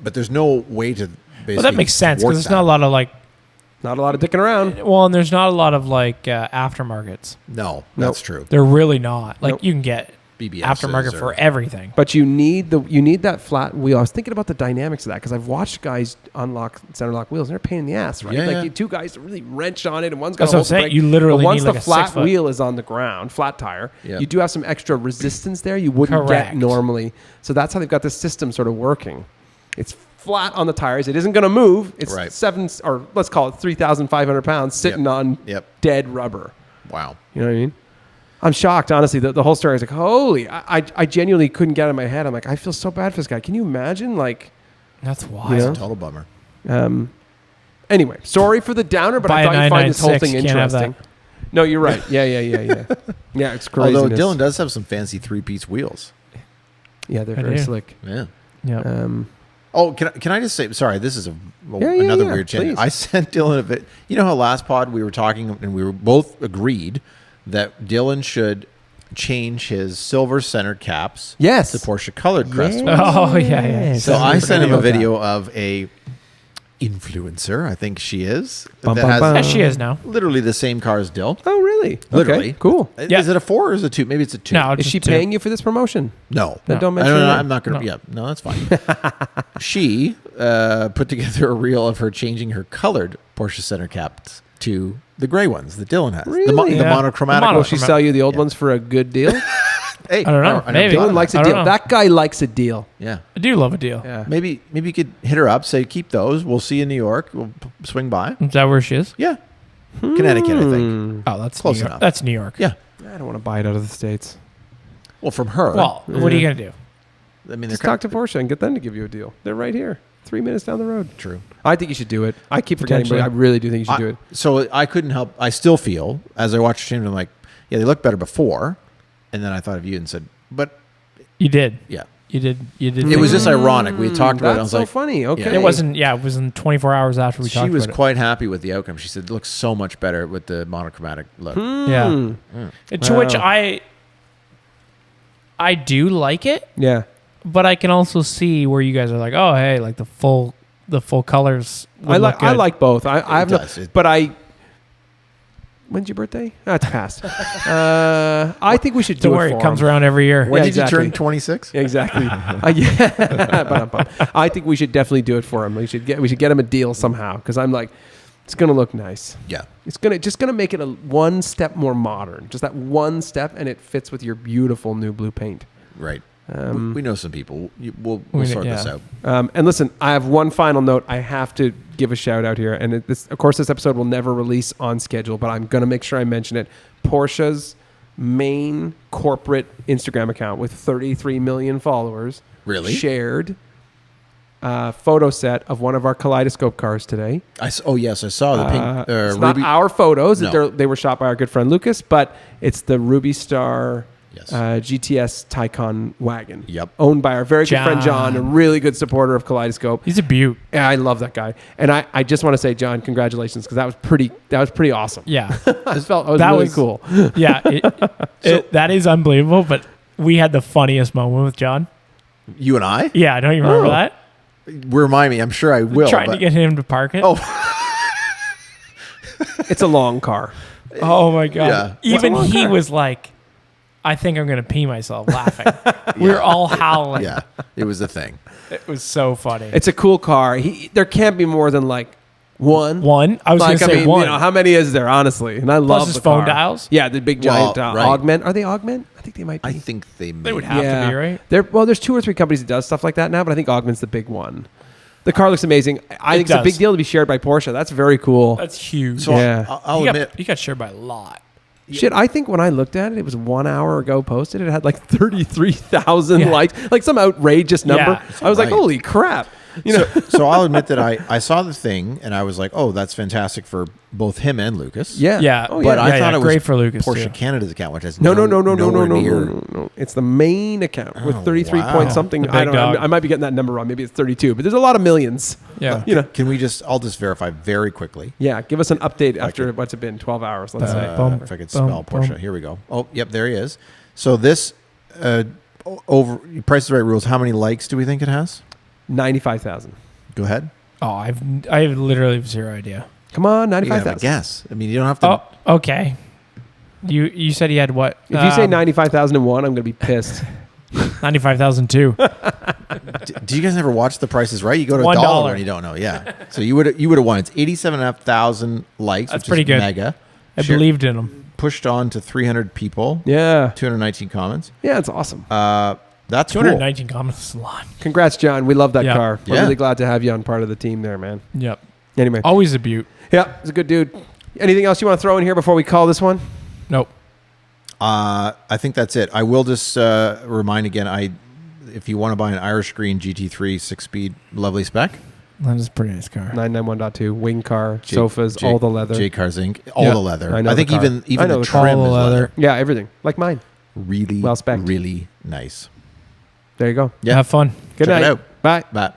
[SPEAKER 3] But there's no way to basically.
[SPEAKER 1] Well, that makes sense
[SPEAKER 3] thwart
[SPEAKER 1] because there's
[SPEAKER 3] that.
[SPEAKER 1] not a lot of like.
[SPEAKER 2] Not a lot of dicking around.
[SPEAKER 1] Well, and there's not a lot of like aftermarkets.
[SPEAKER 3] No, that's true.
[SPEAKER 1] They're really not. Like
[SPEAKER 2] Nope.
[SPEAKER 1] you can get
[SPEAKER 3] BBSs
[SPEAKER 1] aftermarket
[SPEAKER 3] or-
[SPEAKER 1] for everything.
[SPEAKER 2] But you need that flat wheel. I was thinking about the dynamics of that because I've watched guys unlock center lock wheels and they're a pain in the ass, right?
[SPEAKER 3] Yeah,
[SPEAKER 2] like
[SPEAKER 3] yeah.
[SPEAKER 2] you two guys really wrench on it and one's got
[SPEAKER 1] That's
[SPEAKER 2] to
[SPEAKER 1] what I'm
[SPEAKER 2] hold the
[SPEAKER 1] saying.
[SPEAKER 2] brake.
[SPEAKER 1] You literally
[SPEAKER 2] but once
[SPEAKER 1] need like
[SPEAKER 2] the
[SPEAKER 1] a
[SPEAKER 2] flat
[SPEAKER 1] 6 foot.
[SPEAKER 2] wheel is on the ground, flat tire,
[SPEAKER 3] Yeah.
[SPEAKER 2] you do have some extra resistance there you wouldn't
[SPEAKER 1] Correct.
[SPEAKER 2] get normally. So that's how they've got this system sort of working. It's flat on the tires. It isn't going to move. It's
[SPEAKER 3] Right.
[SPEAKER 2] 3,500 pounds sitting on dead rubber.
[SPEAKER 3] Wow.
[SPEAKER 2] You know what I mean? I'm shocked, honestly. The whole story is like, holy, I genuinely couldn't get it in my head. I'm like, I feel so bad for this guy. Can you imagine? Like,
[SPEAKER 1] That's wild.
[SPEAKER 2] You know?
[SPEAKER 3] Total bummer.
[SPEAKER 2] Anyway, sorry for the downer, but
[SPEAKER 1] Buy
[SPEAKER 2] I
[SPEAKER 1] a
[SPEAKER 2] thought you'd find this whole
[SPEAKER 1] 996,
[SPEAKER 2] thing
[SPEAKER 1] can't have
[SPEAKER 2] interesting. No, you're right. Yeah. Yeah, it's crazy.
[SPEAKER 3] Although Dylan does have some fancy 3-piece wheels.
[SPEAKER 2] Yeah, they're
[SPEAKER 1] I
[SPEAKER 2] very
[SPEAKER 1] do.
[SPEAKER 2] slick.
[SPEAKER 3] Yeah.
[SPEAKER 1] Yeah.
[SPEAKER 3] Oh, can I just say, sorry, this is
[SPEAKER 2] Yeah,
[SPEAKER 3] another weird change.
[SPEAKER 2] please.
[SPEAKER 3] I sent Dylan a bit. You know how last pod we were talking and we were both agreed that Dylan should change his silver centered caps
[SPEAKER 2] Yes.
[SPEAKER 3] to Porsche colored crest ones.
[SPEAKER 1] Oh yeah.
[SPEAKER 3] So I sent him a
[SPEAKER 2] about that.
[SPEAKER 3] video of a influencer, I think she is,
[SPEAKER 2] Bum,
[SPEAKER 3] that
[SPEAKER 2] bum,
[SPEAKER 3] has
[SPEAKER 2] bum.
[SPEAKER 1] As she is now.
[SPEAKER 3] literally the same car as Dill.
[SPEAKER 2] Oh, really?
[SPEAKER 3] Literally.
[SPEAKER 2] Okay, cool.
[SPEAKER 1] Yeah.
[SPEAKER 3] Is it a 4 or is it a 2? Maybe it's a 2.
[SPEAKER 1] No,
[SPEAKER 2] Is
[SPEAKER 1] just
[SPEAKER 2] she
[SPEAKER 1] two.
[SPEAKER 2] paying you for this promotion?
[SPEAKER 3] No.
[SPEAKER 2] Then don't mention
[SPEAKER 3] I don't know.
[SPEAKER 2] her name.
[SPEAKER 3] I'm not going to.
[SPEAKER 1] No.
[SPEAKER 3] Yeah, no, that's fine. She put together a reel of her changing her colored Porsche center caps to the gray ones that Dylan has.
[SPEAKER 2] Really?
[SPEAKER 3] The
[SPEAKER 1] Yeah.
[SPEAKER 3] monochromatic.
[SPEAKER 1] The
[SPEAKER 2] Will
[SPEAKER 3] ones.
[SPEAKER 2] she sell you the old
[SPEAKER 3] Yeah.
[SPEAKER 2] ones for a good deal?
[SPEAKER 3] Hey,
[SPEAKER 1] I don't know. Maybe.
[SPEAKER 3] thought
[SPEAKER 2] Dylan
[SPEAKER 3] of
[SPEAKER 2] likes a
[SPEAKER 1] I
[SPEAKER 2] deal.
[SPEAKER 1] don't know.
[SPEAKER 2] That guy likes a deal.
[SPEAKER 3] Yeah.
[SPEAKER 1] I do love a deal.
[SPEAKER 2] Yeah.
[SPEAKER 3] Maybe you could hit her up. Say keep those. We'll see you in New York. We'll swing by.
[SPEAKER 1] Is that where she is?
[SPEAKER 3] Yeah. Connecticut, I think.
[SPEAKER 1] Oh, that's
[SPEAKER 3] Close
[SPEAKER 1] New York.
[SPEAKER 3] enough.
[SPEAKER 1] That's New York.
[SPEAKER 3] Yeah.
[SPEAKER 2] I don't want to buy it out of the States.
[SPEAKER 3] Well, from her.
[SPEAKER 1] Well, what are you gonna do?
[SPEAKER 3] I mean,
[SPEAKER 2] Just
[SPEAKER 3] they're
[SPEAKER 2] talk to Porsche and get them to give you a deal. They're right here, 3 minutes down the road.
[SPEAKER 3] true.
[SPEAKER 2] I think you should do it. I keep forgetting, but I
[SPEAKER 1] Potentially.
[SPEAKER 2] really do think you should do it.
[SPEAKER 3] So I couldn't help. I still feel as I watched him, I'm like, yeah, they look better before. And then I thought of you and said, but
[SPEAKER 1] You did.
[SPEAKER 3] yeah,
[SPEAKER 1] You did. You did.
[SPEAKER 3] it was just ironic. We had talked about it. I
[SPEAKER 2] That's
[SPEAKER 3] was
[SPEAKER 2] so
[SPEAKER 3] like,
[SPEAKER 2] funny. Okay.
[SPEAKER 1] It wasn't. Yeah, it was in 24 hours after we
[SPEAKER 3] she
[SPEAKER 1] talked
[SPEAKER 3] was
[SPEAKER 1] about
[SPEAKER 3] quite happy with the outcome. She said it looks so much better with the monochromatic look.
[SPEAKER 1] it. Yeah. To which
[SPEAKER 2] Wow.
[SPEAKER 1] I do like it,
[SPEAKER 2] Yeah.
[SPEAKER 1] but I can also see where you guys are like, oh, hey, like the full colors. would look
[SPEAKER 2] I
[SPEAKER 1] good.
[SPEAKER 2] like both. I have no,
[SPEAKER 3] does. It-
[SPEAKER 2] but I. When's your birthday? That's past. I think we should do
[SPEAKER 1] Don't
[SPEAKER 2] it
[SPEAKER 1] worry,
[SPEAKER 2] for
[SPEAKER 1] it comes
[SPEAKER 2] him.
[SPEAKER 1] around every year.
[SPEAKER 3] When
[SPEAKER 2] Yeah,
[SPEAKER 3] did
[SPEAKER 2] exactly.
[SPEAKER 3] you turn 26?
[SPEAKER 2] Exactly. Yeah. I think we should definitely do it for him. We should get him a deal somehow because I'm like, it's gonna look nice.
[SPEAKER 3] Yeah.
[SPEAKER 2] It's gonna make it one step more modern. Just that one step, and it fits with your beautiful new blue paint.
[SPEAKER 3] Right. We know some people. We'll sort this
[SPEAKER 1] yeah.
[SPEAKER 3] out.
[SPEAKER 2] And listen, I have one final note. I have to give a shout out here, and of course, this episode will never release on schedule, but I'm going to make sure I mention it. Porsche's main corporate Instagram account with 33 million followers
[SPEAKER 3] Really?
[SPEAKER 2] shared a photo set of one of our Kaleidoscope cars today.
[SPEAKER 3] Yes, I saw the pink
[SPEAKER 2] It's
[SPEAKER 3] ruby.
[SPEAKER 2] not our photos.
[SPEAKER 3] No.
[SPEAKER 2] They were shot by our good friend Lucas, but it's the Ruby Star
[SPEAKER 3] Yes.
[SPEAKER 2] GTS Taycan wagon.
[SPEAKER 3] Yep.
[SPEAKER 2] Owned by our very good friend John, a
[SPEAKER 1] John.
[SPEAKER 2] really good supporter of Kaleidoscope.
[SPEAKER 1] He's a beaut.
[SPEAKER 2] Yeah, I love that guy. And I just want to say, John, congratulations, because that was pretty awesome.
[SPEAKER 1] Yeah.
[SPEAKER 2] I felt that was
[SPEAKER 1] That
[SPEAKER 2] really
[SPEAKER 1] was-
[SPEAKER 2] cool.
[SPEAKER 1] Yeah. That is unbelievable, but we had the funniest moment with John.
[SPEAKER 3] You and I?
[SPEAKER 1] Yeah, don't you remember that?
[SPEAKER 3] Remind me. I'm sure I will.
[SPEAKER 1] Trying to get him to park it.
[SPEAKER 3] Oh,
[SPEAKER 2] It's a long car.
[SPEAKER 1] Oh my god!
[SPEAKER 3] Yeah.
[SPEAKER 1] Even
[SPEAKER 2] What's a long
[SPEAKER 1] he
[SPEAKER 2] car?
[SPEAKER 1] was like, "I think I'm gonna pee myself laughing." We were all howling.
[SPEAKER 3] yeah. It was a thing.
[SPEAKER 1] It was so funny.
[SPEAKER 2] It's a cool car. There can't be more than like one.
[SPEAKER 1] One. I was
[SPEAKER 2] Like,
[SPEAKER 1] gonna say one.
[SPEAKER 2] how many is there, honestly? And I love
[SPEAKER 1] his
[SPEAKER 2] the
[SPEAKER 1] phone
[SPEAKER 2] car.
[SPEAKER 1] dials?
[SPEAKER 2] Yeah, the big giant
[SPEAKER 3] Well, right.
[SPEAKER 2] Augment. Are they Augment? I think they might be.
[SPEAKER 3] I think they may.
[SPEAKER 1] They would have to be, right?
[SPEAKER 2] There's 2 or 3 companies that does stuff like that now, but I think Augment's the big one. The car looks amazing. I think it's a big
[SPEAKER 1] does.
[SPEAKER 2] deal to be shared by Porsche. That's very cool.
[SPEAKER 1] That's huge.
[SPEAKER 3] So
[SPEAKER 2] Yeah.
[SPEAKER 3] I'll
[SPEAKER 1] you
[SPEAKER 3] admit.
[SPEAKER 1] got shared by a lot.
[SPEAKER 2] Shit, I think when I looked at it, it was 1 hour ago posted. It had like 33,000
[SPEAKER 1] Yeah.
[SPEAKER 2] likes, like some outrageous number.
[SPEAKER 1] Yeah.
[SPEAKER 2] I was like,
[SPEAKER 3] Right.
[SPEAKER 2] holy crap. You know,
[SPEAKER 3] So I'll admit that I saw the thing and I was like, oh, that's fantastic for both him and Lucas.
[SPEAKER 2] yeah.
[SPEAKER 1] Yeah.
[SPEAKER 2] Oh,
[SPEAKER 3] But
[SPEAKER 2] yeah.
[SPEAKER 3] I thought it was
[SPEAKER 1] great for Lucas
[SPEAKER 3] Porsche
[SPEAKER 1] too.
[SPEAKER 3] Canada's account, which has
[SPEAKER 2] No.
[SPEAKER 3] nowhere near-
[SPEAKER 2] No. It's the main account with
[SPEAKER 3] Oh,
[SPEAKER 2] 33
[SPEAKER 3] wow.
[SPEAKER 2] point something.
[SPEAKER 1] The
[SPEAKER 2] I
[SPEAKER 1] big
[SPEAKER 2] don't know.
[SPEAKER 1] dog.
[SPEAKER 2] I might be getting that number wrong. Maybe it's 32, but there's a lot of millions.
[SPEAKER 1] Yeah.
[SPEAKER 2] You know.
[SPEAKER 3] Can we I'll just verify very quickly.
[SPEAKER 2] Yeah. Give us an update after
[SPEAKER 3] could-
[SPEAKER 2] what's it been? 12 hours, let's say.
[SPEAKER 1] Boom,
[SPEAKER 3] If I could
[SPEAKER 1] boom,
[SPEAKER 3] spell Porsche.
[SPEAKER 1] boom.
[SPEAKER 3] Here we go. Oh, yep, there he is. So this over Price is Right rules. How many likes do we think it has?
[SPEAKER 2] 95,000.
[SPEAKER 3] Go ahead.
[SPEAKER 1] Oh, I have literally zero idea.
[SPEAKER 2] Come on,
[SPEAKER 3] You can have a
[SPEAKER 2] 95,000.
[SPEAKER 3] guess. I mean, you don't have to.
[SPEAKER 1] Oh, okay. You said he had what?
[SPEAKER 2] If you say 95,001, I'm going to be pissed.
[SPEAKER 1] 95,002.
[SPEAKER 3] Do you guys never watch The Price is Right? You go to
[SPEAKER 1] $1
[SPEAKER 3] $1 when you don't know. Yeah. So you would have won. It's 87,500 likes.
[SPEAKER 1] That's
[SPEAKER 3] which
[SPEAKER 1] pretty
[SPEAKER 3] is
[SPEAKER 1] good.
[SPEAKER 3] Mega.
[SPEAKER 1] I believed in him.
[SPEAKER 3] Pushed on to 300 people.
[SPEAKER 2] Yeah.
[SPEAKER 3] 219 comments.
[SPEAKER 2] Yeah, it's awesome.
[SPEAKER 3] That's cool.
[SPEAKER 1] 219 comments is a lot.
[SPEAKER 2] Congrats, John. We love that
[SPEAKER 1] Yeah.
[SPEAKER 2] car. We're
[SPEAKER 3] Yeah.
[SPEAKER 2] really glad to have you on part of the team there, man.
[SPEAKER 1] Yep.
[SPEAKER 2] Anyway.
[SPEAKER 1] Always a beaut.
[SPEAKER 2] Yeah, he's a good dude. Anything else you want to throw in here before we call this one?
[SPEAKER 1] Nope.
[SPEAKER 3] I think that's it. I will just remind again. If you want to buy an Irish Green GT3 6-speed, lovely spec.
[SPEAKER 1] That is a pretty nice car.
[SPEAKER 2] 991.2 wing car, sofas,
[SPEAKER 3] J-
[SPEAKER 2] all the leather.
[SPEAKER 3] J Cars Inc. All
[SPEAKER 2] Yeah.
[SPEAKER 3] the leather.
[SPEAKER 2] I know
[SPEAKER 3] I think
[SPEAKER 2] the car.
[SPEAKER 3] even
[SPEAKER 2] I know
[SPEAKER 3] the
[SPEAKER 2] the car.
[SPEAKER 3] trim
[SPEAKER 1] All
[SPEAKER 3] is
[SPEAKER 1] the
[SPEAKER 3] leather.
[SPEAKER 1] leather.
[SPEAKER 2] Yeah, everything. Like mine.
[SPEAKER 3] Really,
[SPEAKER 2] Well spec'd.
[SPEAKER 3] really nice.
[SPEAKER 2] There you go.
[SPEAKER 3] Yeah.
[SPEAKER 1] Have fun.
[SPEAKER 2] Good
[SPEAKER 3] Check it
[SPEAKER 2] night.
[SPEAKER 3] out.
[SPEAKER 2] Bye.
[SPEAKER 3] Bye.